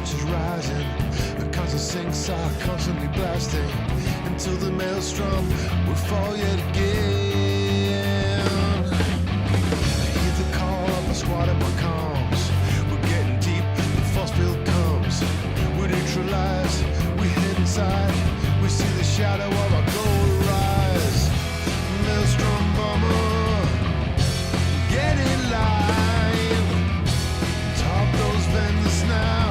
temperature's rising. The constant sinks are constantly blasting into the maelstrom. We fall yet again. I hear the call of my squad and my comms. We're getting deep, the force field comes. We neutralize, we head inside. We see the shadow of our goal rise. Maelstrom bomber, get in line. Top those vents now.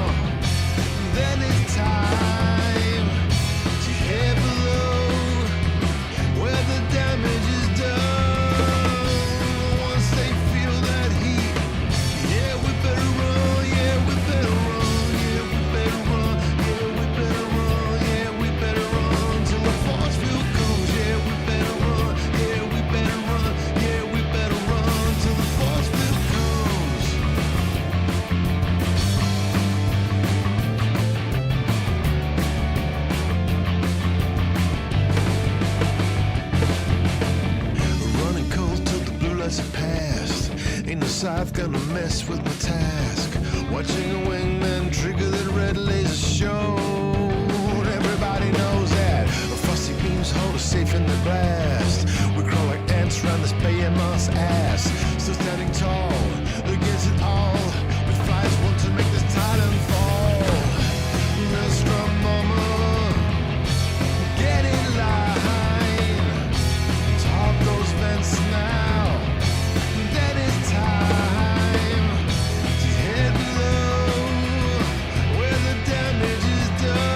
Then it's time to head below where the damage is done. Once they feel that heat, yeah, we better run, yeah, we better run, yeah, we better run, yeah, we better run, yeah, we better run till the force field comes, yeah, we better run, yeah, we better run, yeah, we better run till the force field comes. Running cold till the blue lights have passed. Ain't no scythe gonna mess with my task. Watching a wingman trigger that red laser show. Everybody knows that frosty beams hold us safe in the blast. We crawl like ants round this behemoth's ass. Still standing tall against it all. We fly as one to make this titan fall. Maelstrom mama, get in line. Top those vents now. Then it's time to head below where the damage is done.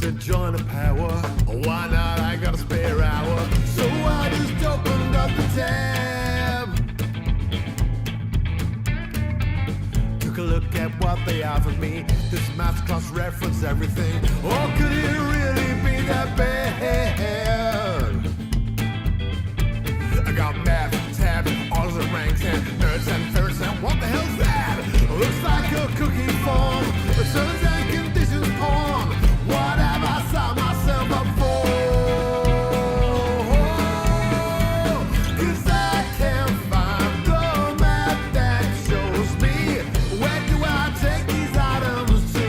said join the power. Why not? I got a spare hour. So I just opened up the tab. Took a look at what they offered me. This maths cross-reference everything. Or could it really be that bad? I got math, tab, all the ranks and nerds and thirds and what the hell's that? Looks like a cookie form. Terms and conditions porn. What have I signed myself up for? 'Cause I can't find the map that shows me where do I take these items to.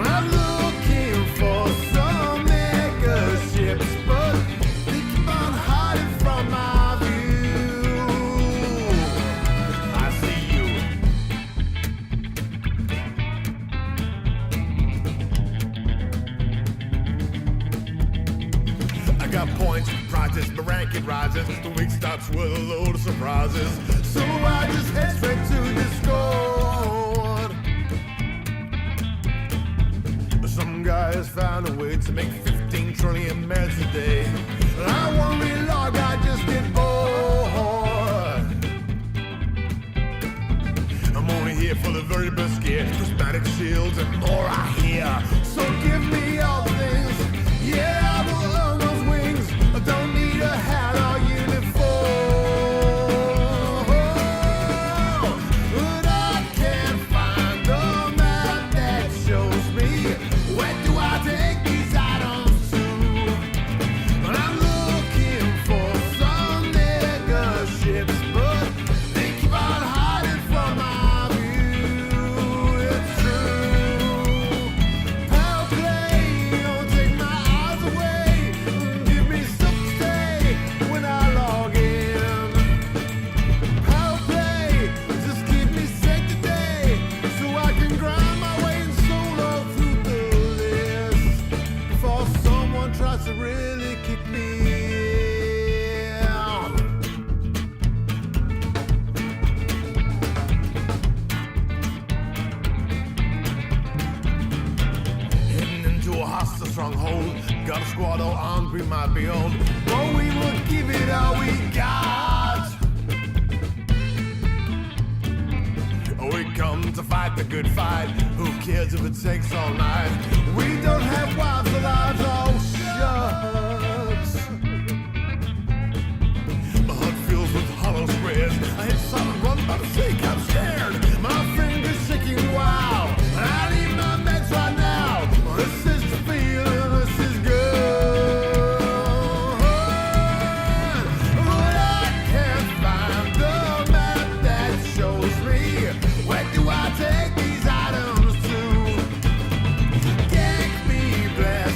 I'm looking for some mega ships, but they keep on hiding from my view. I see you. I got points, prizes, my ranking rises. The week starts with a load of surprises. So I just head straight to Discord. Some guy has found a way to make 15 trillion minutes a day. I won't relog, I just get bored. I'm only here for the very best gear, prismatic shields and more I hear. So give me all the things, yeah, I will earn those wings. I don't need a hat or uniform. But I can't find the map that shows me where do I take these items to. I'm looking for some mega ships, but they keep on hiding from my view. It's true. Power play, don't take my eyes away. Give me something to say when I log in. Power play, just keep me safe today, so I can grind my way in solo through the list before someone tries to really kick me out. Heading into a hostile stronghold. Got a squad all armed, we might be owned. But we will give it all we got. We come to fight the good fight. Who cares if it takes all night? We don't have wives or lives, oh shucks. My heart fills with hollow squares. I hit something wrong, but I think I'm scared. My fingers shaking wild. I need my meds right now. This is the feeling, this is good. But I can't find the map that shows me where do I take these items to. Gank me, blast.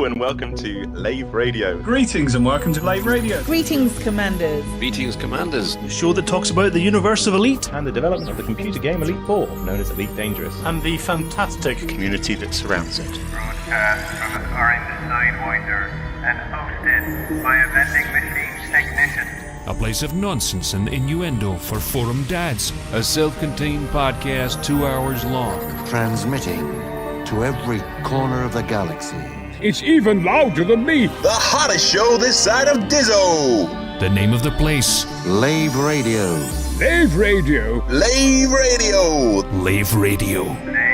and welcome to Lave Radio. Greetings and welcome to Lave Radio. Greetings, Commanders. Greetings, Commanders. The show that talks about the universe of Elite and the development of the computer game Elite 4, known as Elite Dangerous, and the fantastic community that surrounds it. Broadcast from a car in the Sidewinder and hosted by a vending machine technician. A place of nonsense and innuendo for forum dads. A self-contained podcast 2 hours long. Transmitting to every corner of the galaxy. It's even louder than me. The hottest show this side of Dizzo. The name of the place. Lave Radio. Lave Radio. Lave Radio. Lave Radio. Lave Radio.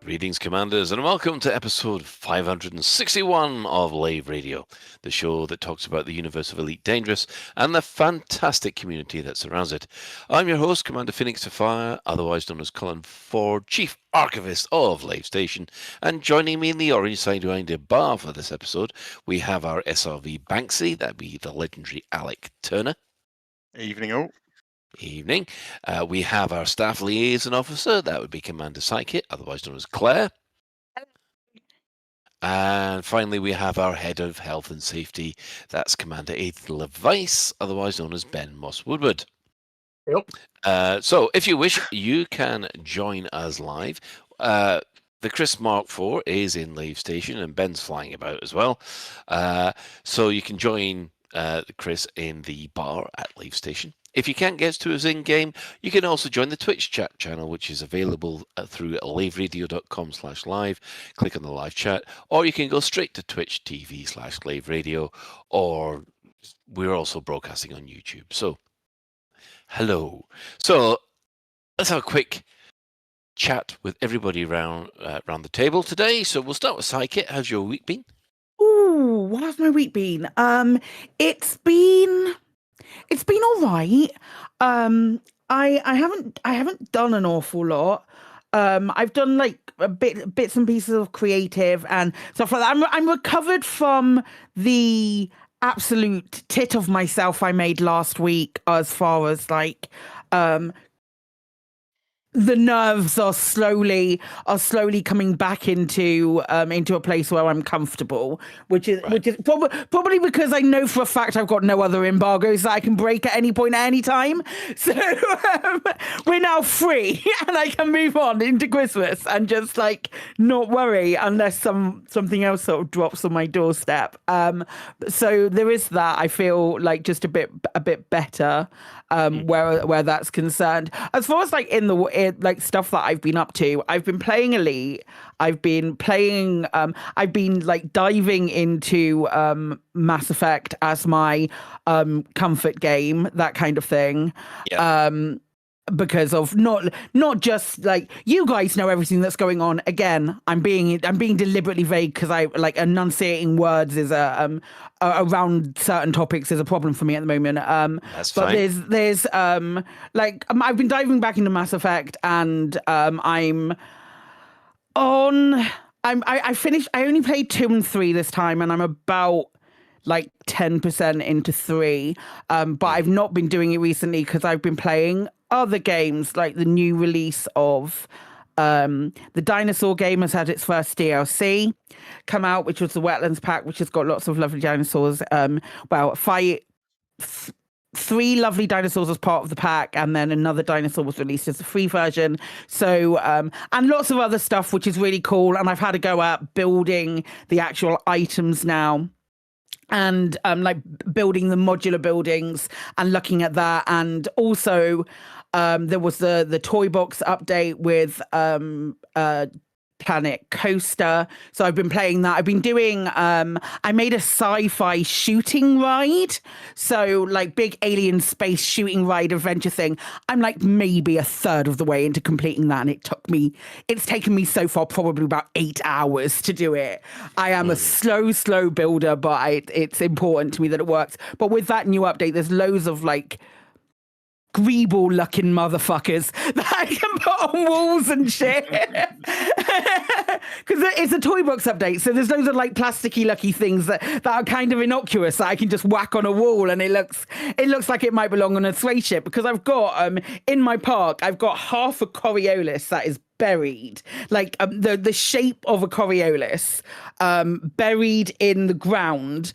Greetings, Commanders, and welcome to episode 561 of Lave Radio, the show that talks about the universe of Elite Dangerous and the fantastic community that surrounds it. I'm your host, Commander Phoenix of Fire, otherwise known as Colin Ford, Chief Archivist of Lave Station, and joining me in the orange side behind the bar for this episode, we have our SRV Banksy, that'd be the legendary Alec Turner. Evening all. Evening. We have our staff liaison officer, that would be Commander Psychic, otherwise known as Claire. And finally, we have our head of health and safety, that's Commander Eighth Levice, otherwise known as Ben Moss Woodward. Yep. So, if you wish, you can join us live. The Chris Mark IV is in Lave Station, and Ben's flying about as well. So you can join Chris in the bar at Lave Station. If you can't get to us in-game, you can also join the Twitch chat channel, which is available through laveradio.com/live. Click on the live chat, or you can go straight to Twitch TV/laveradio, or we're also broadcasting on YouTube. So, hello. So, let's have a quick chat with everybody around the table today. So we'll start with Psychic. How's your week been? Ooh, what has my week been? It's been all right. I haven't done an awful lot. I've done like bits and pieces of creative and stuff like that. I'm recovered from the absolute tit of myself I made last week, as far as like the nerves are slowly coming back into a place where I'm comfortable, which is probably because I know for a fact I've got no other embargoes that I can break at any point at any time. So we're now free, and I can move on into Christmas and just like not worry unless something else sort of drops on my doorstep. So there is that. I feel like just a bit better where that's concerned. As far as like like stuff that I've been up to, I've been playing Elite. I've been like diving into Mass Effect as my comfort game, that kind of thing. Yeah. Because of not just like you guys know everything that's going on. Again, I'm being deliberately vague because I like enunciating words is around certain topics is a problem for me at the moment. That's but fine. there's like I've been diving back into Mass Effect, and I finished. I only played 2 and 3 this time, and I'm about like 10% into 3. But I've not been doing it recently because I've been playing other games, like the new release of the dinosaur game has had its first DLC come out, which was the Wetlands Pack, which has got lots of lovely dinosaurs. 3 lovely dinosaurs as part of the pack, and then another dinosaur was released as a free version. So and lots of other stuff, which is really cool. And I've had to go out building the actual items now, and like building the modular buildings and looking at that. And also there was the toy box update with Planet Coaster. So I've been playing that. I've been doing I made a sci-fi shooting ride, so like big alien space shooting ride adventure thing. I'm like maybe a third of the way into completing that, and it's taken me so far probably about 8 hours to do it. I am a slow builder, but it's important to me that it works. But with that new update, there's loads of like Greeble looking motherfuckers that I can put on walls and shit. Because it's a toy box update, so there's loads of like plasticky lucky things that are kind of innocuous that I can just whack on a wall, and it looks like it might belong on a spaceship. Because I've got in my park, I've got half a Coriolis that is buried, like the shape of a Coriolis, buried in the ground,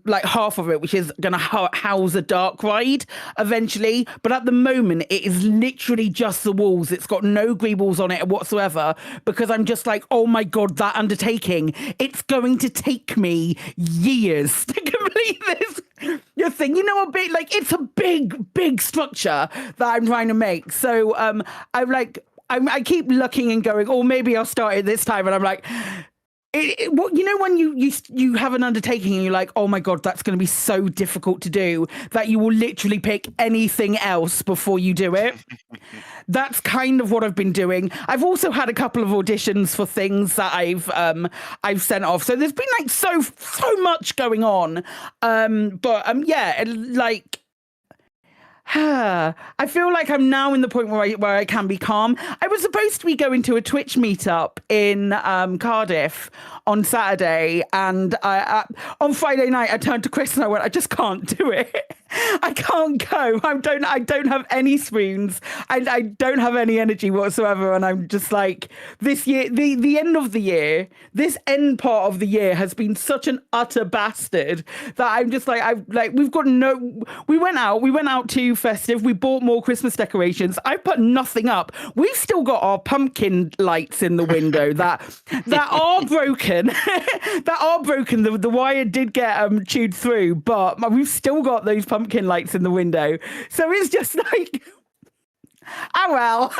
like half of it, which is going to house a dark ride eventually. But at the moment, it is literally just the walls. It's got no greebles on it whatsoever, because I'm just like, oh my God, that undertaking, it's going to take me years to complete this thing. You know, a bit like it's a big structure that I'm trying to make. So I keep looking and going, oh, maybe I'll start it this time. And I'm like, you know, when you have an undertaking and you're like, oh my God, that's going to be so difficult to do that you will literally pick anything else before you do it. That's kind of what I've been doing. I've also had a couple of auditions for things that I've sent off. So there's been like so much going on. Yeah, like, I feel like I'm now in the point where I can be calm. I was supposed to be going to a Twitch meetup in Cardiff on Saturday, and on Friday night I turned to Chris and I went, I just can't do it. I can't go. I don't have any spoons. I don't have any energy whatsoever, and I'm just like, this year, the end of the year, this end part of the year has been such an utter bastard that I'm just like, we went out to festive, we bought more Christmas decorations. I put nothing up. We've still got our pumpkin lights in the window that are broken. That are broken. The wire did get chewed through, but we've still got those pumpkin lights in the window. So it's just like, oh well.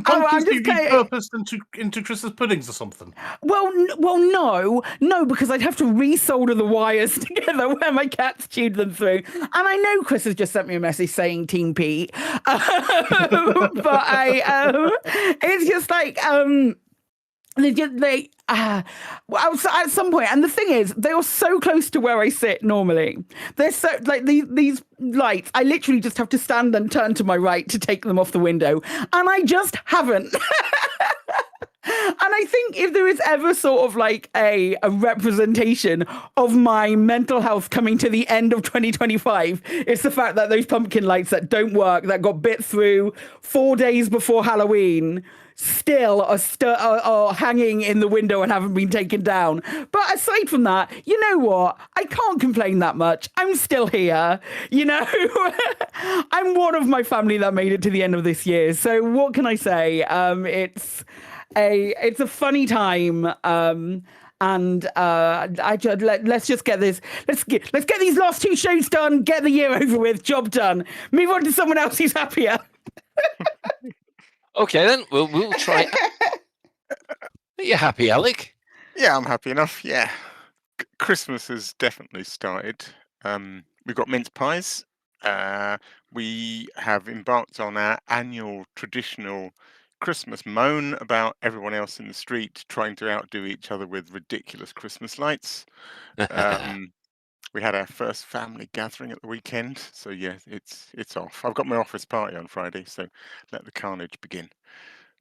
Pumpkins be repurposed into Christmas puddings or something. Well, no, because I'd have to resolder the wires together where my cats chewed them through. And I know Chris has just sent me a message saying Team Pete, but it's just like at some point, and the thing is, they are so close to where I sit normally. They're so like these lights. I literally just have to stand and turn to my right to take them off the window, and I just haven't. And I think if there is ever sort of like a representation of my mental health coming to the end of 2025, it's the fact that those pumpkin lights that don't work, that got bit through 4 days before Halloween, still are hanging in the window and haven't been taken down. But aside from that, you know what? I can't complain that much. I'm still here. You know, I'm one of my family that made it to the end of this year. So what can I say? It's a funny time. And let's just get this. Let's get these last 2 shows done. Get the year over with. Job done. Move on to someone else who's happier. Okay, then we'll try. Are you happy, Alec? Yeah, I'm happy enough. Yeah, Christmas has definitely started. We've got mince pies. We have embarked on our annual traditional Christmas moan about everyone else in the street trying to outdo each other with ridiculous Christmas lights. We had our first family gathering at the weekend, so yeah, it's off. I've got my office party on Friday, so let the carnage begin.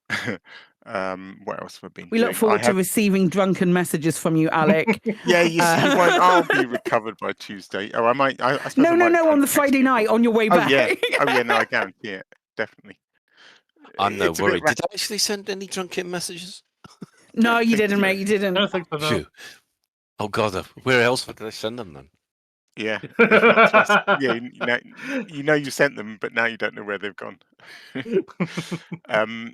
What else have I been We doing? look forward to receiving drunken messages from you, Alec. Yeah, you won't. I'll be recovered by Tuesday. Oh, I might. I suppose no, I might on the Friday night on your way back. No, I guarantee it. Definitely. I'm no worried. Did I actually send any drunken messages? No, you didn't, mate. You didn't. I don't think so. Oh God, where else did I send them then? Yeah, if not twice. Yeah, you know you sent them, but now you don't know where they've gone.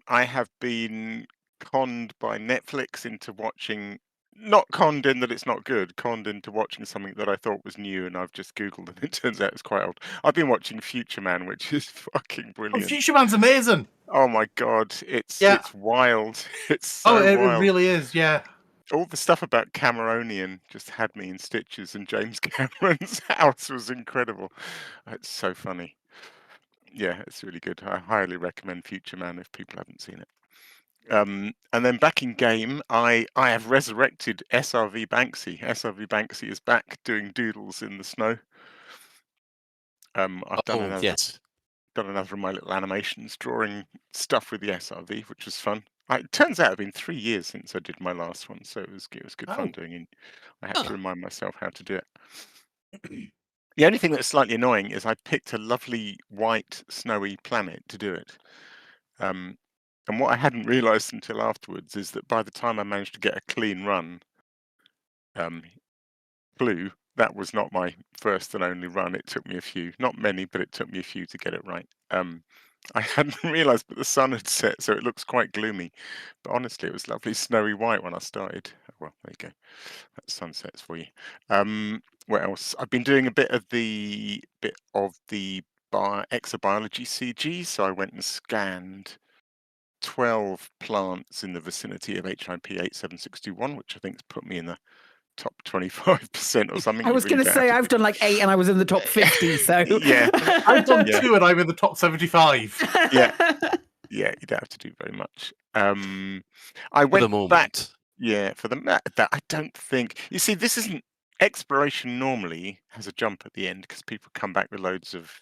I have been conned by Netflix into watching, not conned in that it's not good, conned into watching something that I thought was new, and I've just Googled and it turns out it's quite old. I've been watching Future Man, which is fucking brilliant. Future Man's amazing. Oh my god, it's wild. It's so it wild. really is. Yeah. All the stuff about Cameronian just had me in stitches, and James Cameron's house was incredible. It's so funny. Yeah, it's really good. I highly recommend Future Man if people haven't seen it. And then back in game, I have resurrected SRV Banksy. SRV Banksy is back doing doodles in the snow. I've done another of my little animations, drawing stuff with the SRV, which was fun. It turns out it's been 3 years since I did my last one, so it was good fun doing it. I had to remind myself how to do it. The only thing that's slightly annoying is I picked a lovely white snowy planet to do it. And what I hadn't realised until afterwards is that by the time I managed to get a clean run, blue, that was not my first and only run. It took me a few, not many, but it took me a few to get it right. I hadn't realised, but the sun had set, so it looks quite gloomy. But honestly, it was lovely snowy white when I started. Well, there you go. That's sunsets for you. What else? I've been doing a bit of the exobiology CG. So I went and scanned 12 plants in the vicinity of HIP 8761, which I think's put me in the top 25% or something. I was going to say I've done like 8 and I was in the top 50. So yeah, I've done 2 and I'm in the top 75. Yeah, you don't have to do very much. I went back. Yeah, for that I don't think. You see, this isn't exploration. Normally has a jump at the end because people come back with loads of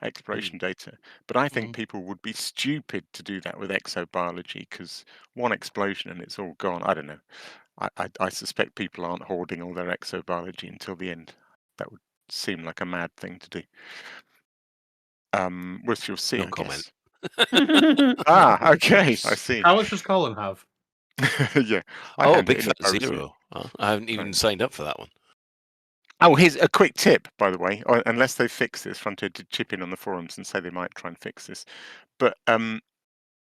exploration data. But I think people would be stupid to do that with exobiology because one explosion and it's all gone. I don't know. I suspect people aren't hoarding all their exobiology until the end. That would seem like a mad thing to do. Which you'll see. No I comment. Guess. Okay, I see. How much does Colin have? Yeah. Big fat 0. Oh, I haven't even signed up for that one. Oh, here's a quick tip, by the way. Unless they fix this, Frontier did chip in on the forums and say they might try and fix this. But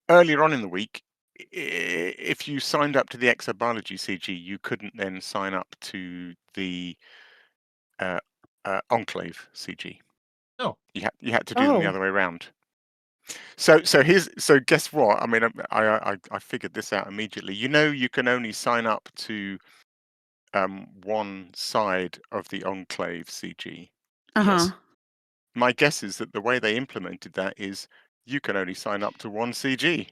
earlier on in the week, if you signed up to the exobiology CG, you couldn't then sign up to the Enclave CG. Oh, you had to do them the other way around. So guess what? I mean, I figured this out immediately. You can only sign up to one side of the Enclave CG. Yes. My guess is that the way they implemented that is you can only sign up to one CG.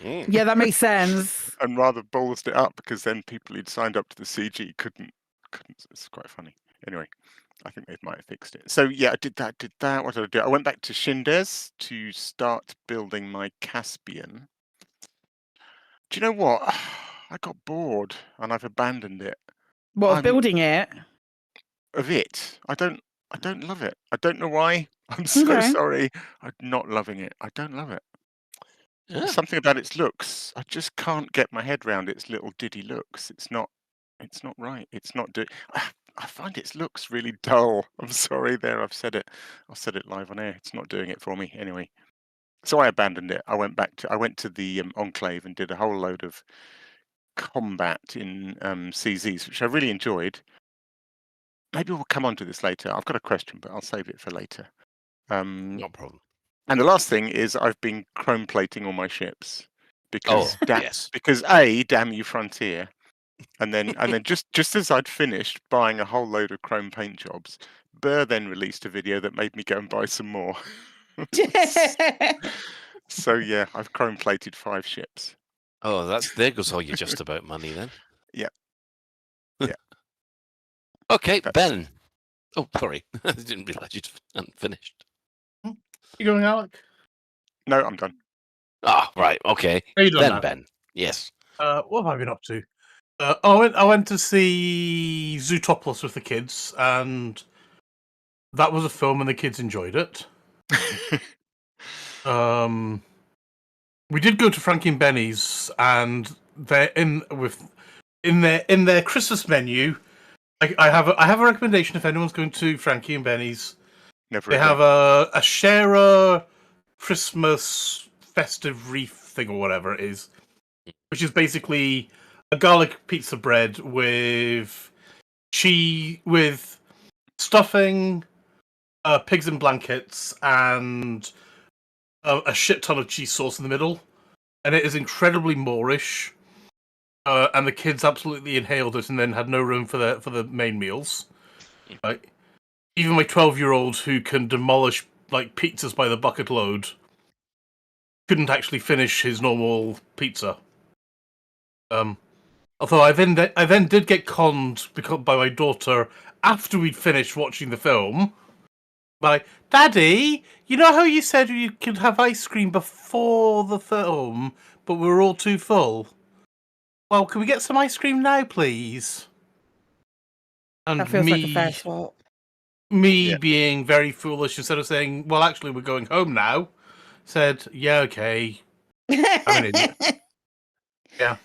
Yeah, that makes sense. And rather ballsed it up because then people who'd signed up to the CG couldn't. It's quite funny. Anyway, I think they might have fixed it. So yeah, I did that. What did I do? I went back to Shindes to start building my Caspian. Do you know what? I got bored and I've abandoned it. What, building it? Of it. I don't love it. I don't know why. I'm so sorry. I'm not loving it. I don't love it. Yeah. Something about its looks. I just can't get my head around its little diddy looks. It's not right. It's not I find its looks really dull. I'm sorry there. I've said it live on air. It's not doing it for me anyway. So I abandoned it. I went to the Enclave and did a whole load of combat in CZs, which I really enjoyed. Maybe we'll come on to this later. I've got a question, but I'll save it for later. No problem. And the last thing is I've been chrome plating all my ships because yes. Because damn you Frontier, and then just as I'd finished buying a whole load of chrome paint jobs, Burr then released a video that made me go and buy some more. So yeah, I've chrome plated 5 ships. Oh, there goes all your just about money then. Yeah. Okay, Ben. Oh, sorry, I didn't realise you hadn't finished. You going, Alec? No, I'm done. Ah, right, okay. Are you done then, now? Ben. Yes. What have I been up to? I went to see Zootopoulos with the kids, and that was a film, and the kids enjoyed it. We did go to Frankie and Benny's, and they're in their Christmas menu. I have a recommendation if anyone's going to Frankie and Benny's. Never They again. have a Sharer Christmas festive wreath thing or whatever it is, which is basically a garlic pizza bread with cheese, with stuffing, pigs in blankets, and a shit ton of cheese sauce in the middle, and it is incredibly Moorish. And the kids absolutely inhaled it, and then had no room for the main meals. Like, even my 12-year-old, who can demolish like pizzas by the bucket load, couldn't actually finish his normal pizza. Although I then did get conned by my daughter after we'd finished watching the film. By, Daddy, you know how you said you could have ice cream before the film, but we were all too full? Well, can we get some ice cream now, please? And That feels like a fair swap. Me being very foolish, instead of saying, well, actually, we're going home now, said, yeah, okay. I'm an idiot. Yeah.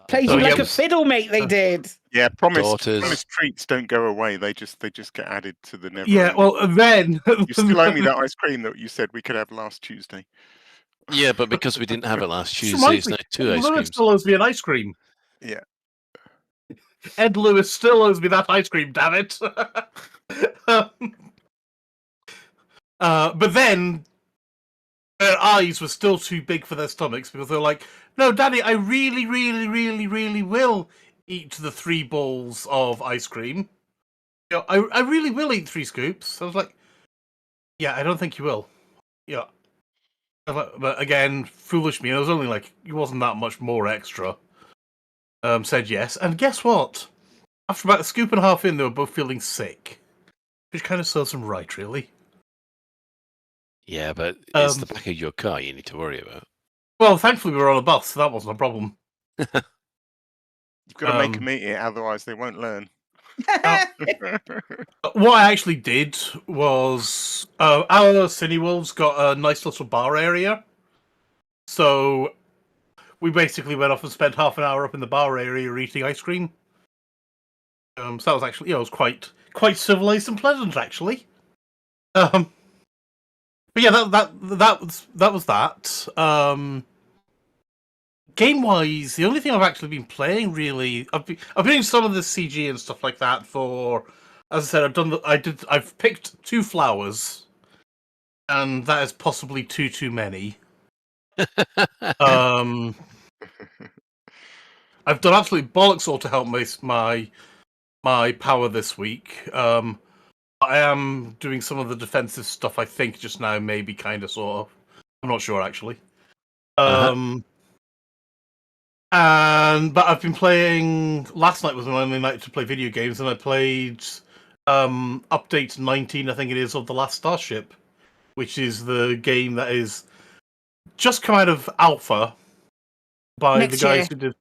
Played you like a fiddle, mate, they did. Yeah, promised treats don't go away. They just get added to the never. Yeah, well, then... You still owe me that ice cream that you said we could have last Tuesday. Yeah, but because we didn't have it last Tuesday, it's now 2 ice Lewis creams. still owes me an ice cream. Yeah. Ed Lewis still owes me that ice cream, damn it. But then their eyes were still too big for their stomachs because they're like, no, Daddy, I really, really, really, really will eat the 3 bowls of ice cream. You know, I really will eat 3 scoops. I was like, yeah, I don't think you will. Yeah. But again, foolish me. It was only like, it wasn't that much more extra. Said yes. And guess what? After about a scoop and a half in, they were both feeling sick. Which kind of serves them right, really. Yeah, but it's the back of your car you need to worry about. Well, thankfully we were on a bus, so that wasn't a problem. You've got to make them eat it, otherwise they won't learn. What I actually did was our Cineworld's got a nice little bar area, so we basically went off and spent half an hour up in the bar area eating ice cream. So that was actually, it was quite civilized and pleasant, actually. But yeah, that was that. Game wise, the only thing I've actually been playing really, I've been doing some of the CG and stuff like that for. As I said, I've picked 2 flowers, and that is possibly too many. I've done absolute bollocks all to help my power this week. I am doing some of the defensive stuff. I think just now, maybe kind of, sort of. I'm not sure actually. But I've been playing. Last night was my only night to play video games, and I played update 19, I think it is, of The Last Starship, which is the game that is just come out of alpha by Next the guys year. who did.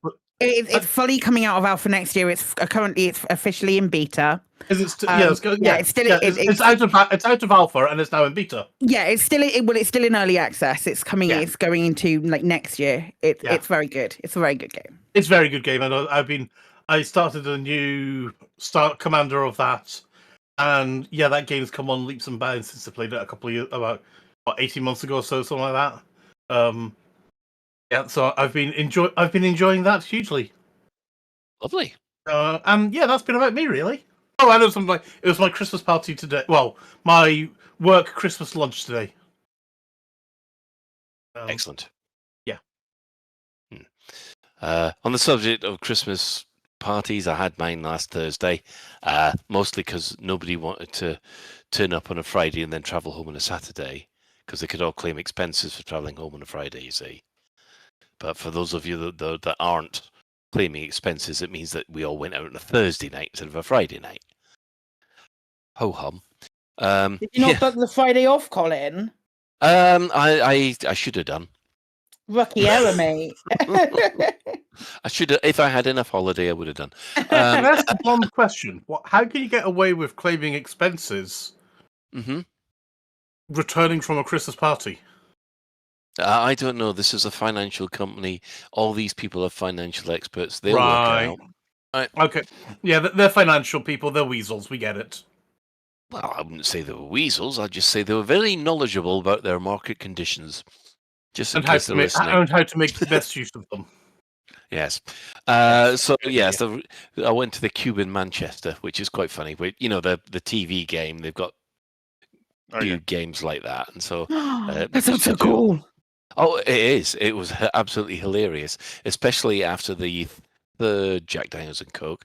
It's fully coming out of alpha next year. It's currently officially in beta. Is it it's out of alpha and it's now in beta. Yeah, it's still in early access. It's coming. Yeah. It's going into like next year. It's very good. It's a very good game. It's a very good game, and I started a new commander of that, and yeah, that game's come on leaps and bounds since I played it a couple of years, about 18 months ago or so, something like that. Yeah, so I've been enjoying that hugely. Lovely. And yeah, that's been about me really. Oh, I know something like it was my Christmas party today. Well, my work Christmas lunch today. Excellent. Yeah. On the subject of Christmas parties, I had mine last Thursday, mostly because nobody wanted to turn up on a Friday and then travel home on a Saturday, because they could all claim expenses for traveling home on a Friday, you see. But for those of you that aren't claiming expenses, it means that we all went out on a Thursday night instead of a Friday night. Ho hum. Did you not book the Friday off, Colin? I should have done. Rookie error, mate. I should have. If I had enough holiday, I would have done. That's a blonde question. How can you get away with claiming expenses returning from a Christmas party? I don't know. This is a financial company. All these people are financial experts. They'll work it out. Okay. Yeah, they're financial people. They're weasels. We get it. Well, I wouldn't say they were weasels. I'd just say they were very knowledgeable about their market conditions. Just in And how case to they're listening. make the best use of them. Yes. Yes. So Good yes, idea. I went to the Cube in Manchester, which is quite funny. But you know, the TV game, they've got few games like that, and so That sounds so cool. Oh, it is. It was absolutely hilarious, especially after the third Jack Daniels and Coke.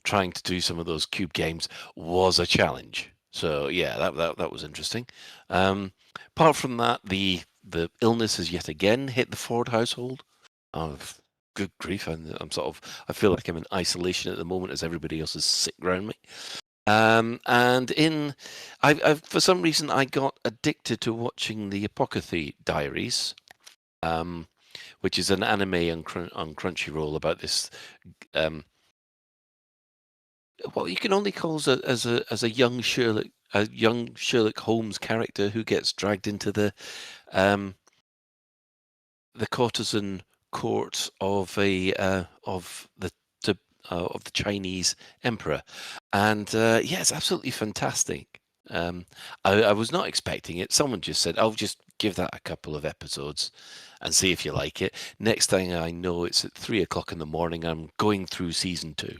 Trying to do some of those Cube games was a challenge. So yeah, that was interesting. Apart from that, the illness has yet again hit the Ford household. Oh, good grief! I feel like I'm in isolation at the moment as everybody else is sick around me. And I for some reason I got addicted to watching the Apocryphy Diaries, which is an anime on Crunchyroll about this what you can only call as a young Sherlock Holmes character who gets dragged into the courtesan court of the Chinese emperor, and yeah, it's absolutely fantastic. I was not expecting it. Someone just said, "I'll just give that a couple of episodes and see if you like it." Next thing I know, it's at 3:00 in the morning. I'm going through season 2.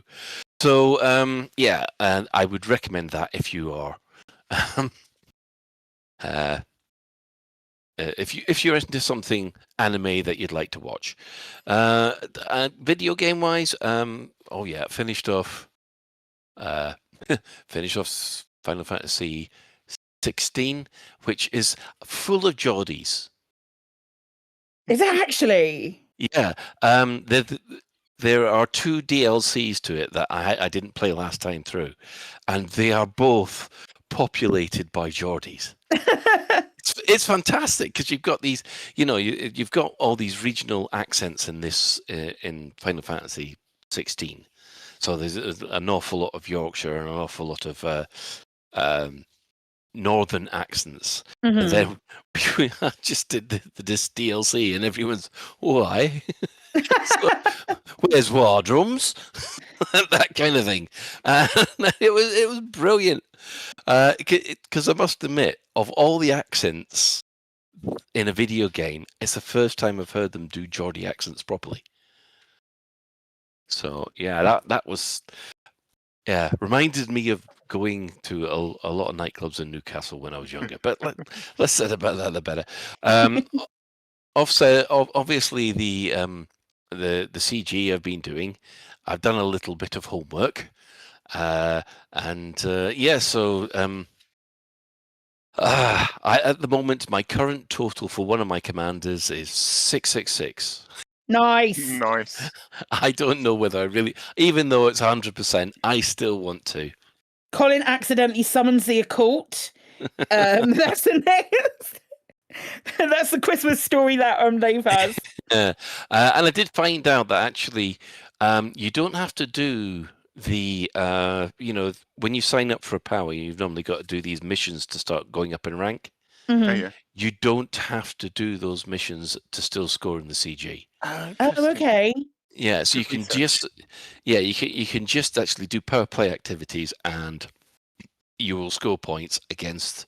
So yeah, and I would recommend that if you are. If you're into something anime that you'd like to watch, video game wise, oh yeah, finished off Final Fantasy 16, which is full of Geordies. Is it actually? Yeah, there are 2 DLCs to it that I didn't play last time through, and they are both populated by Geordies. It's fantastic because you've got these, you've got all these regional accents in this in Final Fantasy 16. So there's an awful lot of Yorkshire and an awful lot of northern accents. Mm-hmm. And then we just did this DLC, and everyone's why? So, where's Wardrums? That kind of thing. It was brilliant. Because I must admit, of all the accents in a video game, it's the first time I've heard them do Geordie accents properly. So yeah, that was reminded me of going to a lot of nightclubs in Newcastle when I was younger. But let's say about that the better. Obviously the CG I've been doing, I've done a little bit of homework, at the moment my current total for one of my commanders is 666. Nice. I don't know whether I really, even though it's 100%, I still want to. Colin accidentally summons the occult. That's the next. That's the Christmas story that Lave has. And I did find out that actually, you don't have to do the when you sign up for a power, you've normally got to do these missions to start going up in rank. Mm-hmm. Oh, yeah. You don't have to do those missions to still score in the CG. Oh, okay. Yeah, so you can just you can just actually do power play activities, and you will score points against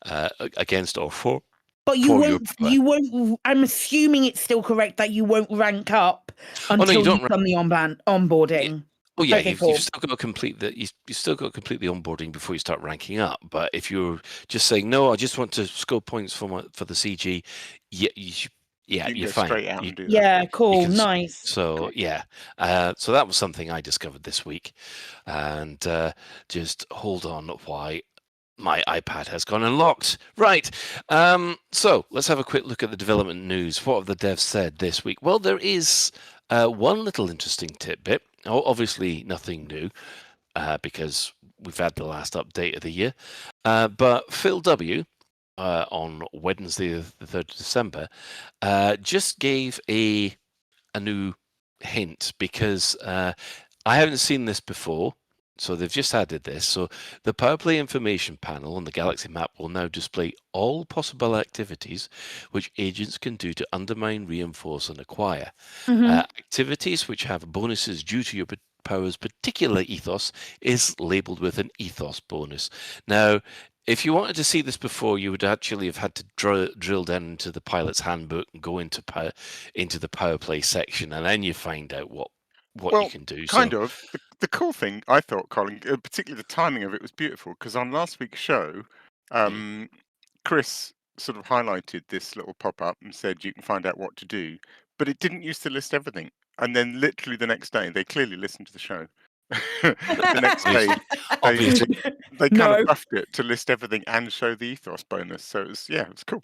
or for. But you won't. I'm assuming it's still correct that you won't rank up until you've done the onboarding. Oh yeah, Okay, you've still got to complete you still got to complete the onboarding before you start ranking up. But if you're just saying no, I just want to score points for the CG, you're fine. Straight out and do that. Cool, nice. So yeah, so that was something I discovered this week, and just hold on, why my iPad has gone unlocked. Right, so let's have a quick look at the development news. What have the devs said this week? Well, there is one little interesting tidbit. Obviously, nothing new because we've had the last update of the year. But Phil W. On Wednesday, the 3rd of December, just gave a new hint because I haven't seen this before. So they've just added this. So the Power Play information panel on the Galaxy map will now display all possible activities which agents can do to undermine, reinforce, and acquire. Activities which have bonuses due to your power's particular ethos is labeled with an ethos bonus. Now, if you wanted to see this before, you would actually have had to drill down into the pilot's handbook and go into the Power Play section, and then you find out what you can do. Kind of. The cool thing I thought, Colin, particularly the timing of it was beautiful, because on last week's show, Chris sort of highlighted this little pop-up and said you can find out what to do, but it didn't used to list everything. And then literally the next day, they clearly listened to the show. The next day, they kind of buffed it to list everything and show the ethos bonus. So it was cool.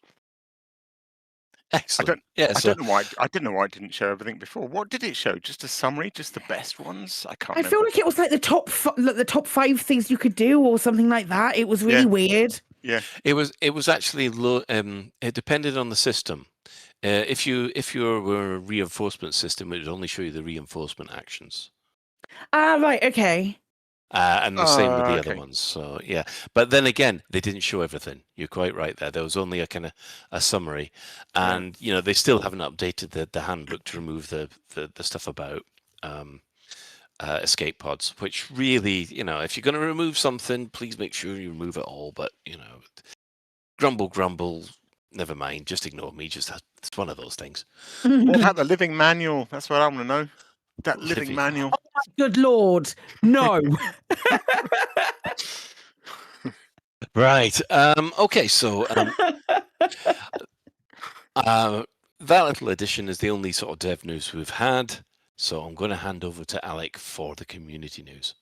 Excellent. I don't know why it didn't show everything before. What did it show? Just a summary, just the best ones? I can't. I feel like it was like the top 5 things you could do, or something like that. It was really weird. Yeah, it was actually low. It depended on the system. If you were a reinforcement system, it would only show you the reinforcement actions. Right. Okay. And the same with the other ones. So yeah, but then again, they didn't show everything. You're quite right there. There was only a kind of a summary, and they still haven't updated the handbook to remove the stuff about escape pods. Which really, if you're going to remove something, please make sure you remove it all. But grumble. Never mind. Just ignore me. It's one of those things. What about the living manual? That's what I want to know. That living manual. Oh my good Lord, no. Right. Okay. So that little addition is the only sort of dev news we've had. So I'm going to hand over to Alec for the community news.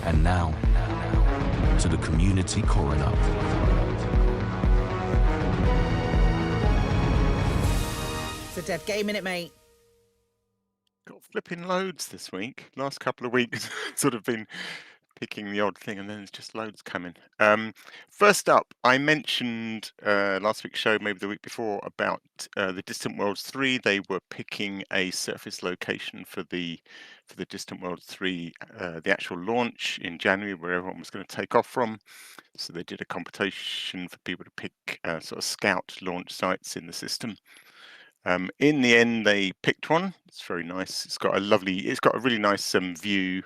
And now to the community coroner. It's a dev game, innit, mate? Got flipping loads this week. Last couple of weeks, sort of been picking the odd thing, and then there's just loads coming. First up, I mentioned last week's show, maybe the week before, about the Distant Worlds 3. They were picking a surface location for the Distant Worlds 3, the actual launch in January, where everyone was going to take off from. So they did a competition for people to pick sort of scout launch sites in the system. In the end, they picked one. It's very nice. It's got a really nice view,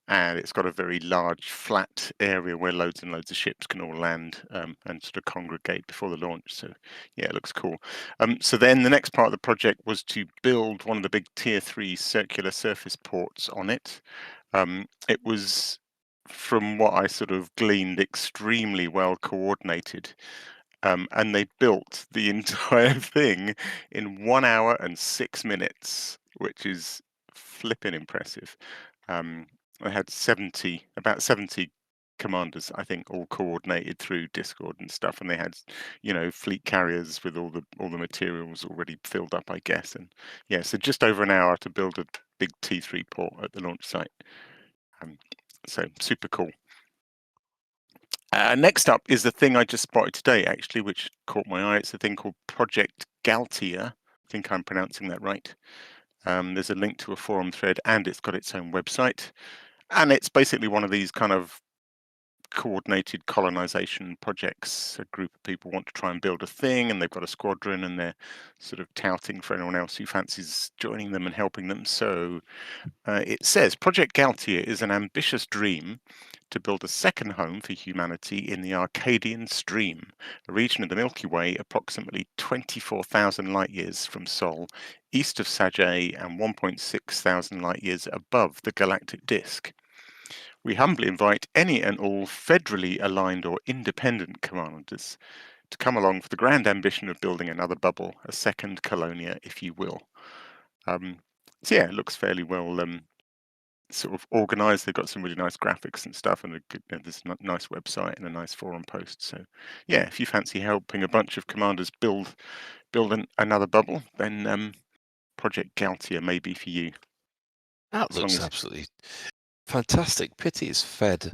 and it's got a very large flat area where loads and loads of ships can all land and sort of congregate before the launch. So yeah, it looks cool. So then the next part of the project was to build one of the big tier 3 circular surface ports on it. It was, from what I sort of gleaned, extremely well coordinated. And they built the entire thing in 1 hour and 6 minutes, which is flipping impressive. They had about 70 commanders, I think, all coordinated through Discord and stuff, and they had, fleet carriers with all the materials already filled up, I guess. And yeah, so just over an hour to build a big T3 port at the launch site. So super cool. Next up is the thing I just spotted today, actually, which caught my eye. It's a thing called Project Galtia. I think I'm pronouncing that right. There's a link to a forum thread, and it's got its own website. And it's basically one of these kind of coordinated colonization projects. A group of people want to try and build a thing, and they've got a squadron, and they're sort of touting for anyone else who fancies joining them and helping them. So it says Project Galtia is an ambitious dream to build a second home for humanity in the Arcadian Stream, a region of the Milky Way approximately 24,000 light years from Sol, east of Sagittae, and 1.6 thousand light years above the galactic disk. We humbly invite any and all federally aligned or independent commanders to come along for the grand ambition of building another bubble, a second Colonia, if you will. So yeah, it looks fairly well sort of organized. They've got some really nice graphics and stuff, and there's a nice website and a nice forum post. So yeah, if you fancy helping a bunch of commanders build another bubble, then Project Galtia may be for you. That looks absolutely fantastic. Pity it's fed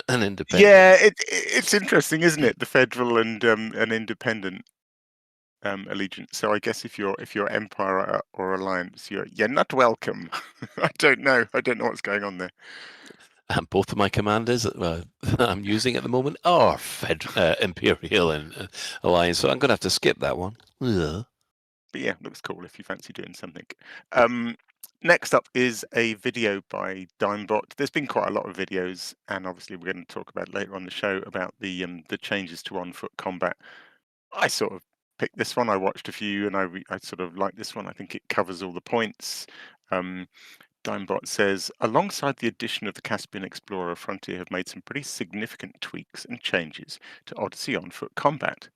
and independent. Yeah, it's interesting, isn't it? The federal and independent. allegiance. So I guess if you're Empire or Alliance, you're not welcome. I don't know what's going on there. And both of my commanders I'm using at the moment are Imperial and Alliance, so I'm going to have to skip that one. Ugh. But yeah, looks cool if you fancy doing something. Next up is a video by Dimebot. There's been quite a lot of videos, and obviously we're going to talk about later on the show about the changes to on-foot combat. I sort of picked this one. I watched a few, and I sort of like this one. I think it covers all the points. Dimebot says, alongside the addition of the Caspian Explorer, Frontier have made some pretty significant tweaks and changes to Odyssey on-foot combat.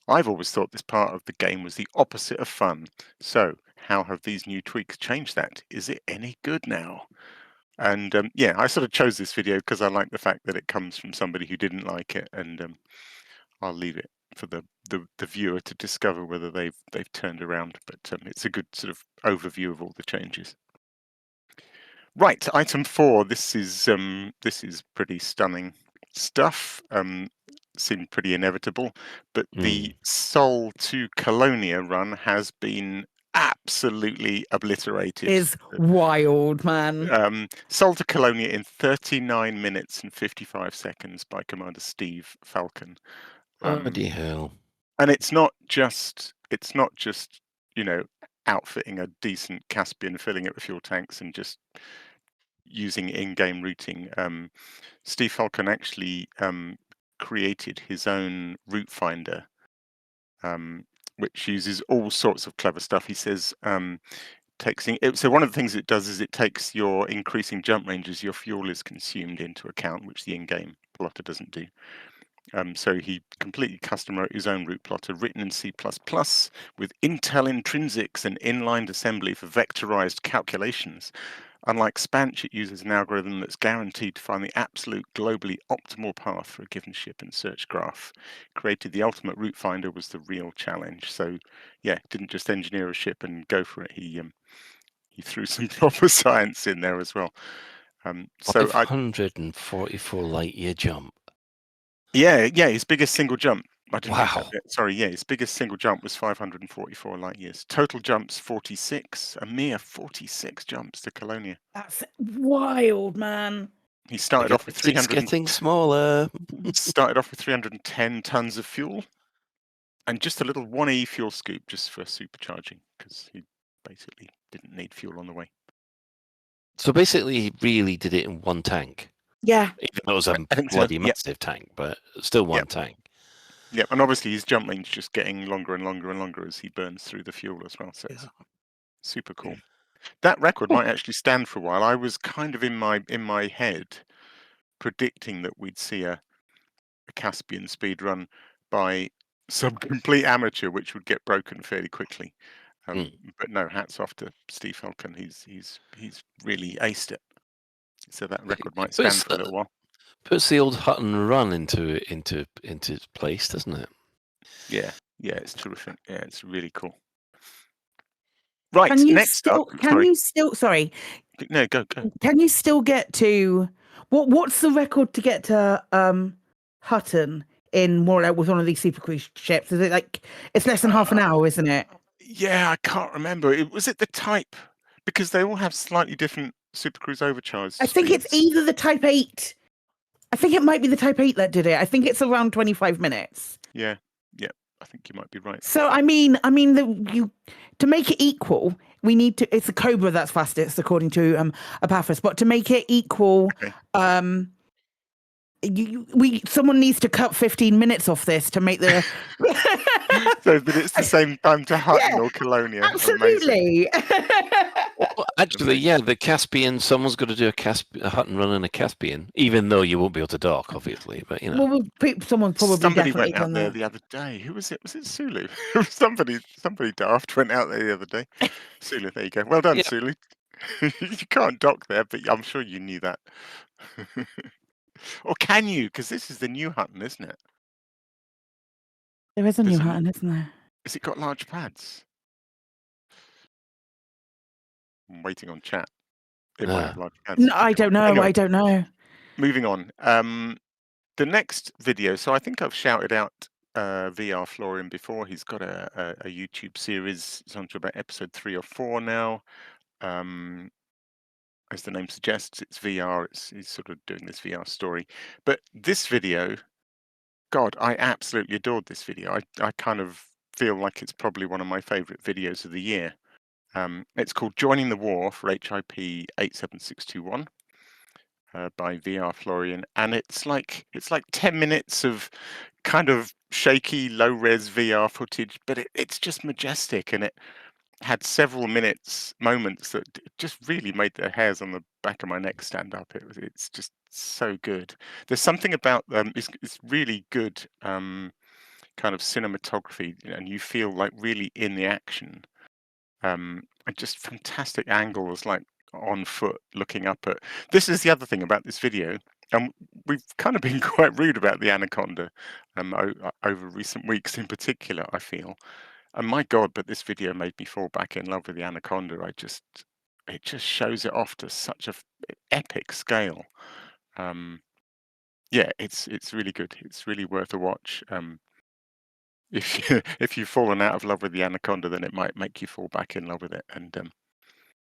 I've always thought this part of the game was the opposite of fun. So, how have these new tweaks changed that? Is it any good now? And yeah, I sort of chose this video because I like the fact that it comes from somebody who didn't like it, and I'll leave it for the viewer to discover whether they've turned around. But it's a good sort of overview of all the changes. Right, item 4. This is pretty stunning stuff. Seemed pretty inevitable, but the Sol to Colonia run has been absolutely obliterated. Is wild, man. Sol to Colonia in 39 minutes and 55 seconds by Commander Steve Falcon. Bloody hell! And it's not just outfitting a decent Caspian, filling it with fuel tanks, and just using in-game routing. Steve Falcon actually created his own route finder, which uses all sorts of clever stuff. He says so one of the things it does is it takes your increasing jump ranges, your fuel is consumed into account, which the in-game plotter doesn't do. So he completely custom wrote his own route plotter, written in C++ with Intel intrinsics and inline assembly for vectorized calculations. Unlike Spanch, it uses an algorithm that's guaranteed to find the absolute globally optimal path for a given ship in search graph. Created the ultimate route finder was the real challenge. So yeah, didn't just engineer a ship and go for it. He threw some proper science in there as well. So 544 light year jump. Yeah, his biggest single jump. I didn't read that Wow. bit. Sorry, yeah, his biggest single jump was 544 light years. Total jumps 46, a mere 46 jumps to Colonia. That's wild, man. He started off with 300. Getting smaller. Started off with 310 tons of fuel, and just a little 1E fuel scoop just for supercharging, because he basically didn't need fuel on the way. So basically, he really did it in one tank. Yeah. Even though it was a bloody massive tank, but still one tank. Yeah, and obviously his jump range just getting longer and longer and longer as he burns through the fuel as well. So it's super cool. That record might actually stand for a while. I was kind of in my head predicting that we'd see a Caspian speed run by some complete amateur, which would get broken fairly quickly. But no, hats off to Steve Falcon. He's really aced it. So that record might stand for a little while. Puts the old Hutton run into place, doesn't it? Yeah, it's terrific. Yeah, it's really cool. Right, next up. Sorry. No, go. Can you still get to what's the record to get to Hutton in more like with one of these super cruise ships? Is it like it's less than half an hour, isn't it? Yeah, I can't remember. Was it the Type? Because they all have slightly different Super Cruise overcharge. I think it's either the Type 8. I think it might be the Type 8 that did it. I think it's around 25 minutes. Yeah. I think you might be right. So I mean, to make it equal, we need to. It's the Cobra that's fastest, according to Apaphis. But to make it equal, someone needs to cut 15 minutes off this to make the. So that it's the same time to Hutton or Colonia. Absolutely. Well, actually, yeah, the Caspian. Someone's got to do a Hutton run in a Caspian, even though you won't be able to dock, obviously. But well, someone probably somebody definitely went out there the other day. Who was it? Was it Sulu? somebody daft went out there the other day. Sulu, there you go. Well done, Sulu. You can't dock there, but I'm sure you knew that. Or can you? Because this is the new Hutton, isn't it? There is a new Hutton, isn't there? Has it got large pads? I'm waiting on chat. It might have large pads. No, I don't know. Anyway, I don't know. Moving on. The next video. So I think I've shouted out VR Florian before. He's got a YouTube series. It's on to about episode 3 or 4 now. As the name suggests, it's VR. He's sort of doing this VR story. But this video, God, I absolutely adored this video. I kind of feel like it's probably one of my favorite videos of the year. It's called Joining the War for HIP 87621 by VR Florian, and it's like 10 minutes of kind of shaky, low-res VR footage, but it's just majestic, and it had several moments that just really made the hairs on the back of my neck stand up. It's just so good. There's something about it's really good kind of cinematography, and you feel like really in the action. And just fantastic angles, like on foot, looking up at. This is the other thing about this video. We've kind of been quite rude about the anaconda over recent weeks, in particular, I feel. And my God, but this video made me fall back in love with the anaconda. It just shows it off to such a epic scale. Yeah, it's really good. It's really worth a watch. If you've fallen out of love with the anaconda, then it might make you fall back in love with it. And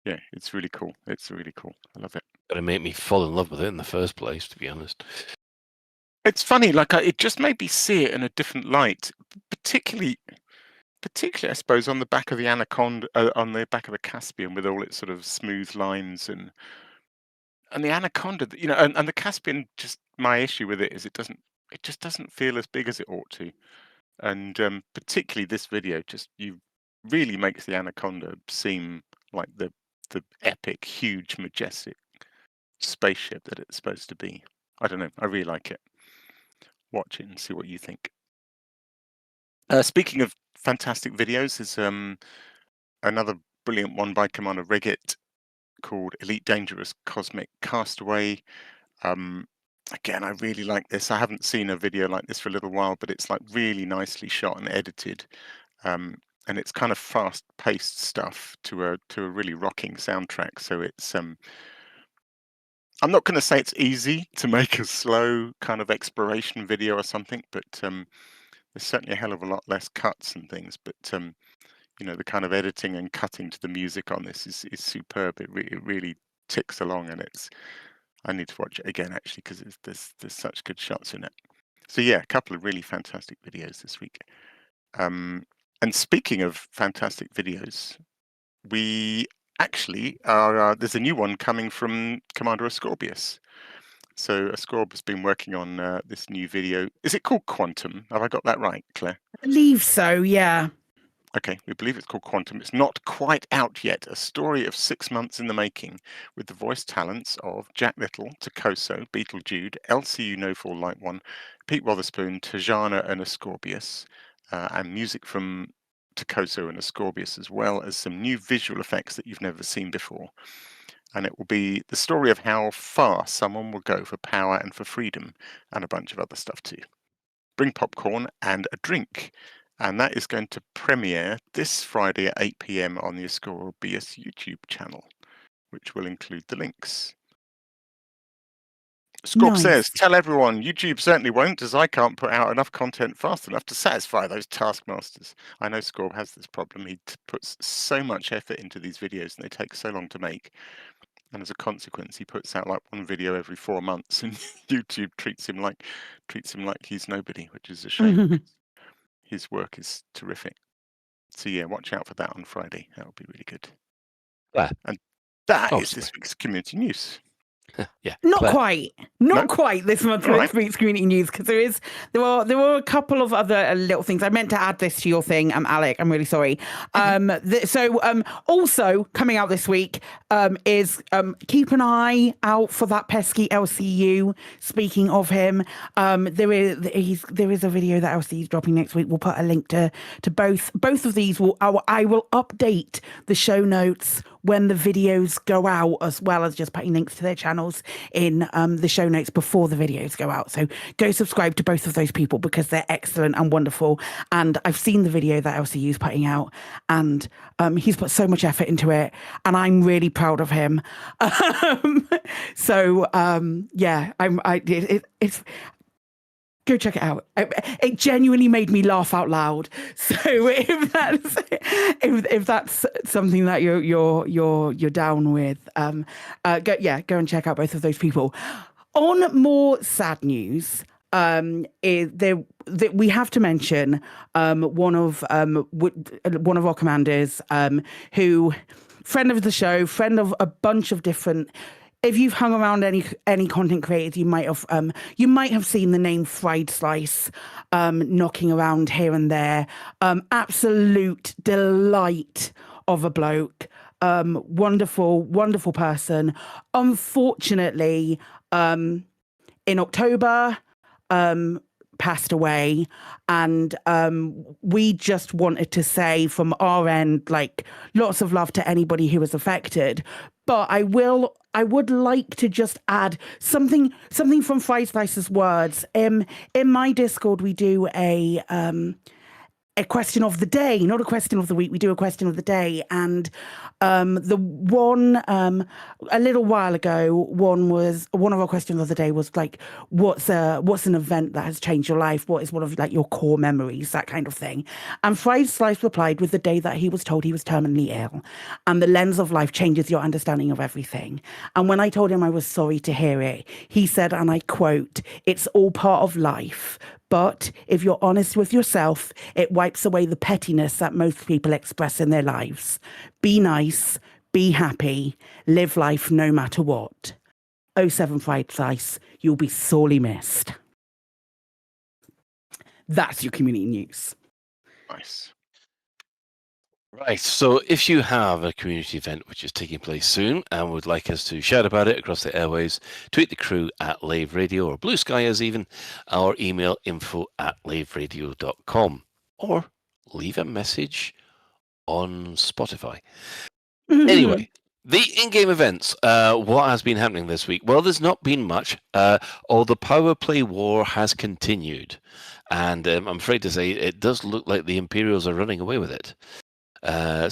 yeah, it's really cool. It's really cool. I love it. Gotta make me fall in love with it in the first place, to be honest. It's funny, like it just made me see it in a different light, particularly, I suppose, on the back of the anaconda, on the back of the Caspian, with all its sort of smooth lines and the anaconda, and the Caspian. Just my issue with it is it just doesn't feel as big as it ought to. And particularly this video really makes the anaconda seem like the epic, huge, majestic spaceship that it's supposed to be. I don't know. I really like it. Watch it and see what you think. Speaking of fantastic videos, there's another brilliant one by Commander Regit called Elite Dangerous Cosmic Castaway. Again, I really like this. I haven't seen a video like this for a little while, but it's like really nicely shot and edited, and it's kind of fast-paced stuff to a really rocking soundtrack. So it's I'm not going to say it's easy to make a slow kind of exploration video or something, but there's certainly a hell of a lot less cuts and things. But the kind of editing and cutting to the music on this is superb. It really ticks along, and I need to watch it again, actually, because there's such good shots in it. So yeah, a couple of really fantastic videos this week. And speaking of fantastic videos, we actually there's a new one coming from Commander Ascorbius. So Ascorb has been working on this new video. Is it called Quantum? Have I got that right, Claire? I believe so, yeah. Okay, we believe it's called Quantum. It's not quite out yet. A story of 6 months in the making, with the voice talents of Jack Little, Takoso, Beetle Jude, LCU No Fall Light One, Pete Wotherspoon, Tajana, and Ascorbius, and music from Takoso and Ascorbius, as well as some new visual effects that you've never seen before. And it will be the story of how far someone will go for power and for freedom, and a bunch of other stuff too. Bring popcorn and a drink. And that is going to premiere this Friday at 8 p.m. on the Ascorbius YouTube channel, which will include the links. Scorp says, tell everyone, YouTube certainly won't, as I can't put out enough content fast enough to satisfy those taskmasters. I know Scorp has this problem. He puts so much effort into these videos and they take so long to make. And as a consequence, he puts out like one video every 4 months, and YouTube treats him like he's nobody, which is a shame. His work is terrific. So yeah, watch out for that on Friday. That'll be really good. And that is this week's community news. Yeah, not quite this month for this week's community news, because there were a couple of other little things. I meant to add this to your thing, Alec. I'm really sorry. Also coming out this week is keep an eye out for that pesky LCU. Speaking of him, there is a video that LCU is dropping next week. We'll put a link to both of these. I will update the show notes when the videos go out, as well as just putting links to their channels in the show notes before the videos go out. So go subscribe to both of those people, because they're excellent and wonderful. And I've seen the video that LCU is putting out, and he's put so much effort into it, and I'm really proud of him. It's Go check it out. It genuinely made me laugh out loud. So if that's something that you're down with, go and check out both of those people. On more sad news, we have to mention one of our commanders, who, friend of the show, friend of a bunch of different. If you've hung around any content creators, you might have seen the name Fried Slice knocking around here and there. Absolute delight of a bloke. Wonderful, wonderful person. Unfortunately, in October, passed away, and we just wanted to say from our end, like, lots of love to anybody who was affected. But I would like to just add something from Fried Slice's words. In my Discord, we do a question of the day, not a question of the week. We do a question of the day, and the one a little while ago, one of our questions of the day was like, what's an event that has changed your life? What is one of like your core memories, that kind of thing? And Fried Slice replied with the day that he was told he was terminally ill, and the lens of life changes your understanding of everything. And when I told him I was sorry to hear it, he said, and I quote, "It's all part of life. But if you're honest with yourself, it wipes away the pettiness that most people express in their lives. Be nice, be happy, live life no matter what. 07 Fried Slice, you'll be sorely missed." That's your community news. Nice. Right, so if you have a community event which is taking place soon and would like us to shout about it across the airways, tweet the crew at Lave Radio or Blue Sky as even, or email info@laveradio.com, or leave a message on Spotify. Anyway, the in-game events. What has been happening this week? Well, there's not been much. All the power play war has continued, and I'm afraid to say it does look like the Imperials are running away with it. Yeah,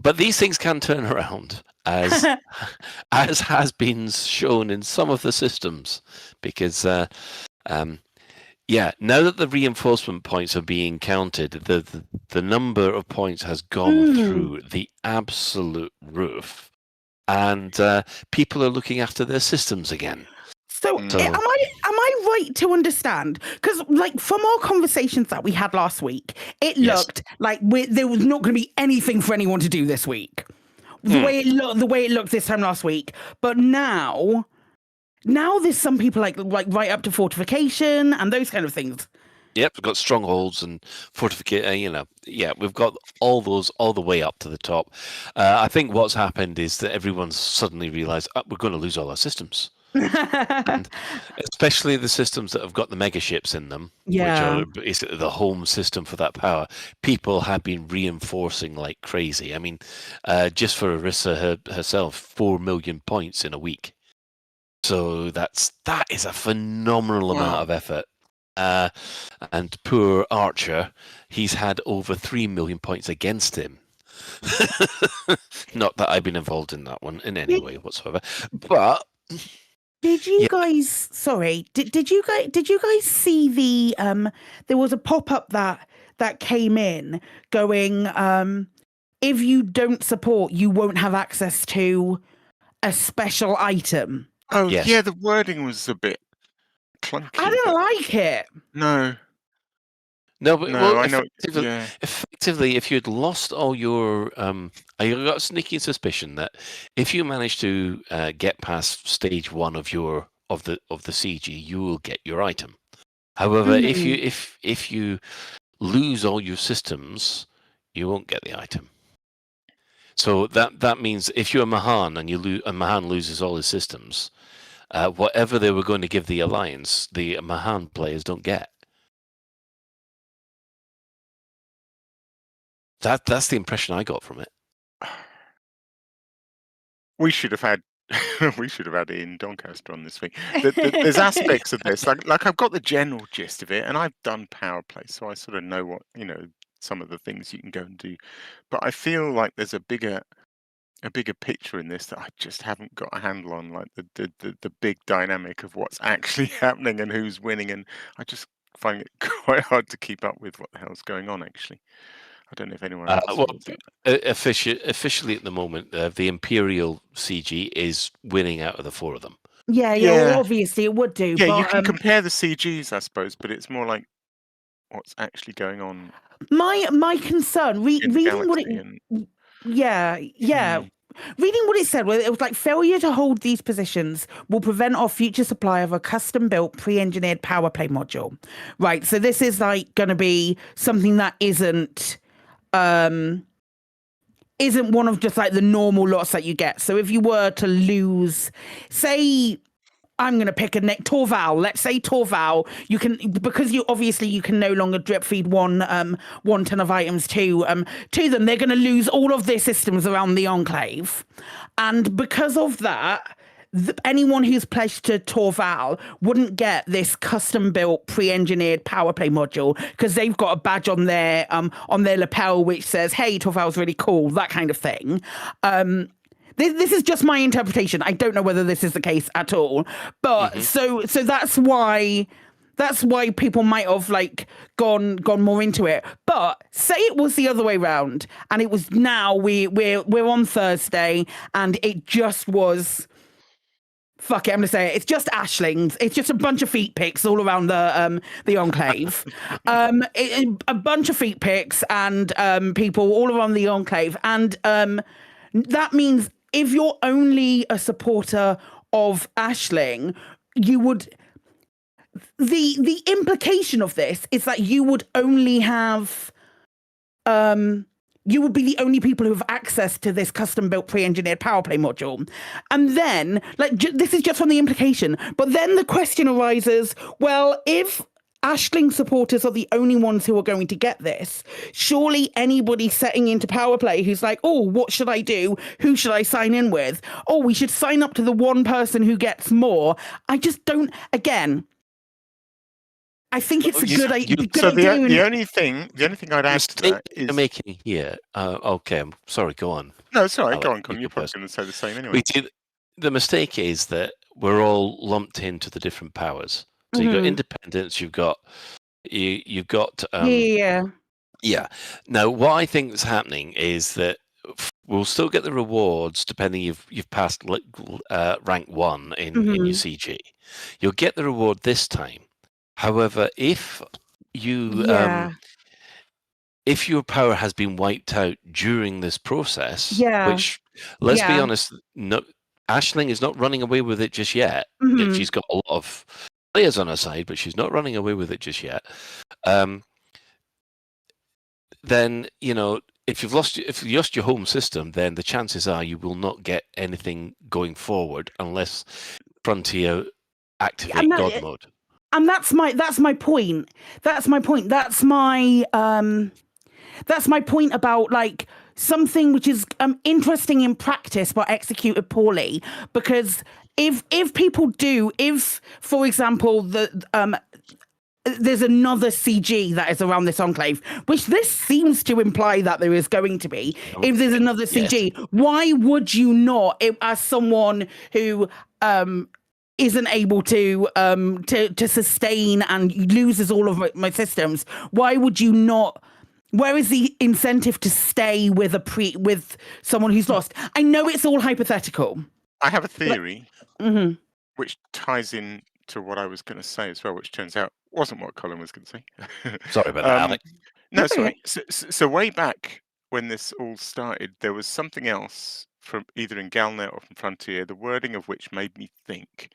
but these things can turn around, as has been shown in some of the systems, because now that the reinforcement points are being counted, the number of points has gone through the absolute roof, and people are looking after their systems again. So am I right to understand? Because like from our conversations that we had last week, it looked like there was not going to be anything for anyone to do this week. The way it looked this time last week, but now there's some people like right up to fortification and those kind of things. Yep, we've got strongholds and fortification. We've got all those all the way up to the top. I think what's happened is that everyone's suddenly realised we're going to lose all our systems. And especially the systems that have got the mega ships in them, which are basically the home system for that power. People have been reinforcing like crazy. I mean, just for Arissa herself, 4 million points in a week. So that is a phenomenal amount of effort. And poor Archer, he's had over 3 million points against him. Not that I've been involved in that one in any way whatsoever, but. Did you guys? Sorry, did you guys see the? There was a pop-up that came in going, if you don't support, you won't have access to a special item. Oh yeah, the wording was a bit clunky. I don't like it. No, but I know. Effectively, if you'd lost all your, I got a sneaking suspicion that if you manage to get past stage 1 of the CG, you will get your item. However, if you lose all your systems, you won't get the item. So that means if you're a Mahan and Mahan loses all his systems, whatever they were going to give the Alliance, the Mahan players don't get. That's the impression I got from it. We should have had Ian Doncaster on this week. There's aspects of this, like I've got the general gist of it, and I've done power play, so I sort of know what some of the things you can go and do. But I feel like there's a bigger a bigger picture in this that I just haven't got a handle on, like the big dynamic of what's actually happening and who's winning, and I just find it quite hard to keep up with what the hell's going on. Actually, I don't know if anyone else. Officially at the moment, the Imperial CG is winning out of the four of them. Yeah, well, obviously it would do. Yeah, but, you can compare the CGs, I suppose, but it's more like what's actually going on. My concern, reading what it, and... yeah. Reading what it said, well, it was like failure to hold these positions will prevent our future supply of a custom-built, pre-engineered power play module. Right. So this is like going to be something that isn't one of just like the normal lots that you get. So if you were to lose, say, I'm going to pick a Nick Torval. Let's say Torval, you can, because you can no longer drip feed one ton of items to them. They're going to lose all of their systems around the Enclave, and because of that, anyone who's pledged to Torval wouldn't get this custom-built, pre-engineered power play module because they've got a badge on their lapel which says, "Hey, Torval's really cool," that kind of thing. This is just my interpretation. I don't know whether this is the case at all. But so that's why people might have like gone more into it. But say it was the other way around, and it was now we're on Thursday, and it just was. Fuck it, I'm gonna say it. It's just ashlings. It's just a bunch of feet pics all around the Enclave. A bunch of feet pics and people all around the Enclave, and that means if you're only a supporter of Ashling, you would. The implication of this is that you would only have. You would be the only people who have access to this custom-built, pre-engineered power play module. And then, like, this is just from the implication, but then the question arises, well, if Ashling supporters are the only ones who are going to get this, surely anybody setting into power play who's like, oh, what should I do? Who should I sign in with? Oh, we should sign up to the one person who gets more. I just don't, again... I think it's a good idea. The only thing I'd add to that is making here. Okay, I'm sorry. Go on. No, it's all right. Go on, Con. You're probably going to say the same anyway. The mistake is that we're all lumped into the different powers. So you've got independence. You've got yeah. Now, what I think is happening is that we'll still get the rewards depending you've passed rank 1 in your CG. You'll get the reward this time. However, if your power has been wiped out during this process, which, let's be honest, no, Ashling is not running away with it just yet. She's got a lot of players on her side, but she's not running away with it just yet. Then, if you've lost your home system, then the chances are you will not get anything going forward unless Frontier activate God mode. And that's my point. That's my point. That's my point about like something which is interesting in practice but executed poorly. Because if for example there's another CG that is around this Enclave, which this seems to imply that there is going to be. If there's another CG, why would you not, as someone who isn't able to sustain and loses all of my systems, why would you not? Where is the incentive to stay with with someone who's lost? I know it's all hypothetical. I have a theory which ties in to what I was going to say as well, which turns out wasn't what Colin was going to say. Sorry about that, Alec. No, sorry. So way back when this all started, there was something else from either in Galnet or from Frontier, the wording of which made me think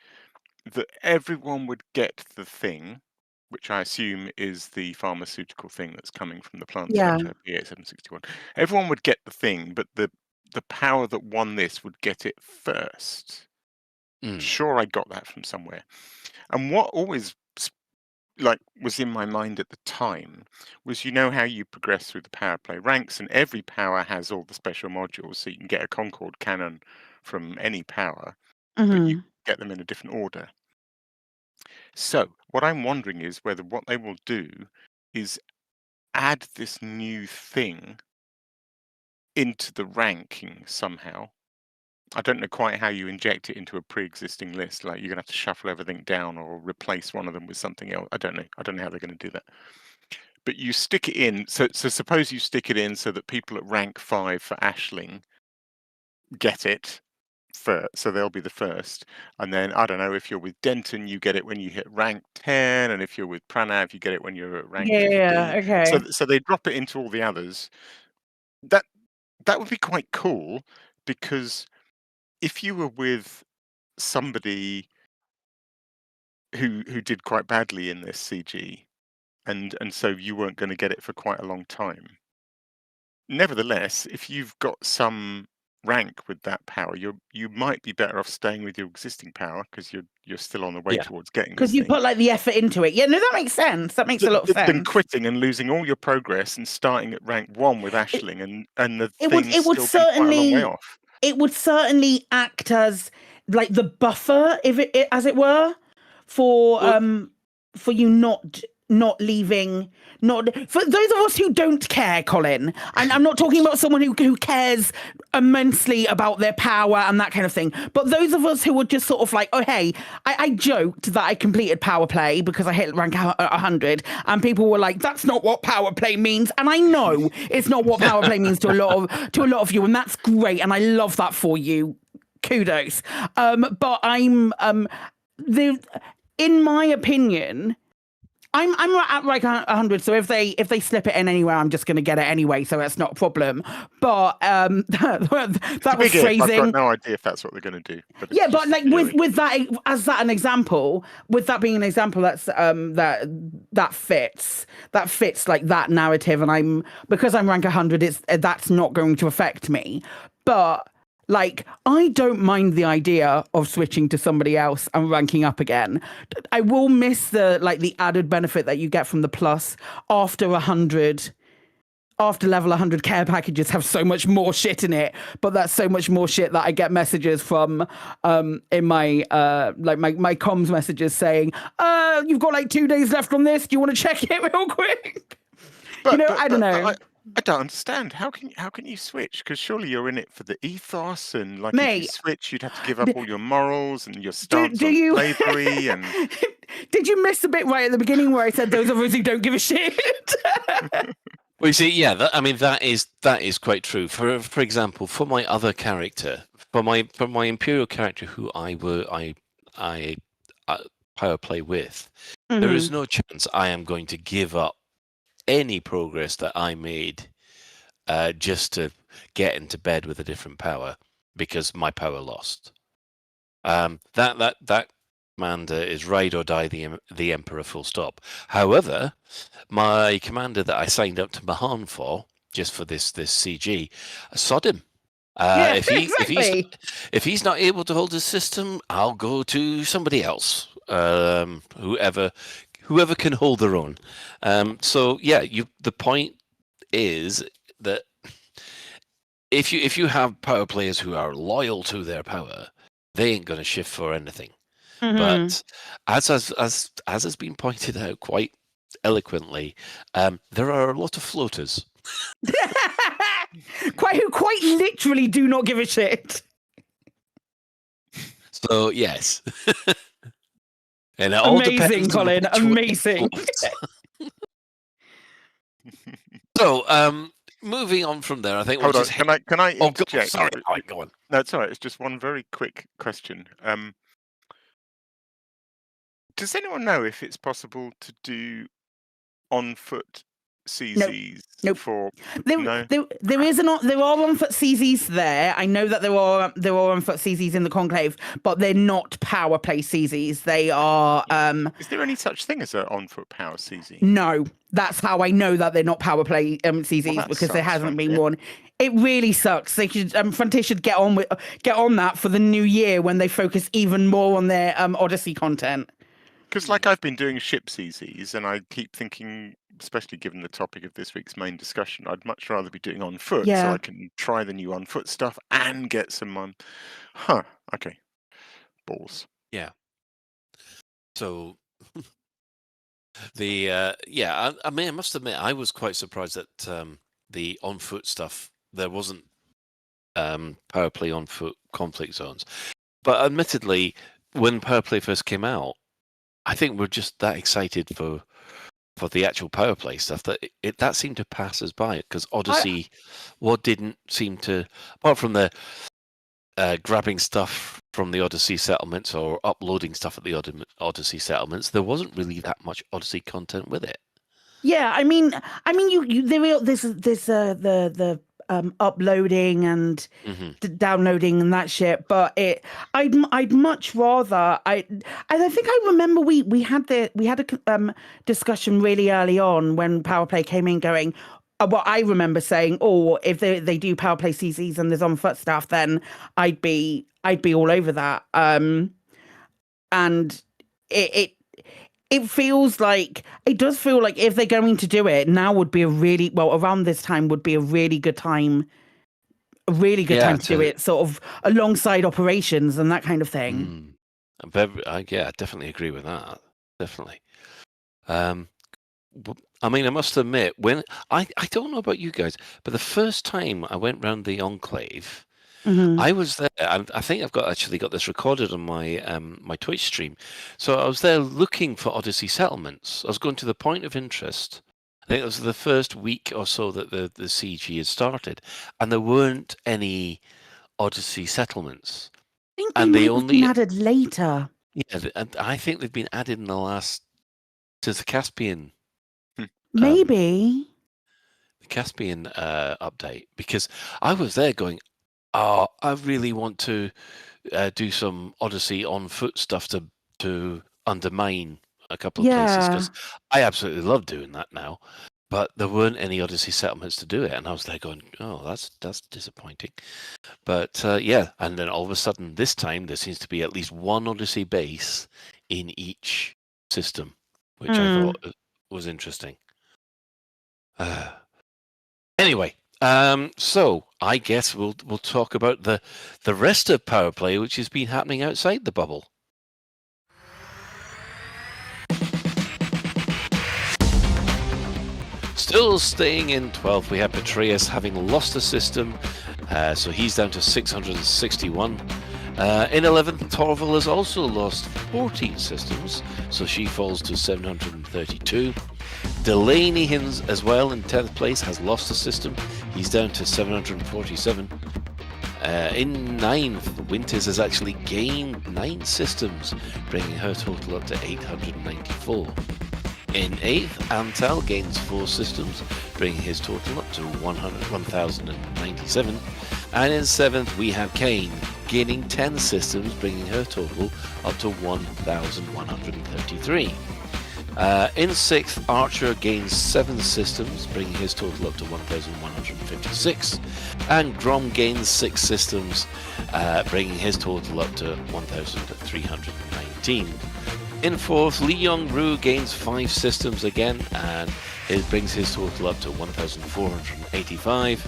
that everyone would get the thing, which I assume is the pharmaceutical thing that's coming from the plant structure, PA761. Everyone would get the thing, but the power that won this would get it first. Sure, I got that from somewhere. And what always was in my mind at the time was, how you progress through the power play ranks, and every power has all the special modules, so you can get a Concorde cannon from any power, but you get them in a different order. So what I'm wondering is whether what they will do is add this new thing into the ranking somehow. I don't know quite how you inject it into a pre-existing list. Like you're gonna have to shuffle everything down or replace one of them with something else. I don't know how they're going to do that. But you stick it in. So suppose you stick it in so that people at rank 5 for Ashling get it first, so they'll be the first. And then I don't know, if you're with Denton, you get it when you hit rank 10, and if you're with Pranav, you get it when you're at rank 15. Okay. So they drop it into all the others. That would be quite cool, because if you were with somebody who did quite badly in this CG, and so you weren't going to get it for quite a long time. Nevertheless, if you've got some rank with that power, you might be better off staying with your existing power, because you're still on the way towards getting this because you thing, put like the effort into it. Yeah, no, that makes sense. That makes a lot of sense. than quitting and losing all your progress and starting at rank 1 with Ashling, and the thing's it would still be quite a long way off. It would certainly act as like the buffer, if it as it were, for you not leaving. Not for those of us who don't care, Colin. And I'm not talking about someone who cares immensely about their power and that kind of thing. But those of us who were just sort of like, oh hey, I joked that I completed power play because I hit rank 100, and people were like, that's not what power play means. And I know it's not what power play means to a lot of you, and that's great, and I love that for you. Kudos. But I'm in my opinion, I'm at like 100, so if they slip it in anywhere, I'm just going to get it anyway, so that's not a problem. But that was phrasing. I've got no idea if that's what they're going to do. But like with that as that an example, with that being an example, that's that fits like that narrative, and because I'm rank 100, that's not going to affect me. But like, I don't mind the idea of switching to somebody else and ranking up again. I will miss the added benefit that you get from the plus after 100. After level 100, care packages have so much more shit in it, but that's so much more shit that I get messages from in my my comms messages saying, you've got like 2 days left on this. Do you want to check it real quick? I don't know. I don't understand. How can you switch? Because surely you're in it for the ethos, and like Mate, if you switch, you'd have to give up all your morals and your stance on slavery. And did you miss the bit right at the beginning where I said those of us who don't give a shit? Well, you see, yeah, that is quite true. For example, for my other character, for my Imperial character who I power play with, there is no chance I am going to give up any progress that I made just to get into bed with a different power because my power lost. That commander is ride or die the Emperor, full stop. However, my commander that I signed up to Mahan for, just for this CG, sod him. If he's not able to hold his system, I'll go to somebody else. Whoever can hold their own. So yeah, the point is that if you have power players who are loyal to their power, they ain't going to shift for anything. But as has been pointed out quite eloquently, there are a lot of floaters. who quite literally do not give a shit. So yes. And it all amazing, depends Colin. Amazing. So, moving on from there, I think. Hold on. Can I interject? Oh, sorry. Go on. No, it's all right. It's just one very quick question. Does anyone know if it's possible to do on foot CZs? Nope. For there are on foot CZs there. I know that there are on foot CZs in the Conclave, but they're not power play CZs. They are. Is there any such thing as an on foot power CZ? No, that's how I know that they're not power play CZs, because there hasn't been one. It really sucks. They should Frontier should get on that for the new year when they focus even more on their Odyssey content. Because like I've been doing ship CZs, and I keep thinking, especially given the topic of this week's main discussion, I'd much rather be doing on foot, so I can try the new on foot stuff and get some. Okay, balls. Yeah. So I mean, I must admit, I was quite surprised that the on foot stuff there wasn't power play on foot conflict zones. But admittedly, when power play first came out, I think we're just that excited for the actual power play stuff that that seemed to pass us by, because Odyssey, what didn't seem to, apart from the grabbing stuff from the Odyssey settlements or uploading stuff at the Odyssey settlements, there wasn't really that much Odyssey content with it. Yeah, I mean, the uploading and downloading and that shit, but I'd much rather I think I remember we had a discussion really early on when Power Play came in, going, well, I remember saying, oh, if they do Power Play CCs and there's on foot stuff, then I'd be all over that. And it feels like, it does feel like if they're going to do it, now would be around this time would be a really good time to do it, sort of alongside operations and that kind of thing. I definitely agree with that. Definitely. I mean, I must admit, when I don't know about you guys, but the first time I went round the Enclave, I was there. I think I've actually got this recorded on my my Twitch stream. So I was there looking for Odyssey settlements. I was going to the point of interest. I think it was the first week or so that the CG had started, and there weren't any Odyssey settlements. I think they only been added later. Yeah, and I think they've been added in the last, since the Caspian. Maybe the Caspian update, because I was there going, oh, I really want to do some Odyssey on foot stuff to undermine a couple of places, because I absolutely love doing that now. But there weren't any Odyssey settlements to do it, and I was there going, oh, that's disappointing. But yeah, and then all of a sudden, this time there seems to be at least one Odyssey base in each system, which I thought was interesting. Anyway, so I guess we'll talk about the rest of Power Play, which has been happening outside the bubble. Still staying in 12th, we have Petraeus having lost a system, so he's down to 661. In 11th, Torval has also lost 14 systems, so she falls to 732. Delaney as well in 10th place has lost a system. He's down to 747. In 9th, Winters has actually gained 9 systems, bringing her total up to 894. In 8th, Antal gains 4 systems, bringing his total up to 1,097. And in 7th, we have Kane gaining 10 systems, bringing her total up to 1,133. In 6th, Archer gains 7 systems, bringing his total up to 1,156. And Grom gains 6 systems, bringing his total up to 1,319. In 4th, Lee Young-Ru gains 5 systems again, and it brings his total up to 1,485.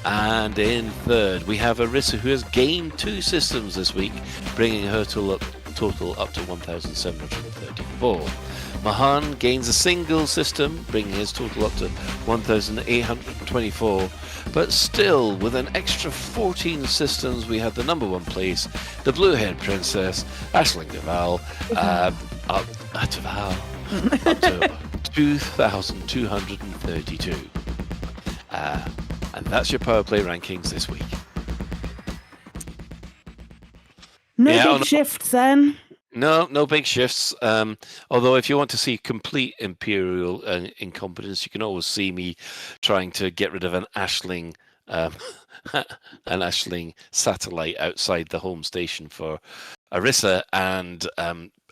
And in 3rd, we have Arissa, who has gained 2 systems this week, bringing her total up to 1,734. Mahan gains a single system, bringing his total up to 1,824. But still, with an extra 14 systems, we have the number 1 place, the Blue-Haired Princess, Aisling Duval, up to 2,232. And that's your Power Play rankings this week. No big shifts then. No big shifts. Although if you want to see complete Imperial incompetence, you can always see me trying to get rid of an Aisling satellite outside the home station for Arissa, and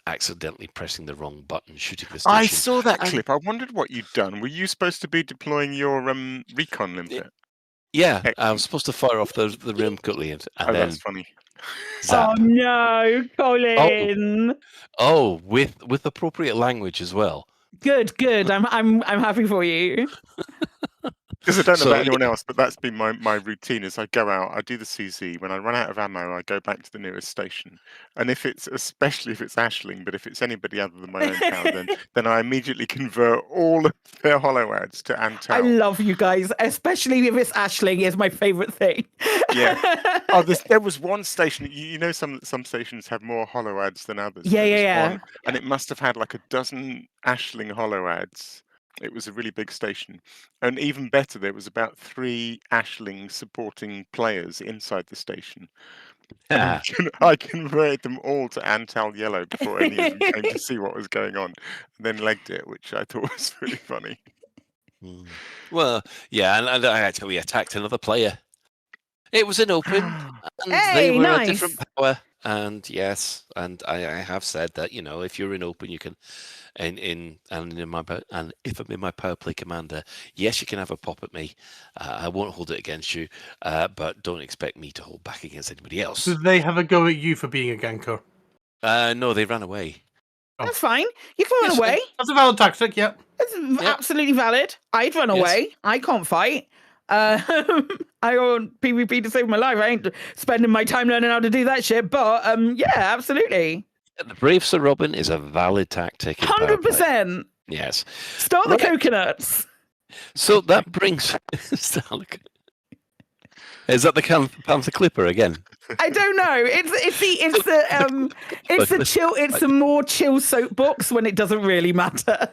accidentally pressing the wrong button, shooting the station. I saw that clip. I wondered what you'd done. Were you supposed to be deploying your recon limpet? Yeah, I was supposed to fire off the rim quickly, and then that's funny. Zap. Oh no, Colin! Oh, with appropriate language as well. Good. I'm happy for you. Because I don't know So, about anyone else, but that's been my routine. Is I go out, I do the CZ. When I run out of ammo, I go back to the nearest station. And especially if it's Ashling, but if it's anybody other than my own town, then I immediately convert all of their hollow ads to Antal. I love you guys, especially if it's Ashling. Is my favorite thing. Yeah. Oh, there was one station. You know, some stations have more hollow ads than others. Yeah. And it must have had like a dozen Ashling hollow ads. It was a really big station. And even better, there was about 3 Ashling supporting players inside the station. And I converted them all to Antal Yellow before any of them came to see what was going on, and then legged it, which I thought was really funny. Well, yeah, and I actually attacked another player. It was an open, and they were a different power. And yes, and I have said that, you know, if you're in open, you can, and if I'm in my power play commander, yes, you can have a pop at me. I won't hold it against you, but don't expect me to hold back against anybody else. Did they have a go at you for being a ganker? No, they ran away. That's fine. You can run away. That's a valid tactic, yeah. It's absolutely valid. I'd run away. I can't fight. I want PvP to save my life. I ain't spending my time learning how to do that shit. But yeah, absolutely. The Brave Sir Robin is a valid tactic. 100%. Yes. Start the coconuts. So that brings. Is that the Panther Clipper again? I don't know. It's a more chill soapbox when it doesn't really matter.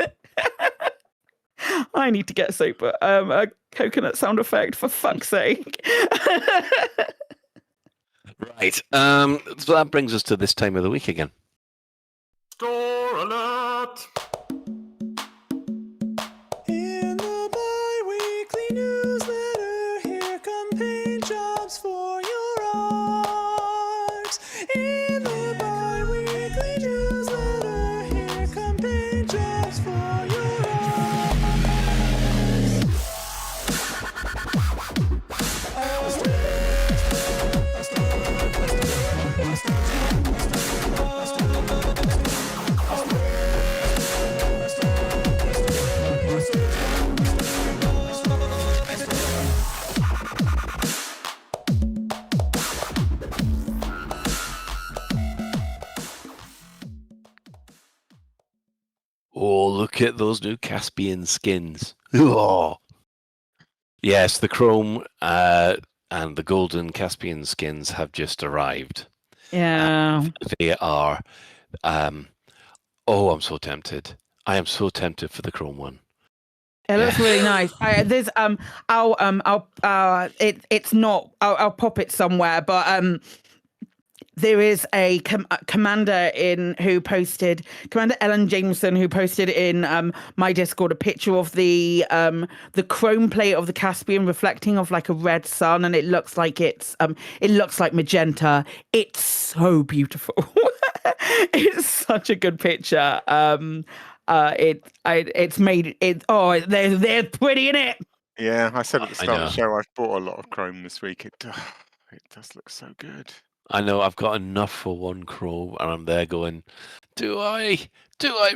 I need to get a coconut sound effect, for fuck's sake. Right. So that brings us to this time of the week again. Store alert! In the bi-weekly newsletter, here come paint jobs for your art. In the bi-weekly newsletter, here come paint jobs for your art. Oh, look at those new Caspian skins. Oh. Yes, the chrome and the golden Caspian skins have just arrived. Yeah. They are. I'm so tempted. I am so tempted for the chrome one. It looks really nice. It's not. I'll pop it somewhere, but there is a commander Commander Ellen Jameson, who posted in my Discord a picture of the chrome plate of the Caspian reflecting of like a red sun, and it looks like magenta. It's so beautiful. It's such a good picture. It's made it. Oh, they're pretty in it. Yeah, I said at the start of the show, I've bought a lot of chrome this week. It does look so good. I know I've got enough for one chrome, and I'm there going, do I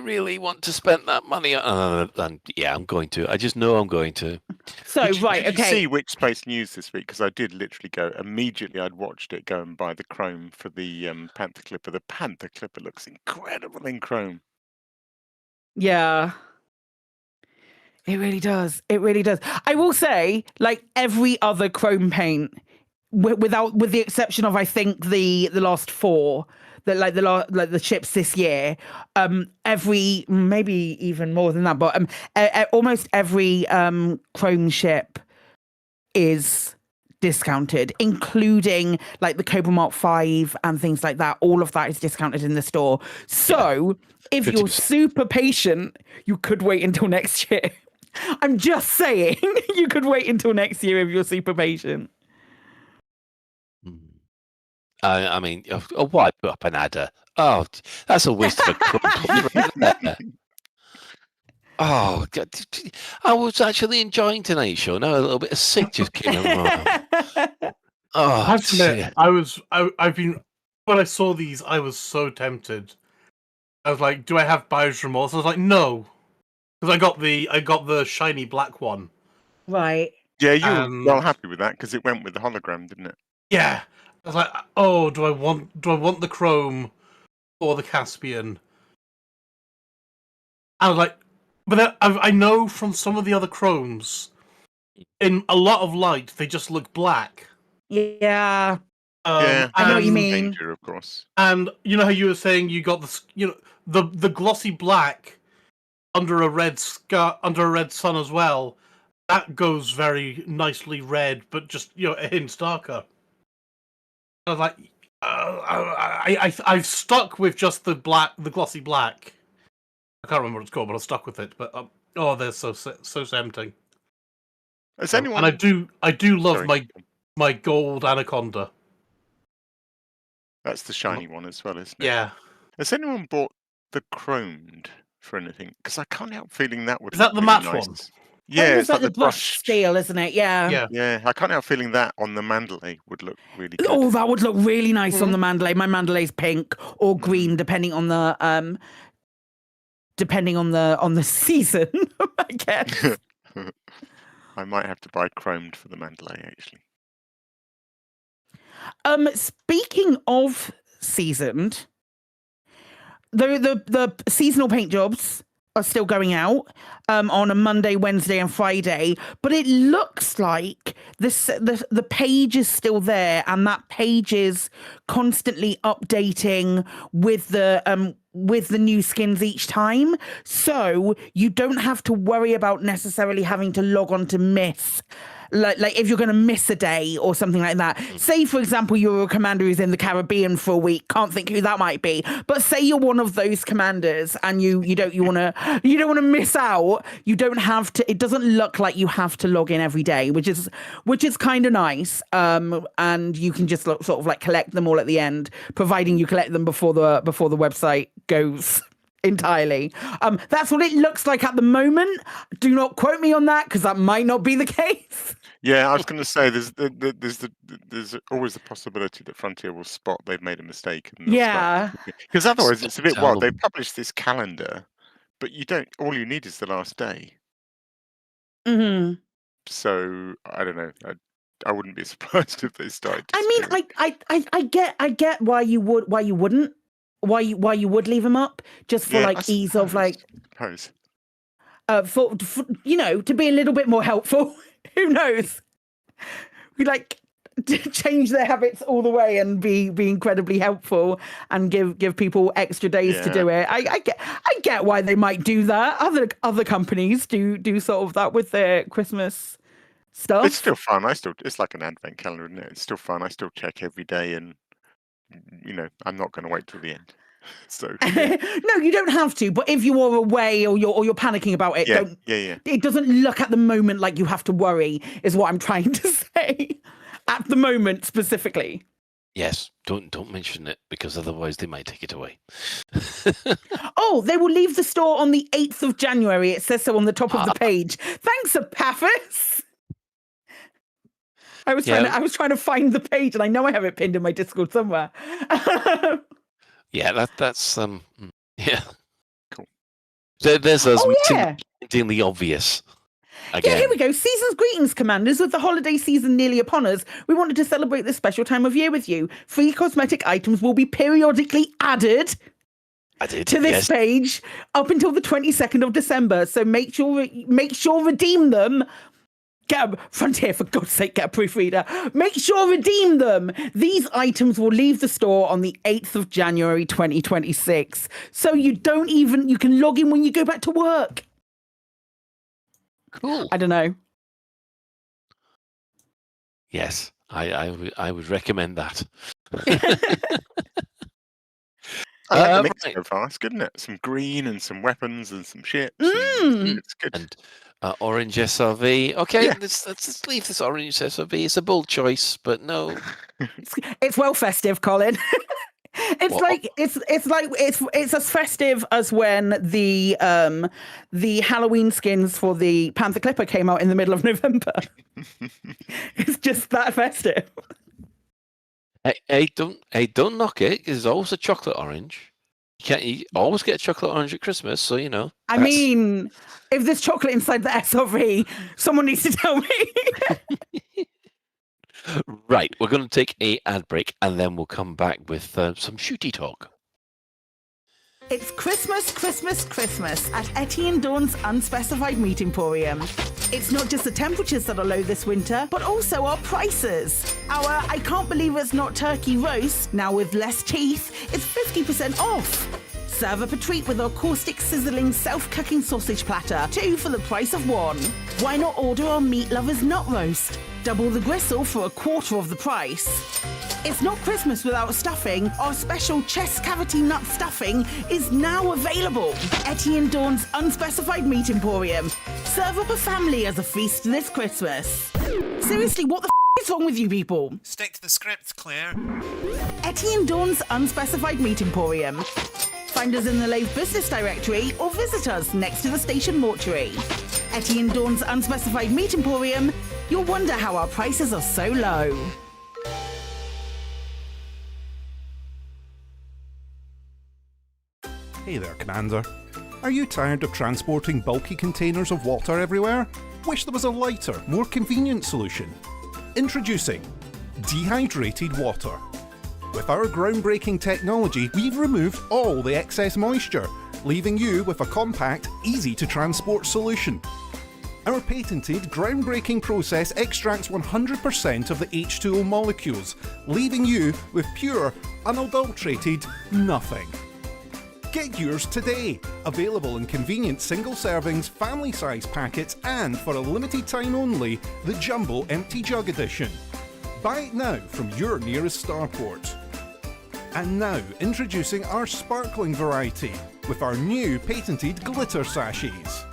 really want to spend that money? And yeah, I'm going to. I just know I'm going to. So Did you okay. see Witch Space News this week? Because I did literally go immediately. I'd watched it go and buy the chrome for the Panther Clipper. The Panther Clipper looks incredible in chrome. Yeah. It really does. It really does. I will say, like every other chrome paint, with the exception of I think the last 4, the ships this year, every, maybe even more than that, but almost every chrome ship is discounted, including like the Cobra Mark 5 and things like that. All of that is discounted in the store. So if you're super patient, you could wait until next year. I'm just saying, you could wait until next year if you're super patient. I mean, why put up an adder? Oh, that's a waste of a chrome. Oh, God. I was actually enjoying tonight's show. Now a little bit of sick just came out. Oh, I have to admit, I've been, when I saw these, I was so tempted. I was like, do I have buyer's remorse? I was like, no. Because I got the shiny black one. Right. Yeah, you were And- well happy with that because it went with the hologram, didn't it? Yeah, I was like, oh, do I want the Chrome or the Caspian? I was like, but then I know from some of the other Chromes, in a lot of light, they just look black. Yeah. Yeah, I know what you that's the mean. danger, of course. And you know how you were saying you got the glossy black under a red sun as well. That goes very nicely red, but just a hint darker. I was like, I've stuck with just the glossy black. I can't remember what it's called, but I'm stuck with it. But they're so tempting. Has anyone? And I do love Sorry. my gold anaconda. That's the shiny one as well, isn't it? Yeah. Has anyone bought the chromed for anything? Because I can't help feeling that would. Is that look the really matte nice. one? Yeah, It's like the brushed steel, isn't it? Yeah. Yeah, I can't help feeling that on the Mandalay would look really good. Oh, that would look really nice on the Mandalay. My Mandalay's pink or green, depending on the season, I guess. I might have to buy chromed for the Mandalay, actually. Speaking of seasoned, the seasonal paint jobs are still going out on a Monday, Wednesday, and Friday, but it looks like the page is still there, and that page is constantly updating with the new skins each time, so you don't have to worry about necessarily having to log on to miss. Like if you're going to miss a day or something like that. Say, for example, you're a commander who's in the Caribbean for a week. Can't think who that might be. But say you're one of those commanders and you don't want to miss out. You don't have to. It doesn't look like you have to log in every day, which is kind of nice. And you can just sort of like collect them all at the end, providing you collect them before the website goes entirely. That's what it looks like at the moment. Do not quote me on that because that might not be the case. Yeah, I was going to say there's always the possibility that Frontier will spot they've made a mistake. Yeah, because otherwise it's a bit wild. They published this calendar, but you don't. All you need is the last day. Mm-hmm. So I don't know. I wouldn't be surprised if they started. I mean, I get why you wouldn't. Why you would leave them up just for ease of for to be a little bit more helpful. Who knows? We change their habits all the way and be incredibly helpful and give people extra days to do it. I get why they might do that. Other companies do sort of that with their Christmas stuff. It's still fun. It's like an advent calendar, isn't it? It's still fun. I still check every day, and I'm not going to wait till the end. So yeah. No, you don't have to. But if you are away or you're panicking about it, it doesn't look at the moment like you have to worry. Is what I'm trying to say. At the moment, specifically. Yes, don't mention it because otherwise they might take it away. Oh, they will leave the store on the 8th of January. It says so on the top of the page. Thanks, Epaphras. I was trying to find the page, and I know I have it pinned in my Discord somewhere. Yeah, that's yeah. Cool. So there's us doing the obvious. Again. Yeah, here we go. Season's greetings, commanders. With the holiday season nearly upon us, we wanted to celebrate this special time of year with you. Free cosmetic items will be periodically added to this page up until the 22nd of December. So make sure redeem them. Get a Frontier, for God's sake, get a proofreader. Make sure redeem them. These items will leave the store on the 8th of January 2026. So you can log in when you go back to work. Cool. I don't know. Yes, I would recommend that. I like the mix so far. It's good, isn't it? Some green and some weapons and some ships. It's good. And orange SRV. Okay, let's leave this orange SRV. It's a bold choice, but no. It's well festive, Colin. It's as festive as when the Halloween skins for the Panther Clipper came out in the middle of November. It's just that festive. Hey, don't knock it. There's always a chocolate orange. You always get chocolate orange at Christmas, so you know. I mean, if there's chocolate inside the SRV, someone needs to tell me. Right, we're going to take a ad break, and then we'll come back with some shooty talk. It's Christmas, Christmas, Christmas at Etienne Dawn's Unspecified Meat Emporium. It's not just the temperatures that are low this winter, but also our prices. Our I Can't Believe It's Not Turkey roast, now with less teeth, is 50% off. Serve up a treat with our caustic sizzling self-cooking sausage platter, 2 for the price of 1. Why not order our Meat Lovers Nut Roast? Double the gristle for a quarter of the price. It's not Christmas without stuffing. Our special chest cavity nut stuffing is now available. Etienne Dawn's Unspecified Meat Emporium. Serve up a family as a feast this Christmas. Seriously, what the is wrong with you people? Stick to the script, Claire. Etienne Dawn's Unspecified Meat Emporium. Find us in the Lave Business Directory or visit us next to the station mortuary. Etienne Dawn's Unspecified Meat Emporium. You'll wonder how our prices are so low. Hey there, Commander. Are you tired of transporting bulky containers of water everywhere? Wish there was a lighter, more convenient solution? Introducing dehydrated water. With our groundbreaking technology, we've removed all the excess moisture, leaving you with a compact, easy-to-transport solution. Our patented, groundbreaking process extracts 100% of the H2O molecules, leaving you with pure, unadulterated nothing. Get yours today. Available in convenient single servings, family size packets, and for a limited time only, the Jumbo Empty Jug Edition. Buy it now from your nearest Starport. And now, introducing our sparkling variety with our new patented glitter sachets.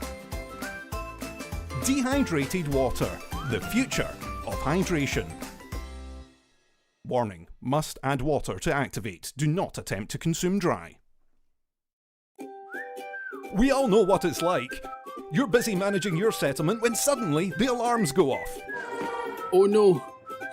Dehydrated water, the future of hydration. Warning, must add water to activate. Do not attempt to consume dry. We all know what it's like. You're busy managing your settlement when suddenly the alarms go off. Oh no,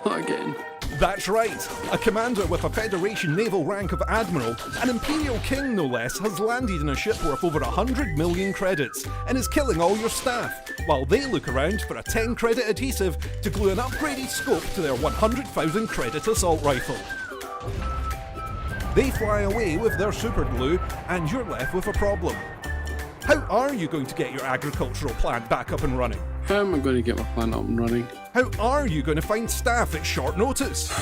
not again. That's right. A commander with a Federation naval rank of Admiral, an Imperial King no less, has landed in a ship worth over 100 million credits and is killing all your staff, while they look around for a 10 credit adhesive to glue an upgraded scope to their 100,000 credit assault rifle. They fly away with their super glue and you're left with a problem. How are you going to get your agricultural plant back up and running? How am I going to get my plant up and running? How are you going to find staff at short notice?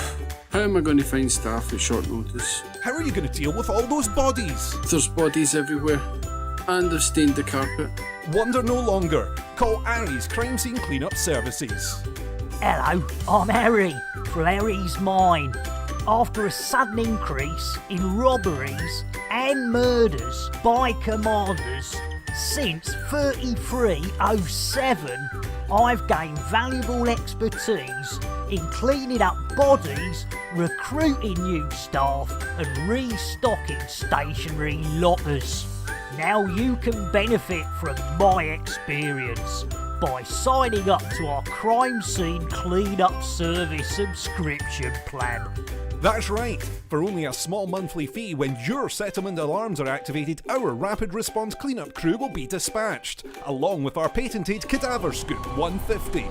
How am I going to find staff at short notice? How are you going to deal with all those bodies? There's bodies everywhere. And I've stained the carpet. Wonder no longer. Call Aries Crime Scene Cleanup Services. Hello, I'm Harry, from Harry's Mine. After a sudden increase in robberies and murders by commanders since 3307, I've gained valuable expertise in cleaning up bodies, recruiting new staff and restocking stationary lockers. Now you can benefit from my experience by signing up to our Crime Scene Cleanup Service subscription plan. That's right. For only a small monthly fee, when your settlement alarms are activated, our rapid response cleanup crew will be dispatched, along with our patented Cadaver Scoop 150.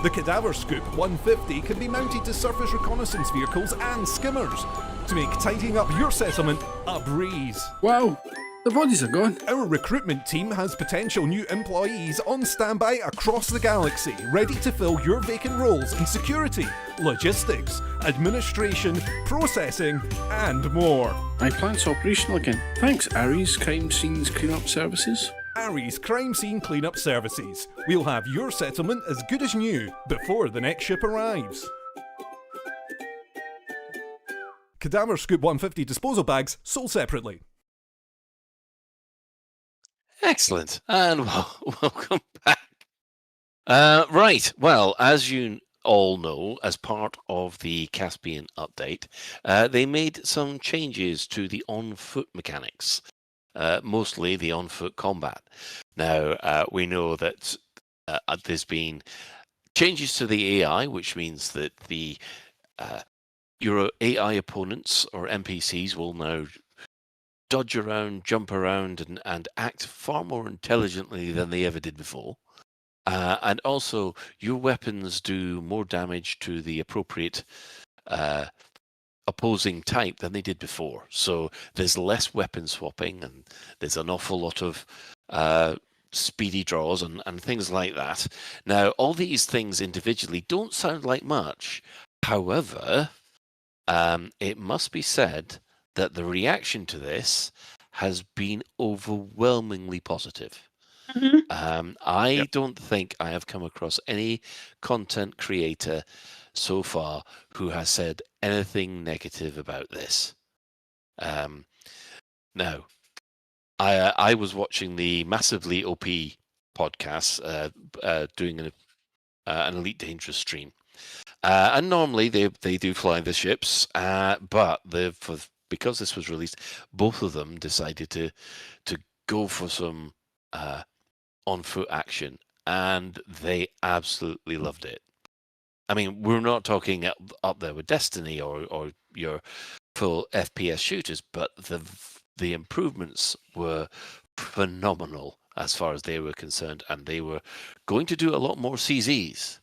The Cadaver Scoop 150 can be mounted to surface reconnaissance vehicles and skimmers to make tidying up your settlement a breeze. Wow, the bodies are gone. Our recruitment team has potential new employees on standby across the galaxy, ready to fill your vacant roles in security, logistics, administration, processing, and more. My plant's operational again. Thanks, Aries Crime Scenes Cleanup Services. Aries Crime Scene Cleanup Services. We'll have your settlement as good as new before the next ship arrives. Cadaver Scoop 150 disposal bags sold separately. Excellent, and welcome back. Right, well, as you all know, as part of the Caspian update, they made some changes to the on-foot mechanics, mostly the on-foot combat. Now, we know that there's been changes to the AI, which means that your AI opponents or NPCs will now dodge around, jump around, and act far more intelligently than they ever did before. And also, your weapons do more damage to the appropriate opposing type than they did before. So there's less weapon swapping, and there's an awful lot of speedy draws and things like that. Now, all these things individually don't sound like much. However, it must be said that the reaction to this has been overwhelmingly positive. I don't think I have come across any content creator so far who has said anything negative about this. Now, I was watching the Massively OP podcast doing an Elite Dangerous stream. And normally they do fly the ships, but because this was released, both of them decided to go for some on-foot action, and they absolutely loved it. I mean, we're not talking up there with Destiny or your full FPS shooters, but the improvements were phenomenal as far as they were concerned, and they were going to do a lot more CZs.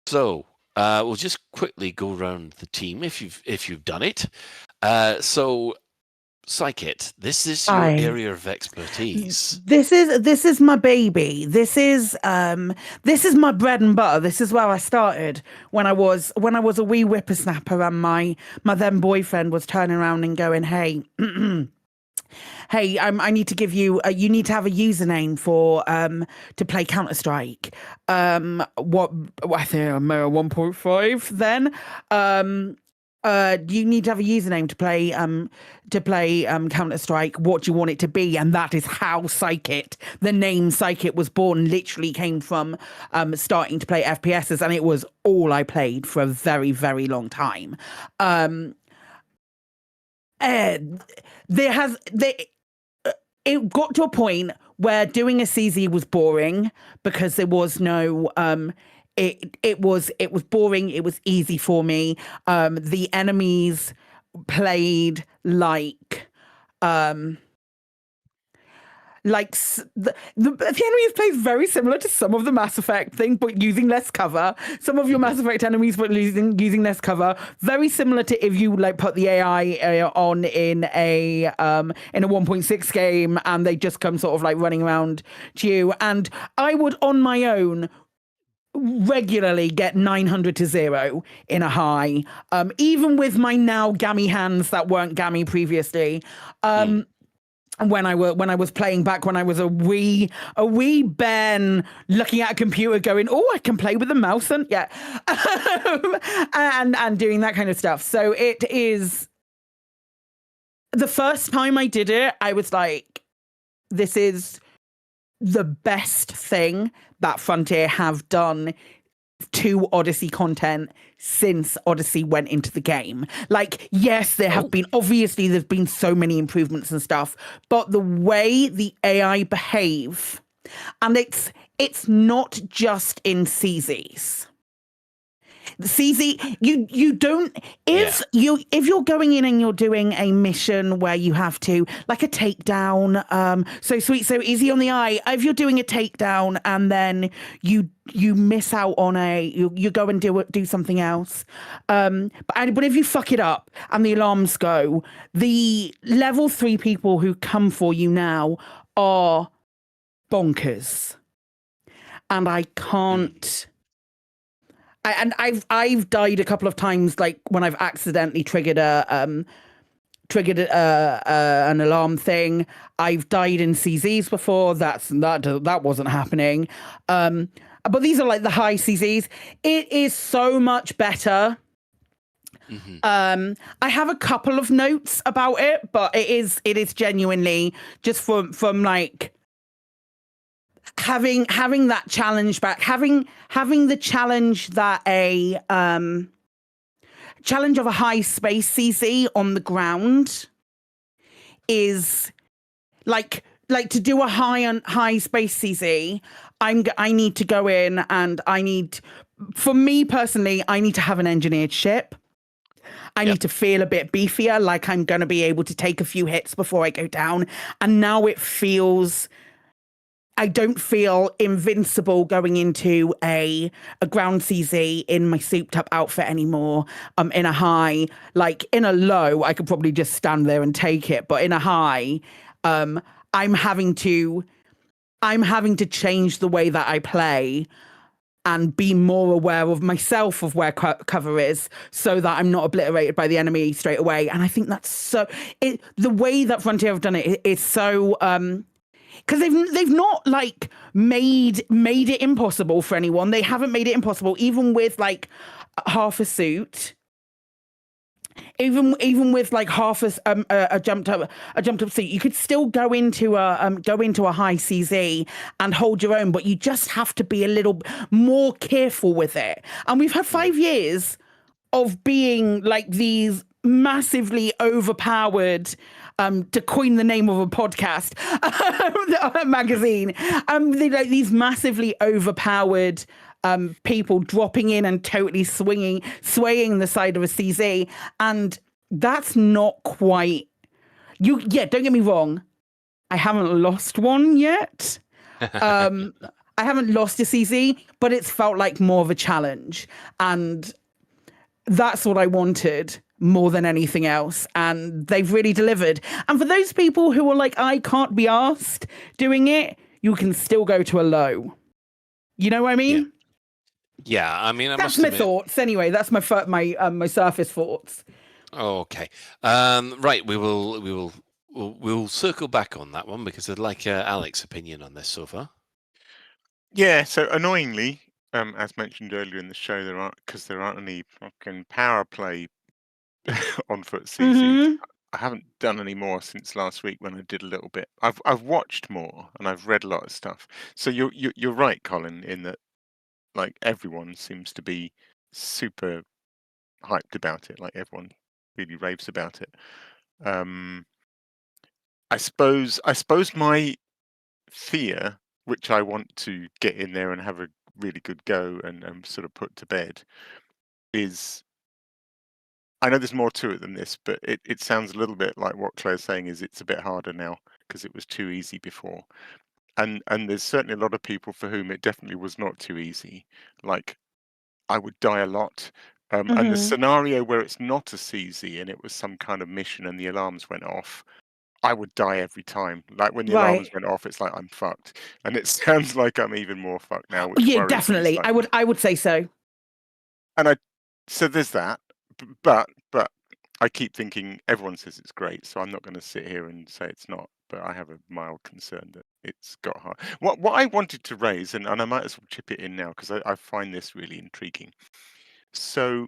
So we'll just quickly go around the team if you've done it. So, Psychit, this is your area of expertise. This is my baby. This is my bread and butter. This is where I started when I was a wee whippersnapper, and my then boyfriend was turning around and going, "Hey, hey, I need to give you. You need to have a username for to play Counter-Strike. What I think I'm 1.5 then. You need to have a username to play Counter-Strike. What do you want it to be?" And that is how Psychit, the name Psychit, was born. Literally came from starting to play FPSs, and it was all I played for a very, very long time. It got to a point where doing a CZ was boring because there was no it was boring. It was easy for me. The enemies played like the enemies played very similar to some of the Mass Effect thing, but using less cover. Some of your Mass Effect enemies, but using less cover. Very similar to if you put the AI on in a 1.6 game, and they just come sort of running around to you. And I would on my own regularly get 900 to 0 in a high, even with my now gammy hands that weren't gammy previously. When I was playing back when I was a wee Ben looking at a computer going, "Oh, I can play with the mouse," and and doing that kind of stuff. So it is the first time I did it, I was like, this is the best thing that Frontier have done to Odyssey content since Odyssey went into the game. Yes, there have been, obviously there's been so many improvements and stuff, but the way the AI behave, and it's not just in CZs. The CZ, you don't, if you're going in and you're doing a mission where you have to, like a takedown, so sweet, so easy on the eye, if you're doing a takedown and then you miss out on you go and do something else, but if you fuck it up and the alarms go, the level 3 people who come for you now are bonkers, and I can't. I've died a couple of times, when I've accidentally triggered an alarm thing. I've died in CZs before. That wasn't happening. But these are the high CZs. It is so much better. I have a couple of notes about it, but it is genuinely just from having that challenge back, having the challenge that a challenge of a high space CZ on the ground is to do a high space CZ. I need to go in and for me personally, I need to have an engineered ship. I need to feel a bit beefier, like I'm going to be able to take a few hits before I go down. And now it feels... I don't feel invincible going into a ground CZ in my souped up outfit anymore. In a high, like in a low, I could probably just stand there and take it. But in a high, I'm having to change the way that I play and be more aware of myself, of where cover is, so that I'm not obliterated by the enemy straight away. And I think that's so... the way that Frontier have done it is so... because they've not like made it impossible for anyone. They haven't made it impossible, even with like half a suit. Even with like half a jumped up suit, you could still go into a high CZ and hold your own, but you just have to be a little more careful with it. And we've had 5 years of being like these massively overpowered, to coin the name of a podcast, magazine, like these massively overpowered people dropping in and totally swaying the side of a CZ, and that's not quite you. Yeah, don't get me wrong, I haven't lost one yet. I haven't lost a CZ, but it's felt like more of a challenge, and that's what I wanted more than anything else, and they've really delivered. And for those people who are like, I can't be asked doing it, you can still go to a low. You know what I mean? Yeah, I mean, that's my thoughts anyway. That's my surface thoughts. Okay, right. We'll circle back on that one because I'd like Alex's opinion on this so far. Yeah. So annoyingly, as mentioned earlier in the show, there aren't any fucking power play on foot CCs. Mm-hmm. I haven't done any more since last week when I did a little bit. I've watched more and I've read a lot of stuff. So you're right, Colin, in that like everyone seems to be super hyped about it. Like everyone really raves about it. I suppose my fear, which I want to get in there and have a really good go and sort of put to bed, is... I know there's more to it than this, but it sounds a little bit like what Claire's saying is it's a bit harder now because it was too easy before. And there's certainly a lot of people for whom it definitely was not too easy. Like, I would die a lot. And the scenario where it's not a CZ and it was some kind of mission and the alarms went off, I would die every time. Like when the alarms went off, it's like I'm fucked. And it sounds like I'm even more fucked now. Which Yeah, definitely. I would say so. And so there's that. But I keep thinking everyone says it's great, so I'm not going to sit here and say it's not. But I have a mild concern that it's got hard. What I wanted to raise, and I might as well chip it in now because I find this really intriguing. So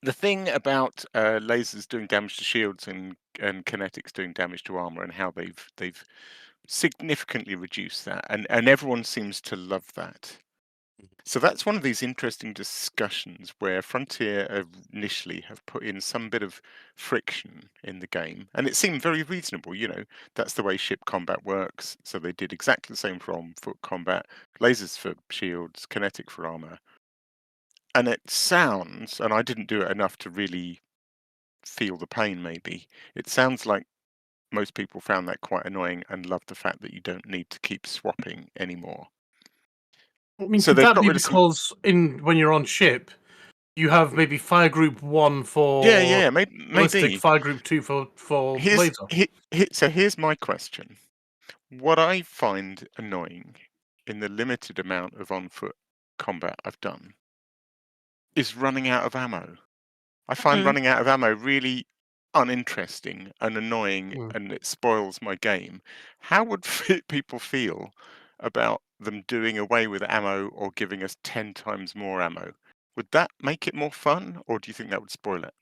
the thing about lasers doing damage to shields and kinetics doing damage to armor, and how they've significantly reduced that, and everyone seems to love that. So that's one of these interesting discussions where Frontier initially have put in some bit of friction in the game, and it seemed very reasonable. You know, that's the way ship combat works. So they did exactly the same for foot combat, lasers for shields, kinetic for armor. And it sounds, and I didn't do it enough to really feel the pain, maybe, it sounds like most people found that quite annoying and loved the fact that you don't need to keep swapping anymore. I mean, so could that be because when you're on ship, you have maybe fire group 1 for maybe fire group 2 for laser? So here's my question. What I find annoying in the limited amount of on-foot combat I've done is running out of ammo. I find running out of ammo really uninteresting and annoying, and it spoils my game. How would people feel about them doing away with ammo or giving us 10 times more ammo? Would that make it more fun, or do you think that would spoil it?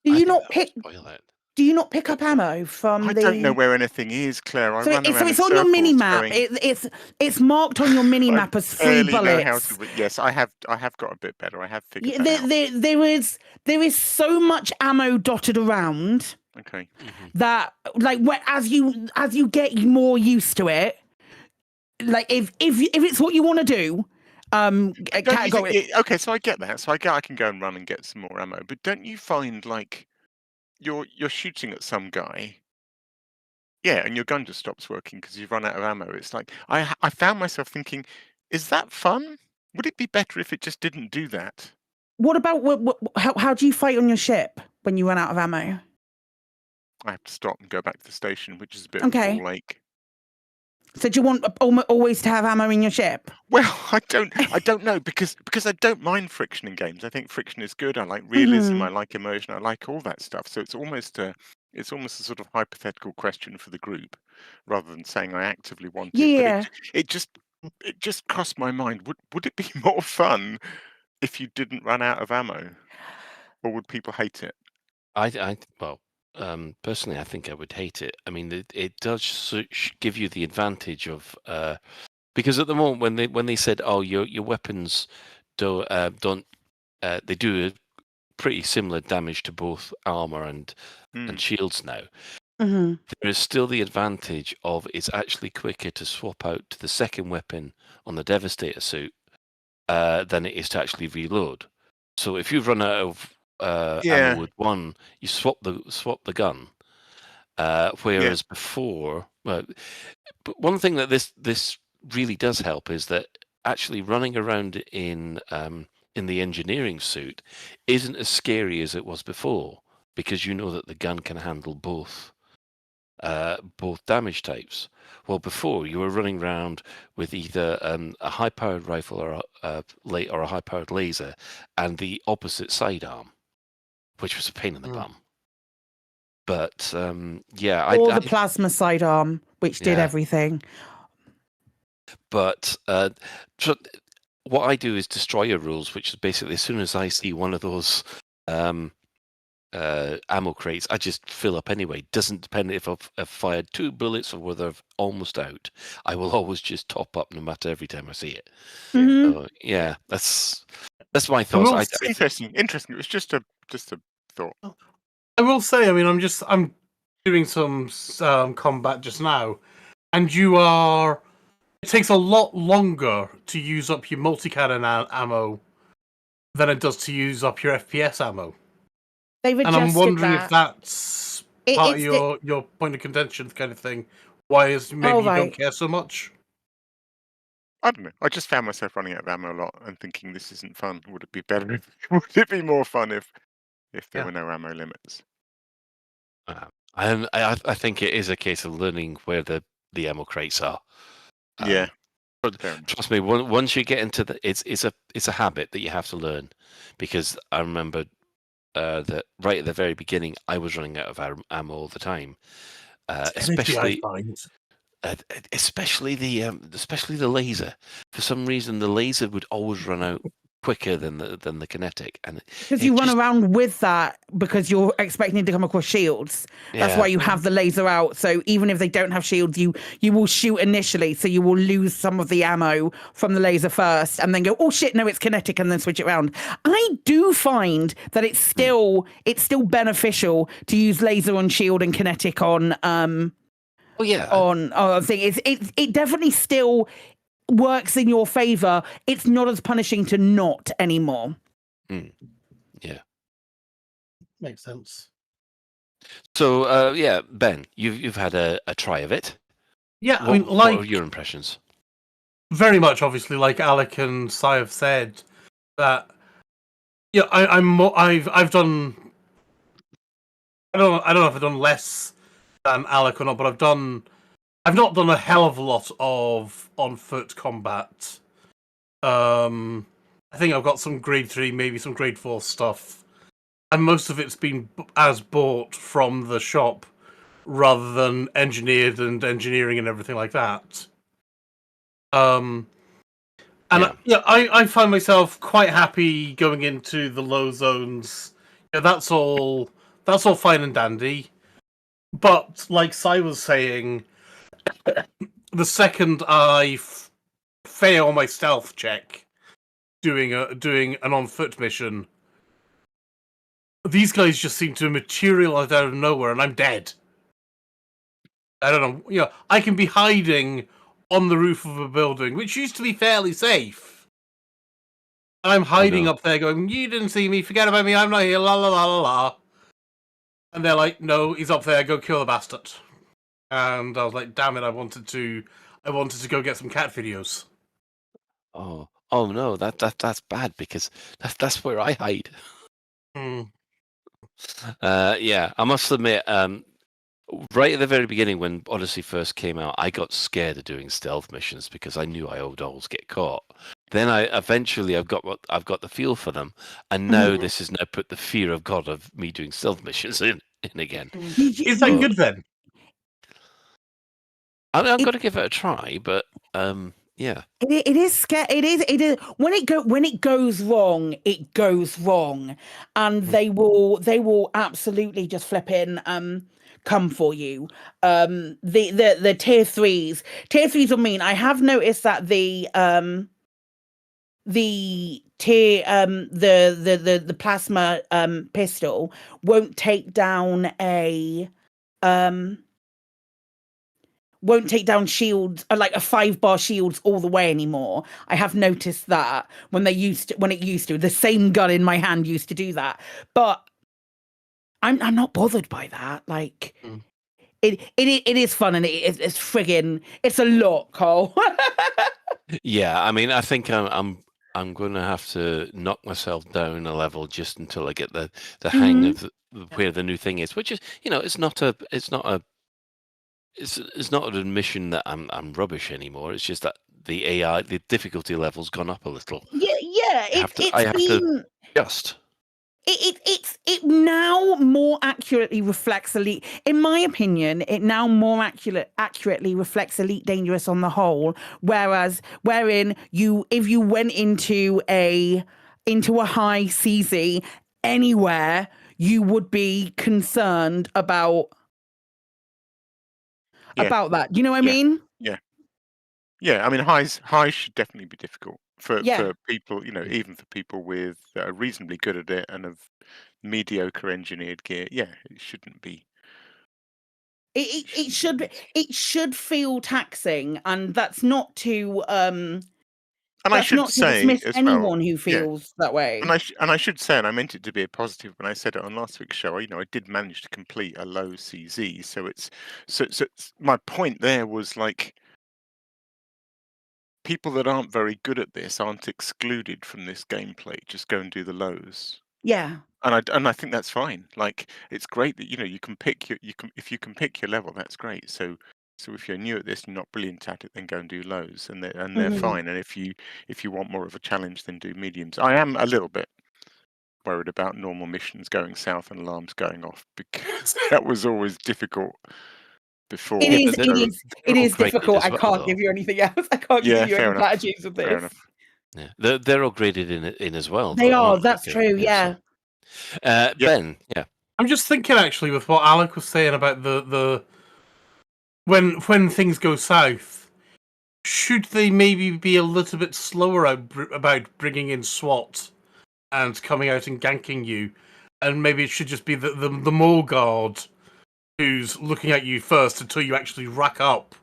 Do you not pick up ammo from I don't know where anything is, Claire. So it's on your mini map. It's marked on your mini map as free bullets. Yes, I have got a bit better. I have figured that out. There is so much ammo dotted around. Okay. That as you get more used to it, like if it's what you want to do, category. Okay, so I get that. So I can go and run and get some more ammo. But don't you find like you're shooting at some guy, yeah, and your gun just stops working because you've run out of ammo? It's like I found myself thinking, is that fun? Would it be better if it just didn't do that? What about how do you fight on your ship when you run out of ammo? I have to stop and go back to the station, which is a bit Okay. of a ball ache. So do you want always to have ammo in your ship? Well, I don't know because I don't mind friction in games. I think friction is good. I like realism. I like immersion. I like all that stuff. So it's almost a sort of hypothetical question for the group, rather than saying I actively want it. Yeah. But it just crossed my mind. Would it be more fun if you didn't run out of ammo, or would people hate it? Personally, I think I would hate it. I mean, it does give you the advantage of because at the moment when they said, "Oh, your weapons don't they do a pretty similar damage to both armor and shields now." Mm-hmm. There is still the advantage of it's actually quicker to swap out to the second weapon on the Devastator suit than it is to actually reload. So if you've run out of ammo with one, you swap the gun. Whereas before, but one thing that this really does help is that actually running around in the engineering suit isn't as scary as it was before, because you know that the gun can handle both damage types. Well, before you were running around with either a high-powered rifle or a high-powered laser, and the opposite sidearm, which was a pain in the bum. But or the plasma sidearm, which did everything. But what I do is destroyer rules, which is basically as soon as I see one of those ammo crates, I just fill up anyway. Doesn't depend if I've fired 2 bullets or whether I've almost out. I will always just top up no matter every time I see it. Mm-hmm. So, yeah, that's my thoughts. Interesting. It was just a thought. I will say, I mean, I'm doing some combat just now, and it takes a lot longer to use up your multi-cannon ammo than it does to use up your FPS ammo. They've adjusted and I'm wondering that. if that's part of your point of contention kind of thing. Why is maybe you don't care so much? I don't know. I just found myself running out of ammo a lot and thinking this isn't fun. Would it be better? Would it be more fun if there were no ammo limits? I think it is a case of learning where the ammo crates are. Yeah. But trust me, once you get into it's a habit that you have to learn, because I remember that right at the very beginning I was running out of ammo all the time, especially the laser. For some reason, the laser would always run out quicker than the kinetic, and because you run around with that because you're expecting to come across shields. That's why you have the laser out. So even if they don't have shields, you will shoot initially, so you will lose some of the ammo from the laser first, and then go, oh shit, no, it's kinetic, and then switch it around. I do find that it's still beneficial to use laser on shield and kinetic on it definitely still works in your favor. It's not as punishing to not anymore. Yeah, makes sense. So Ben, you've had a try of it. Yeah, what are your impressions? Very much, obviously, like Alec and Sai have said, that I've done. I don't know if I've done less than Alec or not, but I've not done a hell of a lot of on-foot combat. I think I've got some grade 3, maybe some grade 4 stuff. And most of it's been bought from the shop rather than engineered and engineering and everything like that. I find myself quite happy going into the low zones. Yeah, that's all fine and dandy. But like Sai was saying, the second I fail my stealth check doing an on-foot mission, these guys just seem to materialize out of nowhere, and I'm dead. I don't know. I can be hiding on the roof of a building, which used to be fairly safe, And I'm hiding up there going, you didn't see me, forget about me, I'm not here, la la la la la. And they're like, no, he's up there, go kill the bastard. And I was like, damn it, I wanted to go get some cat videos. Oh no, that's bad because that's where I hide. Yeah, I must admit, right at the very beginning when Odyssey first came out, I got scared of doing stealth missions because I knew I would always get caught. Then I've got the feel for them, and now this has now put the fear of God of me doing stealth missions in again. Is that good then? I'm going to give it a try, but yeah. It is scary. It is when it goes wrong, it goes wrong, and they will absolutely just flip in. Come for you. The tier threes are mean. I have noticed that the tier the plasma pistol won't take down shields, like a 5-bar shields all the way anymore. I have noticed that when it used to, the same gun in my hand used to do that. But I'm not bothered by that. Like it is fun, and it's friggin', it's a lot, Cole. Yeah, I mean, I think I'm going to have to knock myself down a level just until I get the hang of where the new thing is, which is, it's not an admission that I'm rubbish anymore. It's just that the AI, the difficulty level's gone up a little. Yeah. I have to adjust. It now more accurately reflects Elite. In my opinion, it now more accurately reflects Elite Dangerous on the whole. Whereas, if you went into a high CZ anywhere, you would be concerned about that. You know what I mean? Yeah. I mean, highs should definitely be difficult for people. Even for people with that are reasonably good at it and have mediocre engineered gear. Yeah, it shouldn't be. It should feel taxing, and that's not to and I should say dismiss as anyone well, who feels that way. And I should say, and I meant it to be a positive when I said it on last week's show. I did manage to complete a low CZ, so my point there was like, people that aren't very good at this aren't excluded from this gameplay. Just go and do the lows. Yeah. And I think that's fine. Like, it's great that you can pick if you can pick your level, that's great. So if you're new at this and not brilliant at it, then go and do lows, and they're fine. And if you want more of a challenge, then do mediums. I am a little bit worried about normal missions going south and alarms going off, because that was always difficult before. It is difficult. I can't give you anything else. I can't give you any platitudes of this. Fair enough. Yeah, they're all graded in as well. They are. That's true. Yeah. Ben, yeah. I'm just thinking actually with what Alec was saying about the when things go south, should they maybe be a little bit slower about bringing in SWAT and coming out and ganking you, and maybe it should just be the mole guard who's looking at you first until you actually rack up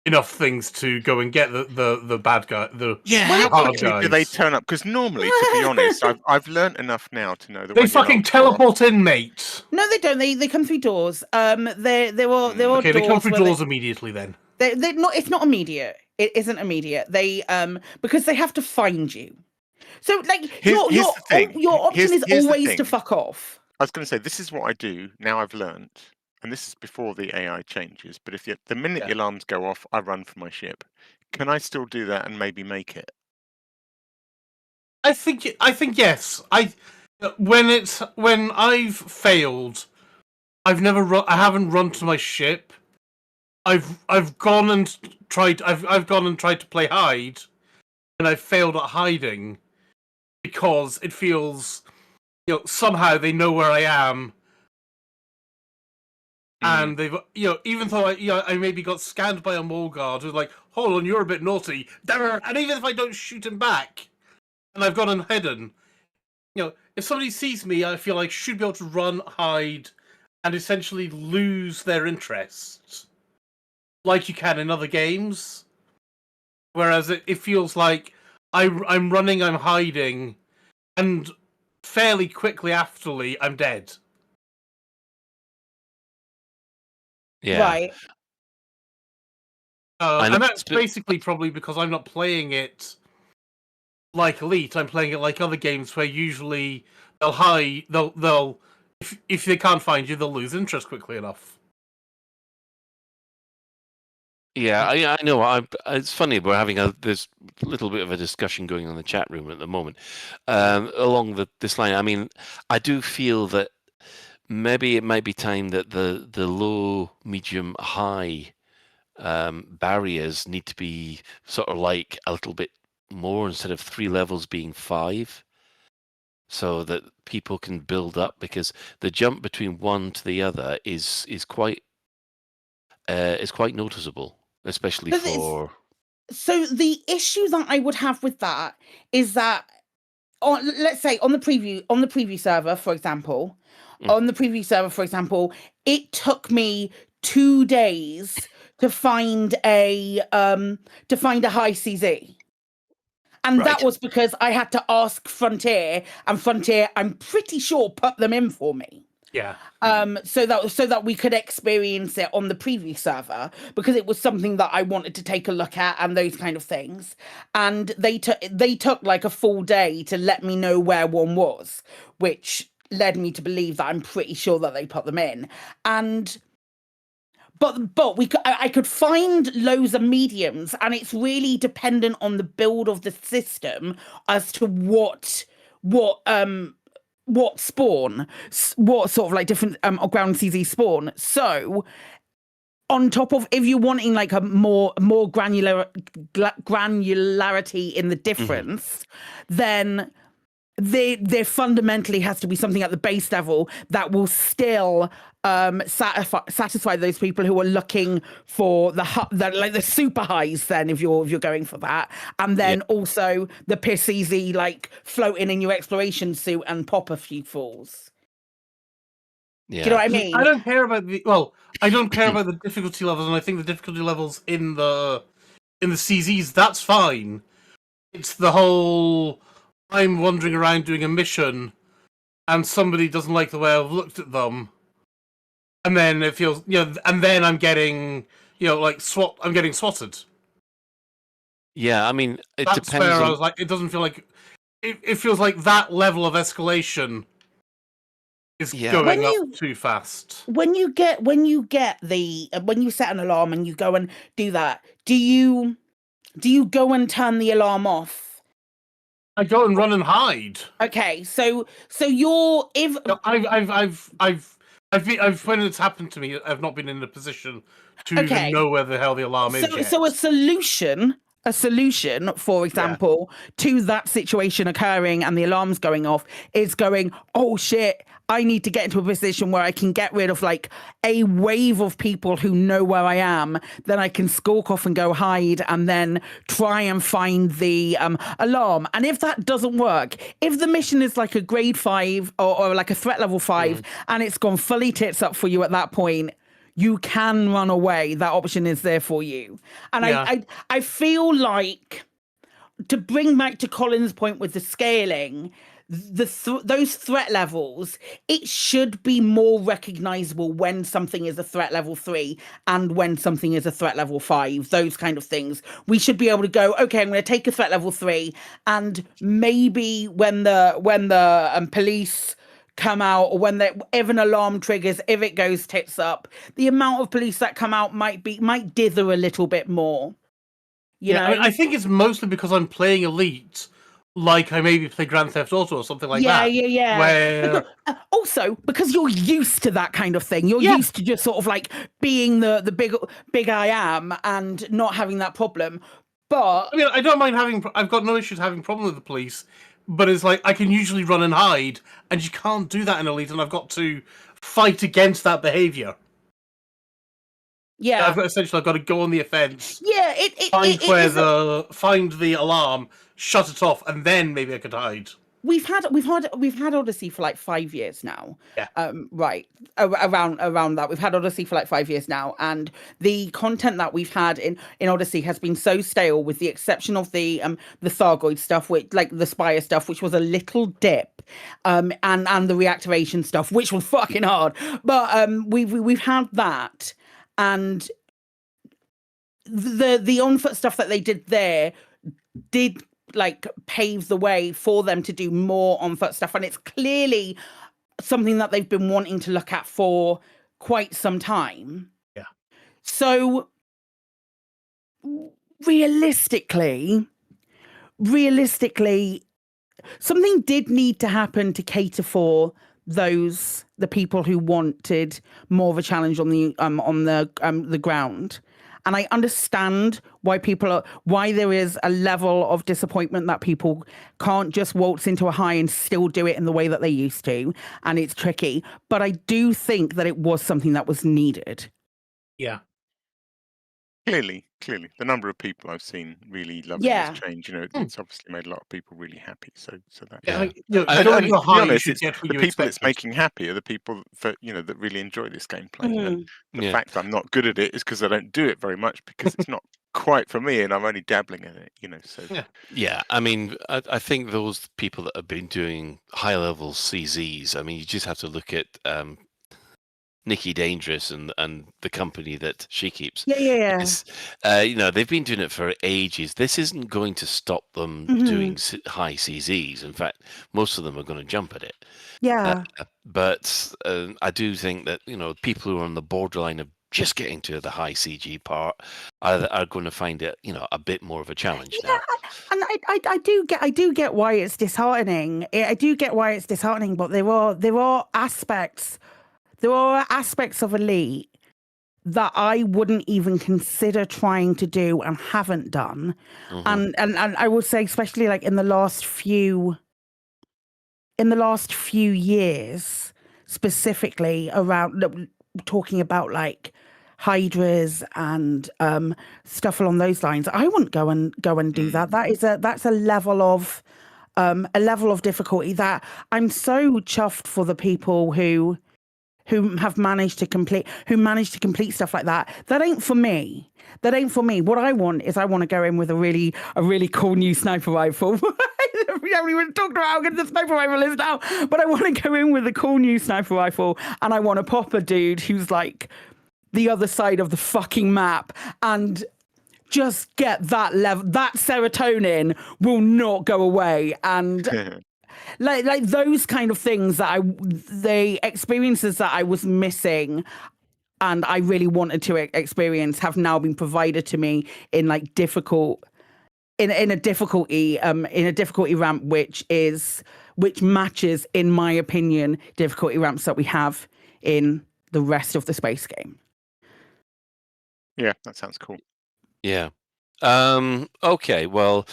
enough things to go and get the bad guy. How quickly do they turn up? Because normally, to be honest, I've learned enough now to know that they fucking teleport in, mate. No, they don't. They come through doors. They're all okay. They come through doors they, immediately. Then they're not. It's not immediate. It isn't immediate. They because they have to find you. So like your option is always to fuck off. I was going to say, this is what I do now. I've learned. And this is before the AI changes, but if the minute the alarms go off, I run for my ship. Can I still do that and maybe make it? I think yes. When I've failed, I haven't run to my ship. I've gone and tried. I've gone and tried to play hide, and I've failed at hiding because it feels, somehow they know where I am. And they've, even though I maybe got scanned by a mole guard who's like, hold on, you're a bit naughty. And even if I don't shoot him back, and I've got him hidden, if somebody sees me, I feel like should be able to run, hide, and essentially lose their interest, like you can in other games. Whereas it feels like I'm running, I'm hiding, and fairly quickly afterly, I'm dead. Yeah. Right. And that's basically probably because I'm not playing it like Elite. I'm playing it like other games where usually they'll hide. They'll if they can't find you, they'll lose interest quickly enough. Yeah, I know. It's funny, we're having this little bit of a discussion going on in the chat room at the moment along this line. I mean, I do feel that maybe it might be time that the low, medium, high barriers need to be sort of like a little bit more, instead of 3 levels being 5, so that people can build up, because the jump between one to the other is quite noticeable, especially for. So the issue that I would have with that is that, let's say on the preview server, for example, it took me 2 days to find a high CZ. And that was because I had to ask Frontier, and Frontier, I'm pretty sure, put them in for me. Yeah. So that we could experience it on the preview server, because it was something that I wanted to take a look at and those kind of things. And they took like a full day to let me know where one was, which led me to believe that I'm pretty sure that they put them in. And but I could find lows and mediums, and it's really dependent on the build of the system as to what spawn, what sort of like different ground CZ spawn. So on top of, if you're wanting like a more granularity in the difference, then there fundamentally has to be something at the base level that will still satisfy those people who are looking for the super highs. Then, if you're going for that, and then also the piss easy, like floating in your exploration suit and pop a few falls. Yeah. Do you know what I mean? I don't care about the difficulty levels, and I think the difficulty levels in the CZs, that's fine. It's the whole, I'm wandering around doing a mission, and somebody doesn't like the way I've looked at them, and then it feels, and then I'm getting, I'm getting swatted. Yeah, I mean, That's depends. Where I was like, it doesn't feel like, it feels like that level of escalation is going up too fast. When you set an alarm and you go and do that, do you go and turn the alarm off? I go and run and hide. Okay, so you're when it's happened to me, I've not been in a position to even know where the hell the alarm is yet. So a solution, for example, to that situation occurring and the alarms going off is going, oh shit, I need to get into a position where I can get rid of like a wave of people who know where I am. Then I can skulk off and go hide, and then try and find the alarm. And if that doesn't work, if the mission is like a grade 5 or like a threat level 5, and it's gone fully tits up for you at that point, you can run away. That option is there for you. And I feel like, to bring back to Colin's point with the scaling, those threat levels, it should be more recognizable when something is a threat level 3 and when something is a threat level 5. Those kind of things. We should be able to go, okay, I'm going to take a threat level 3, and maybe when the police come out, or if an alarm triggers, if it goes tits up, the amount of police that come out might dither a little bit more. You know? I think it's mostly because I'm playing Elite, like I maybe play Grand Theft Auto or something like that. Yeah. Where also, because you're used to that kind of thing, you're used to just sort of like being the big I am and not having that problem. But I mean, I don't mind I've got no issues having problem with the police, but it's like I can usually run and hide, and you can't do that in Elite, and I've got to fight against that behavior. Yeah, I've got to go on the offense. Yeah, find the alarm, shut it off, and then maybe I could hide. we've had Odyssey for like 5 years now. Yeah. Right. Around that. We've had Odyssey for like 5 years now. And the content that we've had in Odyssey has been so stale, with the exception of the Thargoid stuff, which, like the Spire stuff, which was a little dip. And the reactivation stuff, which was fucking hard. But we've had that, and the on-foot stuff that they did there did like pave the way for them to do more on-foot stuff, and it's clearly something that they've been wanting to look at for quite some time. Yeah. So realistically, something did need to happen to cater for the people who wanted more of a challenge on the ground. And I understand why there is a level of disappointment that people can't just waltz into a high and still do it in the way that they used to. And it's tricky. But I do think that it was something that was needed. Yeah. Clearly, the number of people I've seen really loving this change, it's obviously made a lot of people really happy. So that. Yeah. And To be honest, get what the you people it's expected. making happy are the people that really enjoy this gameplay. And the Yeah. fact I'm not good at it is because I don't do it very much, because it's not quite for me, and I'm only dabbling in it. So Yeah, I mean, I think those people that have been doing high level CZs, I mean, you just have to look at Nikki Dangerous and the company that she keeps. Yeah. Because, they've been doing it for ages. This isn't going to stop them doing high CZs. In fact, most of them are going to jump at it. Yeah. But I do think that, people who are on the borderline of just getting to the high CG part are going to find it, a bit more of a challenge now. And I do get why it's disheartening. I do get why it's disheartening, but there are aspects of Elite that I wouldn't even consider trying to do and haven't done. And I would say, especially like in the last few years, specifically around talking about like hydras and stuff along those lines, I wouldn't go and do that. That's a level of difficulty that I'm so chuffed for the people who have managed to complete stuff like that. That ain't for me. What I want to go in with a really cool new sniper rifle. We haven't even talked about how good the sniper rifle is now, but I want to go in with a cool new sniper rifle, and I want to pop a dude who's like the other side of the fucking map and just get that level. That serotonin will not go away, and like those kind of things the experiences that I was missing and I really wanted to experience have now been provided to me in like in a difficulty ramp which matches, in my opinion, difficulty ramps that we have in the rest of the space game. Yeah, that sounds cool. Yeah. Okay, well,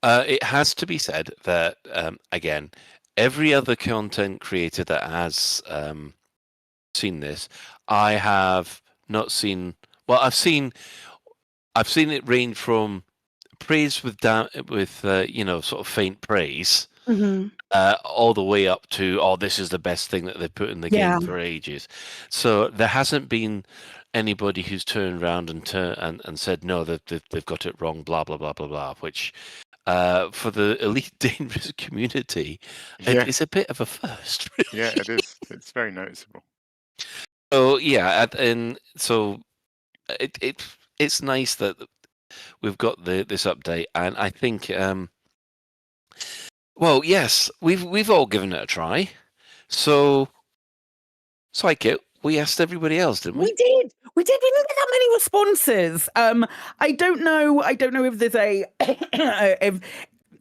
it has to be said that, again, every other content creator that has seen this, I have not seen. Well, I've seen it range from praise with sort of faint praise, all the way up to, oh, this is the best thing that they've put in the game for ages. So there hasn't been anybody who's turned around and said no, they've got it wrong, blah blah blah blah blah, which for the Elite Dangerous community, it's a bit of a first. Really. Yeah, it is. It's very noticeable. So yeah, and so it's nice that we've got this update, and I think well, yes, we've all given it a try. So Psychic, we asked everybody else, didn't we? We did. We didn't get that many responses. I don't know if there's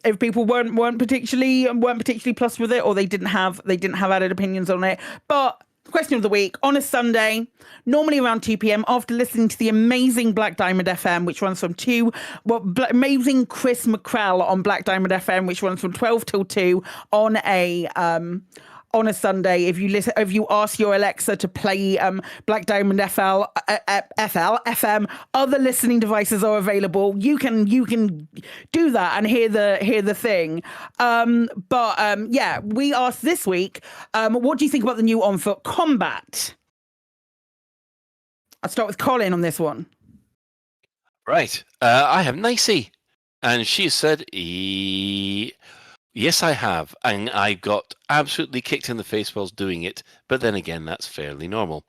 if people weren't particularly plussed with it, or they didn't have added opinions on it. But question of the week on a Sunday, normally around 2 p.m. after listening to the amazing Black Diamond FM, which runs from amazing Chris McCrell on Black Diamond FM, which runs from 12 till 2 on on a Sunday, if you ask your Alexa to play Black Diamond FM, other listening devices are available. You can do that and hear the thing. Yeah, we asked this week, what do you think about the new On Foot Combat? I'll start with Colin on this one. Right. I have Nicey. And she said, yes, I have. And I got absolutely kicked in the face whilst doing it. But then again, that's fairly normal.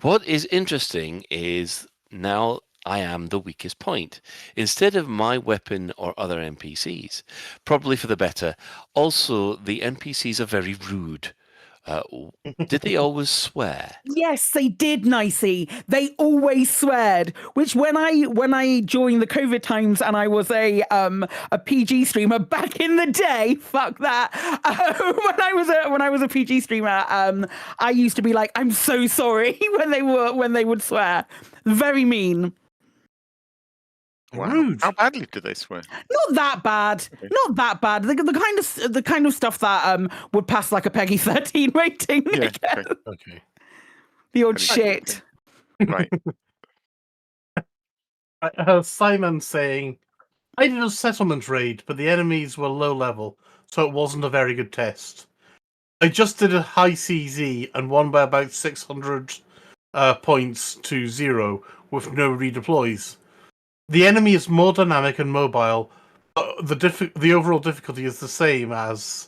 What is interesting is now I am the weakest point. Instead of my weapon or other NPCs, probably for the better. Also, the NPCs are very rude. Did they always swear? Yes, they did, Nicey. They always sweared. Which when I joined the COVID times and I was a PG streamer back in the day, fuck that. When I was a PG streamer, I used to be like, I'm so sorry when they would swear. Very mean. Wow. Rude. How badly do they swear? Not that bad. Okay. Not that bad. The kind of stuff that would pass like a Peggy 13 rating. Yeah. Okay. The old shit. Right. Simon saying, I did a settlement raid, but the enemies were low level, so it wasn't a very good test. I just did a high CZ and won by about 600 points to 0 with no redeploys. The enemy is more dynamic and mobile. The overall difficulty is the same as.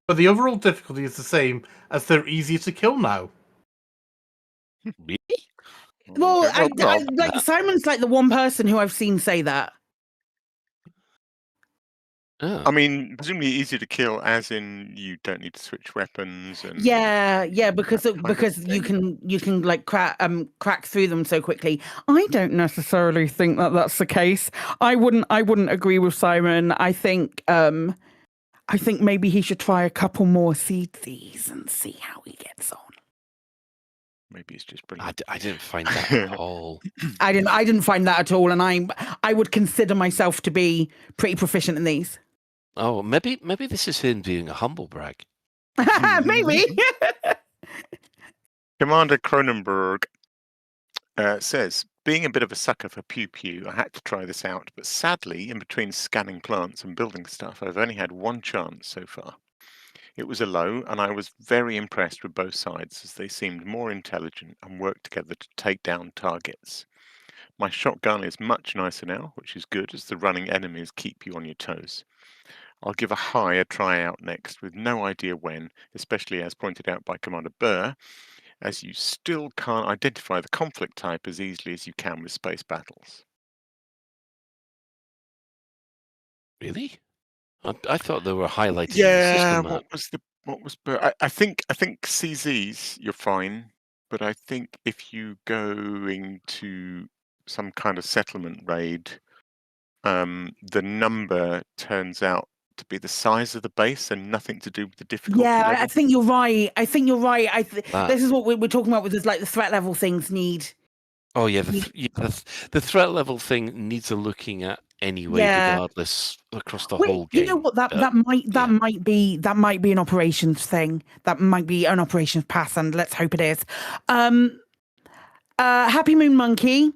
But the overall difficulty is the same as they're easier to kill now. Really? Well, like Simon's like the one person who I've seen say that. Oh. I mean, presumably easier to kill, as in you don't need to switch weapons and. Yeah, because you can like crack through them so quickly. I don't necessarily think that that's the case. I wouldn't agree with Simon. I think maybe he should try a couple more seeds and see how he gets on. Maybe it's just brilliant. I didn't find that at all. I didn't find that at all, and I would consider myself to be pretty proficient in these. Oh, maybe this is him being a humble brag. Maybe. Commander Cronenberg says, being a bit of a sucker for Pew Pew, I had to try this out, but sadly, in between scanning plants and building stuff, I've only had one chance so far. It was a low, and I was very impressed with both sides, as they seemed more intelligent and worked together to take down targets. My shotgun is much nicer now, which is good, as the running enemies keep you on your toes. I'll give a high a try out next, with no idea when, especially as pointed out by Commander Burr, as you still can't identify the conflict type as easily as you can with space battles. Really? I thought they were highlighted. Yeah, in the system what was Burr? I think CZs you're fine, but I think if you go into some kind of settlement raid, the number turns out to be the size of the base and nothing to do with the difficulty level. I think you're right. This is what we're talking about with this, like the threat level things need. Oh yeah, the threat level thing needs a looking at anyway, regardless across the whole game. You know what? That might be an operations thing. That might be an operations pass, and let's hope it is. Happy Moon Monkey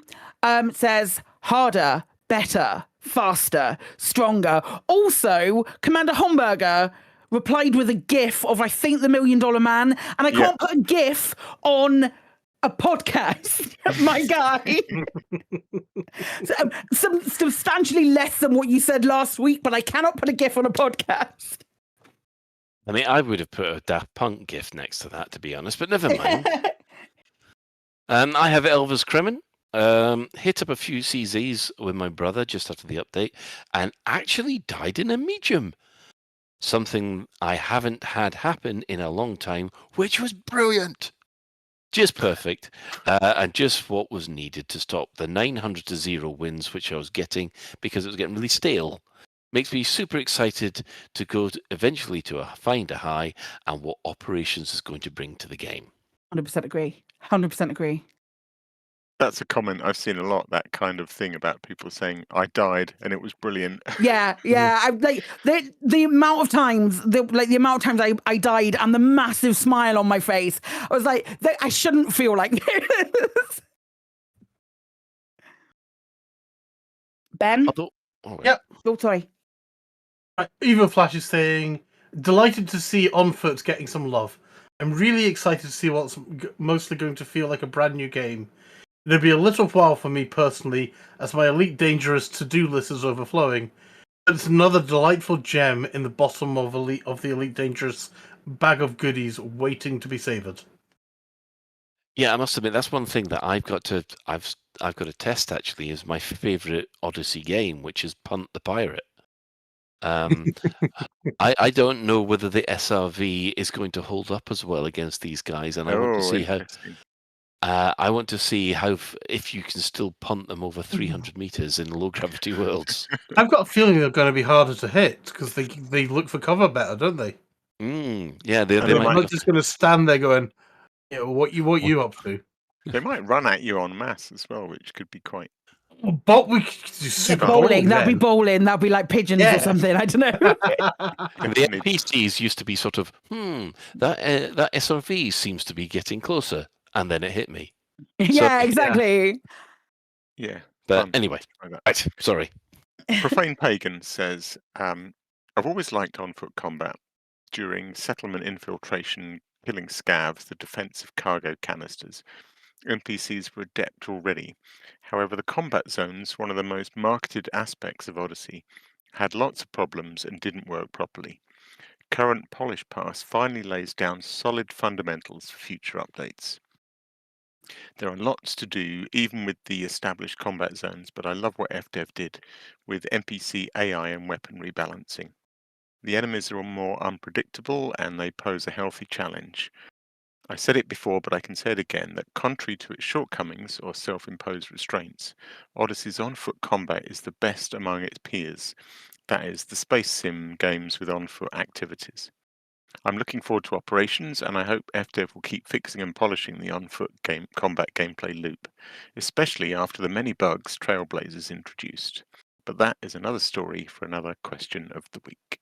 says harder, better, faster, stronger. Also, Commander Homburger replied with a GIF of, I think, the $1 Million Man, and I can't put a GIF on a podcast, my guy. Some substantially less than what you said last week, but I cannot put a GIF on a podcast. I mean, I would have put a Daft Punk GIF next to that, to be honest, but never mind. I have Elvis Kremen. Hit up a few CZs with my brother just after the update and actually died in a medium. Something I haven't had happen in a long time, which was brilliant. Just perfect. And just what was needed to stop the 900-0 wins, which I was getting because it was getting really stale. Makes me super excited to go eventually to find a high and what operations is going to bring to the game. 100% agree. 100% agree. That's a comment I've seen a lot. That kind of thing about people saying I died and it was brilliant. Yeah. I like the amount of times, the amount of times I died, and the massive smile on my face. I was like, I shouldn't feel like this. Ben? Yep. Oh, sorry. Eva Flash is saying, delighted to see On Foot getting some love. I'm really excited to see what's mostly going to feel like a brand new game. It'll be a little while for me personally, as my Elite Dangerous to-do list is overflowing. But it's another delightful gem in the bottom of the Elite Dangerous bag of goodies waiting to be savoured. Yeah, I must admit that's one thing that I've got to test actually is my favourite Odyssey game, which is Punt the Pirate. I don't know whether the SRV is going to hold up as well against these guys, and I want to see how. I want to see how if you can still punt them over 300 meters in low gravity worlds. I've got a feeling they're going to be harder to hit because they look for cover better, don't they? Yeah, they're not just going to stand there going, "Yeah, what you up to?" They might run at you en masse as well, which could be quite. But we could do super bowling. That'd be bowling. That'd be like pigeons or something. I don't know. The NPCs used to be sort of, that SRV seems to be getting closer, and then it hit me. Yeah, exactly. Yeah. But anyway, right, sorry. Profane Pagan says, I've always liked on-foot combat. During settlement infiltration, killing scavs, the defense of cargo canisters, NPCs were adept already. However, the combat zones, one of the most marketed aspects of Odyssey, had lots of problems and didn't work properly. Current Polish Pass finally lays down solid fundamentals for future updates. There are lots to do, even with the established combat zones, but I love what FDev did with NPC AI and weaponry balancing. The enemies are more unpredictable and they pose a healthy challenge. I said it before, but I can say it again, that contrary to its shortcomings or self-imposed restraints, Odyssey's on-foot combat is the best among its peers. That is, the space sim games with on-foot activities. I'm looking forward to operations, and I hope FDev will keep fixing and polishing the on-foot combat gameplay loop, especially after the many bugs Trailblazers introduced. But that is another story for another question of the week.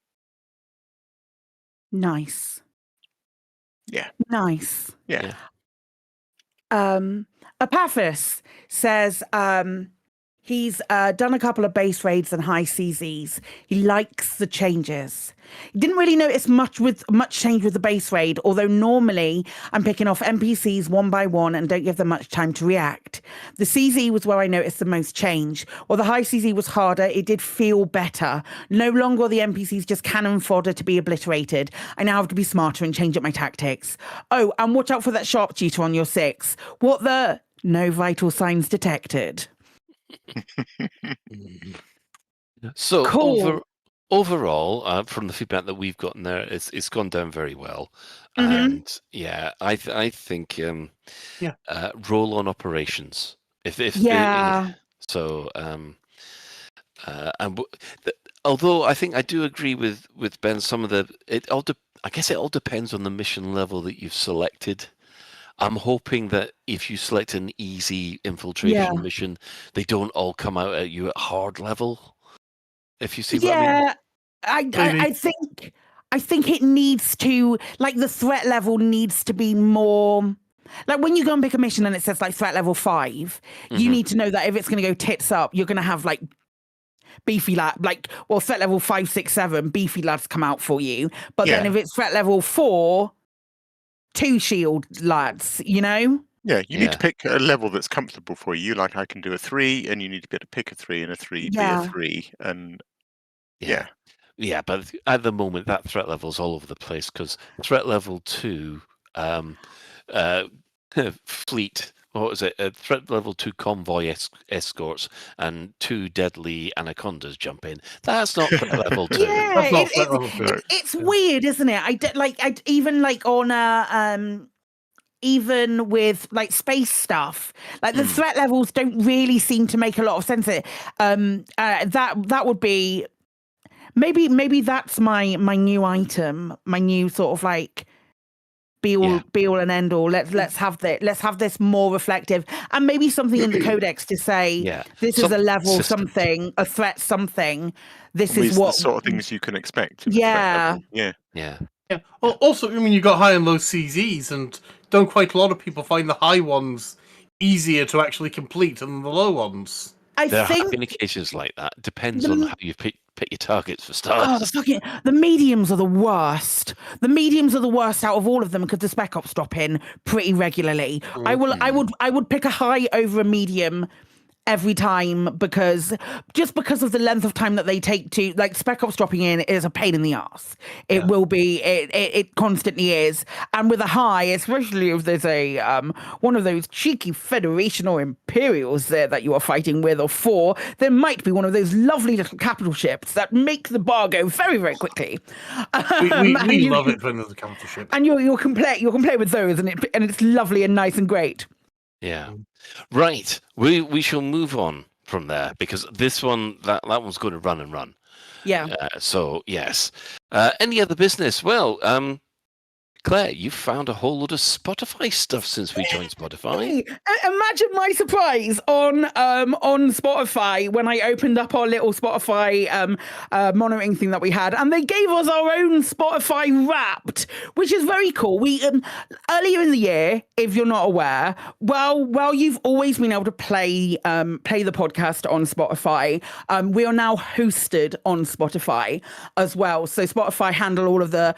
Nice. Yeah. Nice. Yeah. Apaphis says he's done a couple of base raids and high CZs. He likes the changes. He didn't really notice much change with the base raid, although normally I'm picking off NPCs one by one and don't give them much time to react. The CZ was where I noticed the most change. While the high CZ was harder, it did feel better. No longer are the NPCs just cannon fodder to be obliterated. I now have to be smarter and change up my tactics. Oh, and watch out for that sharpshooter on your 6. What the? No vital signs detected. So cool. Overall, from the feedback that we've gotten there, it's gone down very well. And yeah, I think roll on operations. Although I think I do agree with Ben, some of I guess it all depends on the mission level that you've selected. I'm hoping that if you select an easy infiltration mission, they don't all come out at you at hard level. If you see what I mean. I think it needs to, like, the threat level needs to be more. Like when you go and pick a mission and it says like threat level 5, you need to know that if it's going to go tits up, you're going to have like beefy threat level 5, 6, 7, beefy lads come out for you. But then if it's threat level 4, 2 shield lads, you know? Yeah, you need to pick a level that's comfortable for you. Like I can do a 3, and you need to be able to pick a 3 and a 3 be a 3, and yeah. But at the moment, that threat level's all over the place because threat level 2, fleet. What was it? Threat level 2 convoy escorts and 2 deadly anacondas jump in. That's not threat level 2. Yeah, it's weird, isn't it? Even with like space stuff, like the threat levels don't really seem to make a lot of sense. That would be maybe that's my new item, my new sort of like be all and end all. Let's have this more reflective, and maybe something in the codex to say this is a level something, a threat something. This is what the sort of things you can expect. Yeah. Yeah. Also, I mean, you've got high and low CZs, and don't quite a lot of people find the high ones easier to actually complete than the low ones. There have been occasions like that. Depends on how you pick your targets for stars. The mediums are the worst. The mediums are the worst out of all of them because the spec ops drop in pretty regularly. I would pick a high over a medium every time because of the length of time that they take to, like, spec ops dropping in is a pain in the ass. It will be, it constantly is. And with a high, especially if there's a one of those cheeky Federation or Imperials there that you are fighting with or for, there might be one of those lovely little capital ships that make the bar go very, very quickly. We love it when there's a capital ship. And you can play with those, and it's lovely and nice and great. Yeah. Right. We shall move on from there because this one, that one's going to run and run. Yeah. So, yes. Any other business? Well, Claire, you found a whole lot of Spotify stuff since we joined Spotify. Imagine my surprise on Spotify when I opened up our little Spotify monitoring thing that we had, and they gave us our own Spotify Wrapped, which is very cool. We earlier in the year, if you're not aware, well, you've always been able to play the podcast on Spotify. We are now hosted on Spotify as well. So Spotify handle all of the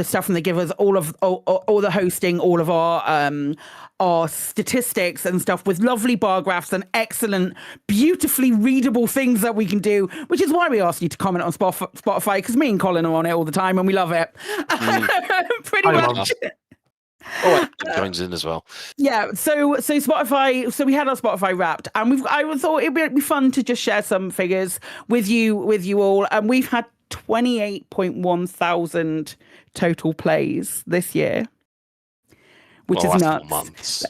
stuff, and they give us all the hosting, all of our statistics and stuff with lovely bar graphs and excellent, beautifully readable things that we can do, which is why we asked you to comment on Spotify, because me and Colin are on it all the time and we love it. Pretty much. Oh, it joins in as well. Yeah, so Spotify. So we had our Spotify Wrapped, and I thought it'd be fun to just share some figures with you all. And we've had 28.1 thousand total plays this year, which is nuts. 4 months.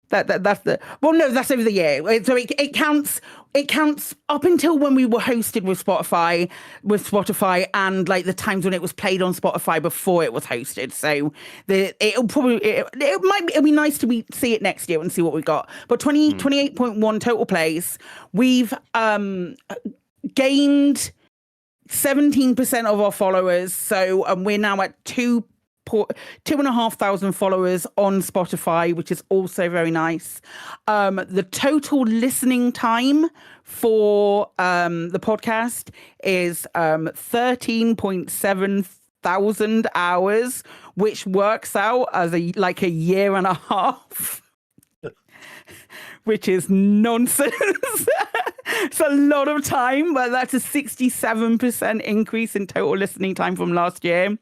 That's over the year. So it counts up until when we were hosted with Spotify and like the times when it was played on Spotify before it was hosted. So it'll be nice to see it next year and see what we got. But 28.1 total plays. We've gained 17% of our followers, so we're now at 2,500 followers on Spotify, which is also very nice. The total listening time for the podcast is 13.7 thousand hours, which works out as a year and a half. Which is nonsense. It's a lot of time, but that's a 67% increase in total listening time from last year.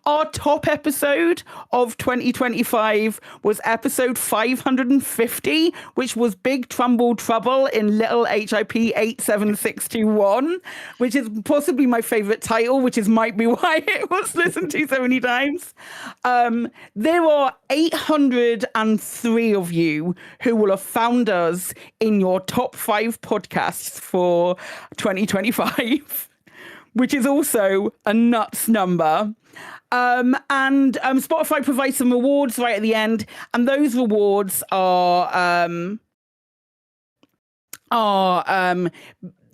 Our top episode of 2025 was episode 550, which was Big Trouble in Little HIP 87621, which is possibly my favorite title, which might be why it was listened to so many times. There are 803 of you who will have found us in your top 5 podcasts for 2025, which is also a nuts number. And Spotify provides some rewards right at the end, and those rewards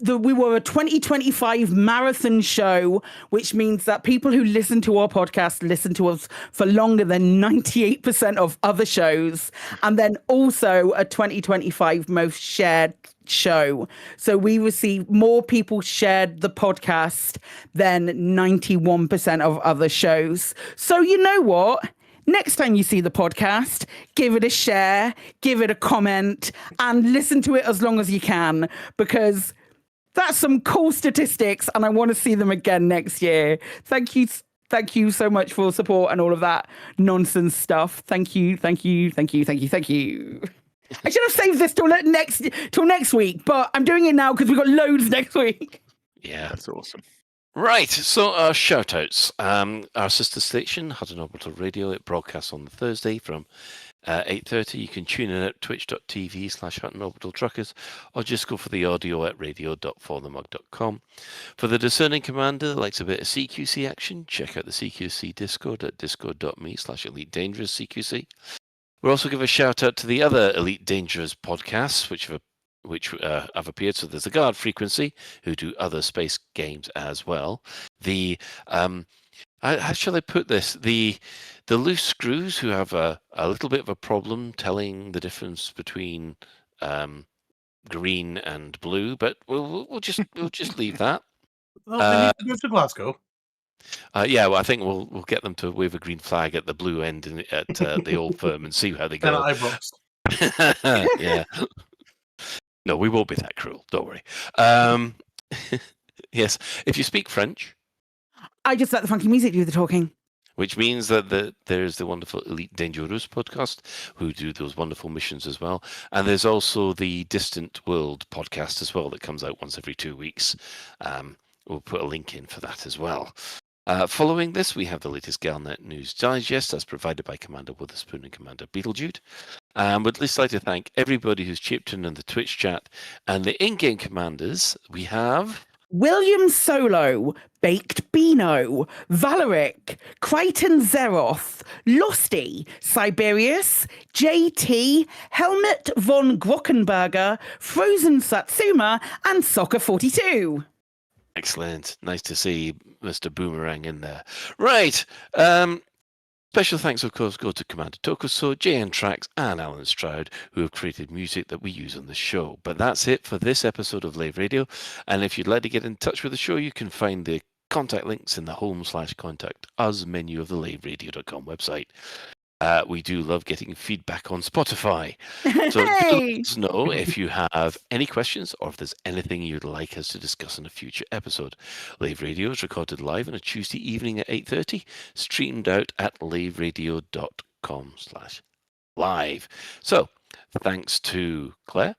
we were a 2025 marathon show, which means that people who listen to our podcast listen to us for longer than 98% of other shows, and then also a 2025 most shared show. So we received more people shared the podcast than 91% of other shows. So you know what? Next time you see the podcast, give it a share, give it a comment, and listen to it as long as you can, because that's some cool statistics, and I want to see them again next year. Thank you so much for support and all of that nonsense stuff. Thank you. I should have saved this till next week, but I'm doing it now because we've got loads next week. Yeah, that's awesome. Right, so our shout-outs. Our sister station, Hutton Orbital Radio, it broadcasts on the Thursday from 8:30, you can tune in at twitch.tv/HuntingOrbitalTruckers, or just go for the audio at radio.forthemug.com. For the discerning commander that likes a bit of CQC action, check out the CQC Discord at discord.me/EliteDangerousCQC. We'll also give a shout out to the other Elite Dangerous podcasts, which have appeared. So there's the Guard Frequency, who do other space games as well. The how shall I put this? The Loose Screws, who have a little bit of a problem telling the difference between green and blue, but we'll just leave that. Well, they need to move to Glasgow. Yeah, well, I think we'll get them to wave a green flag at the blue end at the old firm and see how they go. Yeah. No, we won't be that cruel. Don't worry. Yes, if you speak French, I just let the funky music do the talking. Which means that there's the wonderful Elite Dangerous podcast, who do those wonderful missions as well. And there's also the Distant World podcast as well that comes out once every 2 weeks. We'll put a link in for that as well. Following this, we have the latest Galnet News Digest as provided by Commander Witherspoon and Commander Beetlejude. Would at least like to thank everybody who's chipped in the Twitch chat. And the in-game commanders, we have... William Solo, Baked Beano, Valeric, Crichton Zeroth, Losty, Siberius, JT, Helmut von Grockenberger, Frozen Satsuma, and Soccer 42. Excellent. Nice to see Mr. Boomerang in there. Right. Special thanks, of course, go to Commander Tokuso, JN Trax, and Alan Stroud, who have created music that we use on the show. But that's it for this episode of Lave Radio. And if you'd like to get in touch with the show, you can find the contact links in the home/contact us menu of the laveradio.com website. We do love getting feedback on Spotify. So let us know if you have any questions or if there's anything you'd like us to discuss in a future episode. Lave Radio is recorded live on a Tuesday evening at 8:30, streamed out at laveradio.com/live. So thanks to Claire.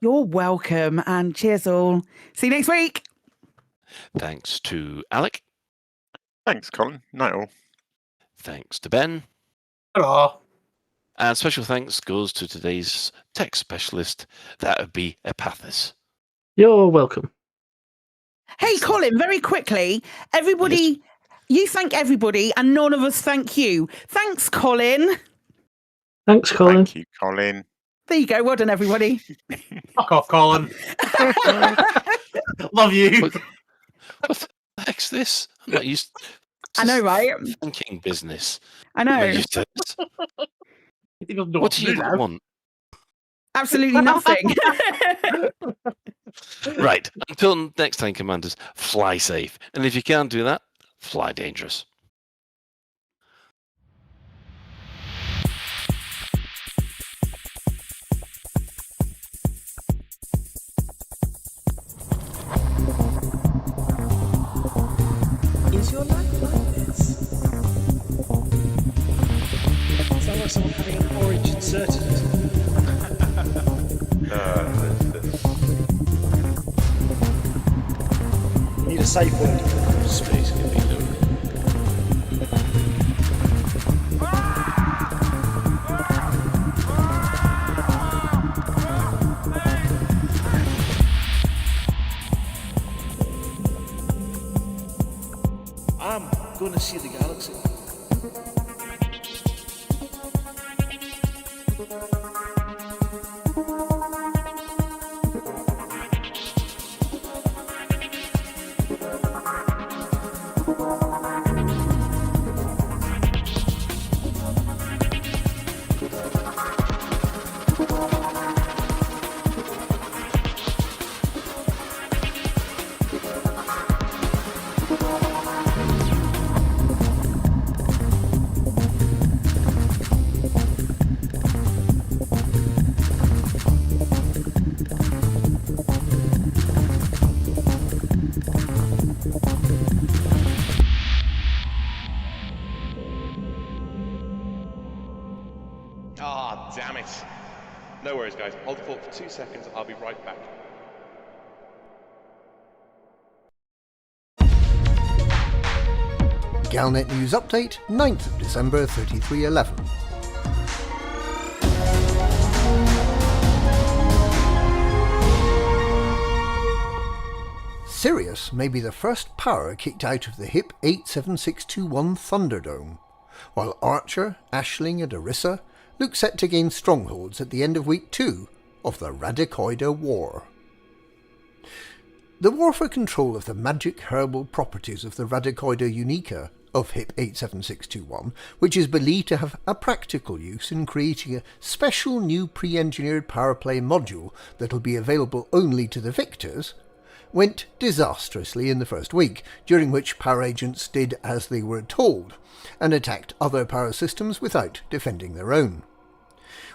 You're welcome, and cheers all. See you next week. Thanks to Alec. Thanks, Colin. Night all. Thanks to Ben. Hello. And special thanks goes to today's tech specialist. That would be Epathis. You're welcome. Hey, Colin, very quickly, everybody, you thank everybody, and none of us thank you. Thanks, Colin. Thanks, Colin. Thank you, Colin. There you go. Well done, everybody. Fuck off, Colin. Love you. What the heck's this? I'm not used to I know, right? thinking business. I know. What do you want? Absolutely nothing. Right. Until next time, Commanders, fly safe. And if you can't do that, fly dangerous. Is your life like this? Sounds like someone having an orange inserted. You need a safe word. Space can be loaded. I'm gonna see the galaxy. Ah, damn it. No worries, guys. Hold the fort for 2 seconds. I'll be right back. Galnet News Update, 9th of December 3311. Sirius may be the first power kicked out of the HIP 87621 Thunderdome, while Archer, Aisling and Orissa look set to gain strongholds at the end of Week 2 of the Radicoida War. The war for control of the magic herbal properties of the Radicoida Unica of HIP 87621, which is believed to have a practical use in creating a special new pre-engineered power play module that will be available only to the victors, went disastrously in the first week, during which power agents did as they were told, and attacked other power systems without defending their own.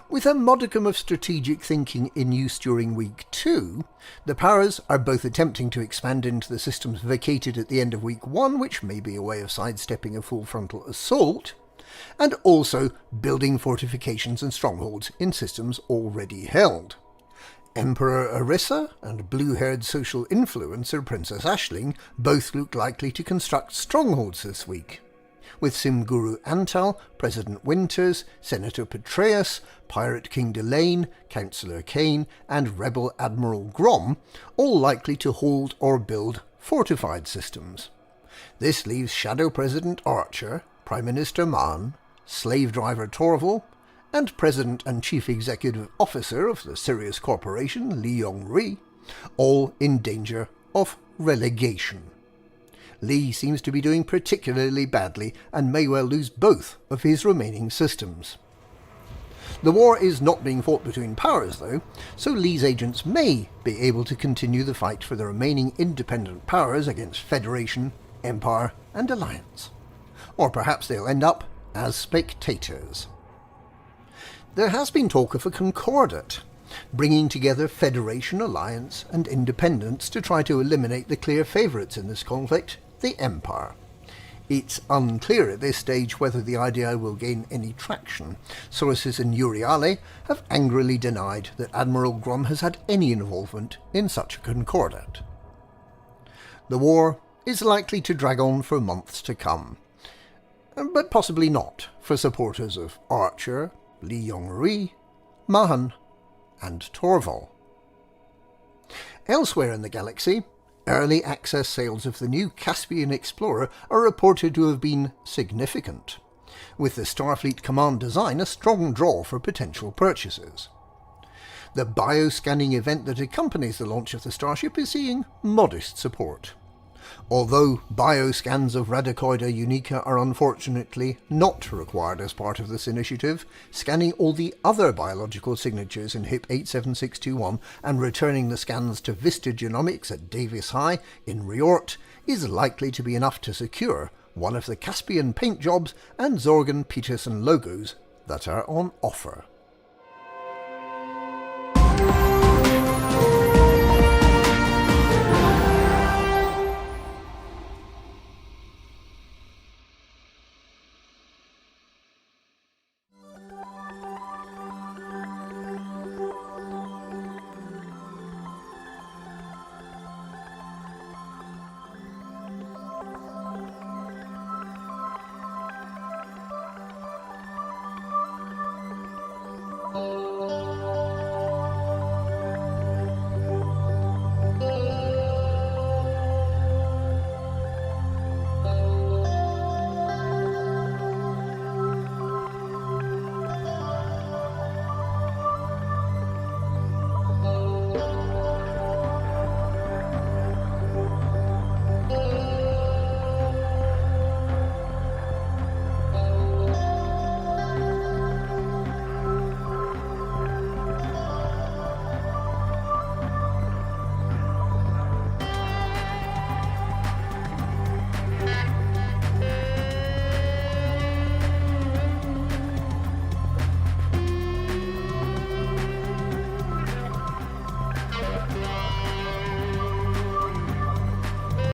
With a modicum of strategic thinking in use during Week 2, the powers are both attempting to expand into the systems vacated at the end of Week 1, which may be a way of sidestepping a full frontal assault, and also building fortifications and strongholds in systems already held. Emperor Orissa and blue-haired social influencer Princess Aisling both look likely to construct strongholds this week, with Sim Guru Antal, President Winters, Senator Petraeus, Pirate King Delane, Councillor Kane, and Rebel Admiral Grom all likely to hold or build fortified systems. This leaves Shadow President Archer, Prime Minister Maan, Slave Driver Torval, and President and Chief Executive Officer of the Sirius Corporation, Lee Yong-ri, all in danger of relegation. Lee seems to be doing particularly badly and may well lose both of his remaining systems. The war is not being fought between powers though, so Lee's agents may be able to continue the fight for the remaining independent powers against Federation, Empire and Alliance. Or perhaps they'll end up as spectators. There has been talk of a Concordat, bringing together Federation, Alliance and Independence to try to eliminate the clear favourites in this conflict, the Empire. It's unclear at this stage whether the idea will gain any traction. Sources in Uriale have angrily denied that Admiral Grom has had any involvement in such a concordat. The war is likely to drag on for months to come, but possibly not for supporters of Archer, Lee Yong-ri, Mahan and Torval. Elsewhere in the galaxy, early access sales of the new Caspian Explorer are reported to have been significant, with the Starfleet Command design a strong draw for potential purchasers. The bioscanning event that accompanies the launch of the Starship is seeing modest support. Although bioscans of Radicoida Unica are unfortunately not required as part of this initiative, scanning all the other biological signatures in HIP 87621 and returning the scans to Vista Genomics at Davis High in Riort is likely to be enough to secure one of the Caspian paint jobs and Zorgan Peterson logos that are on offer.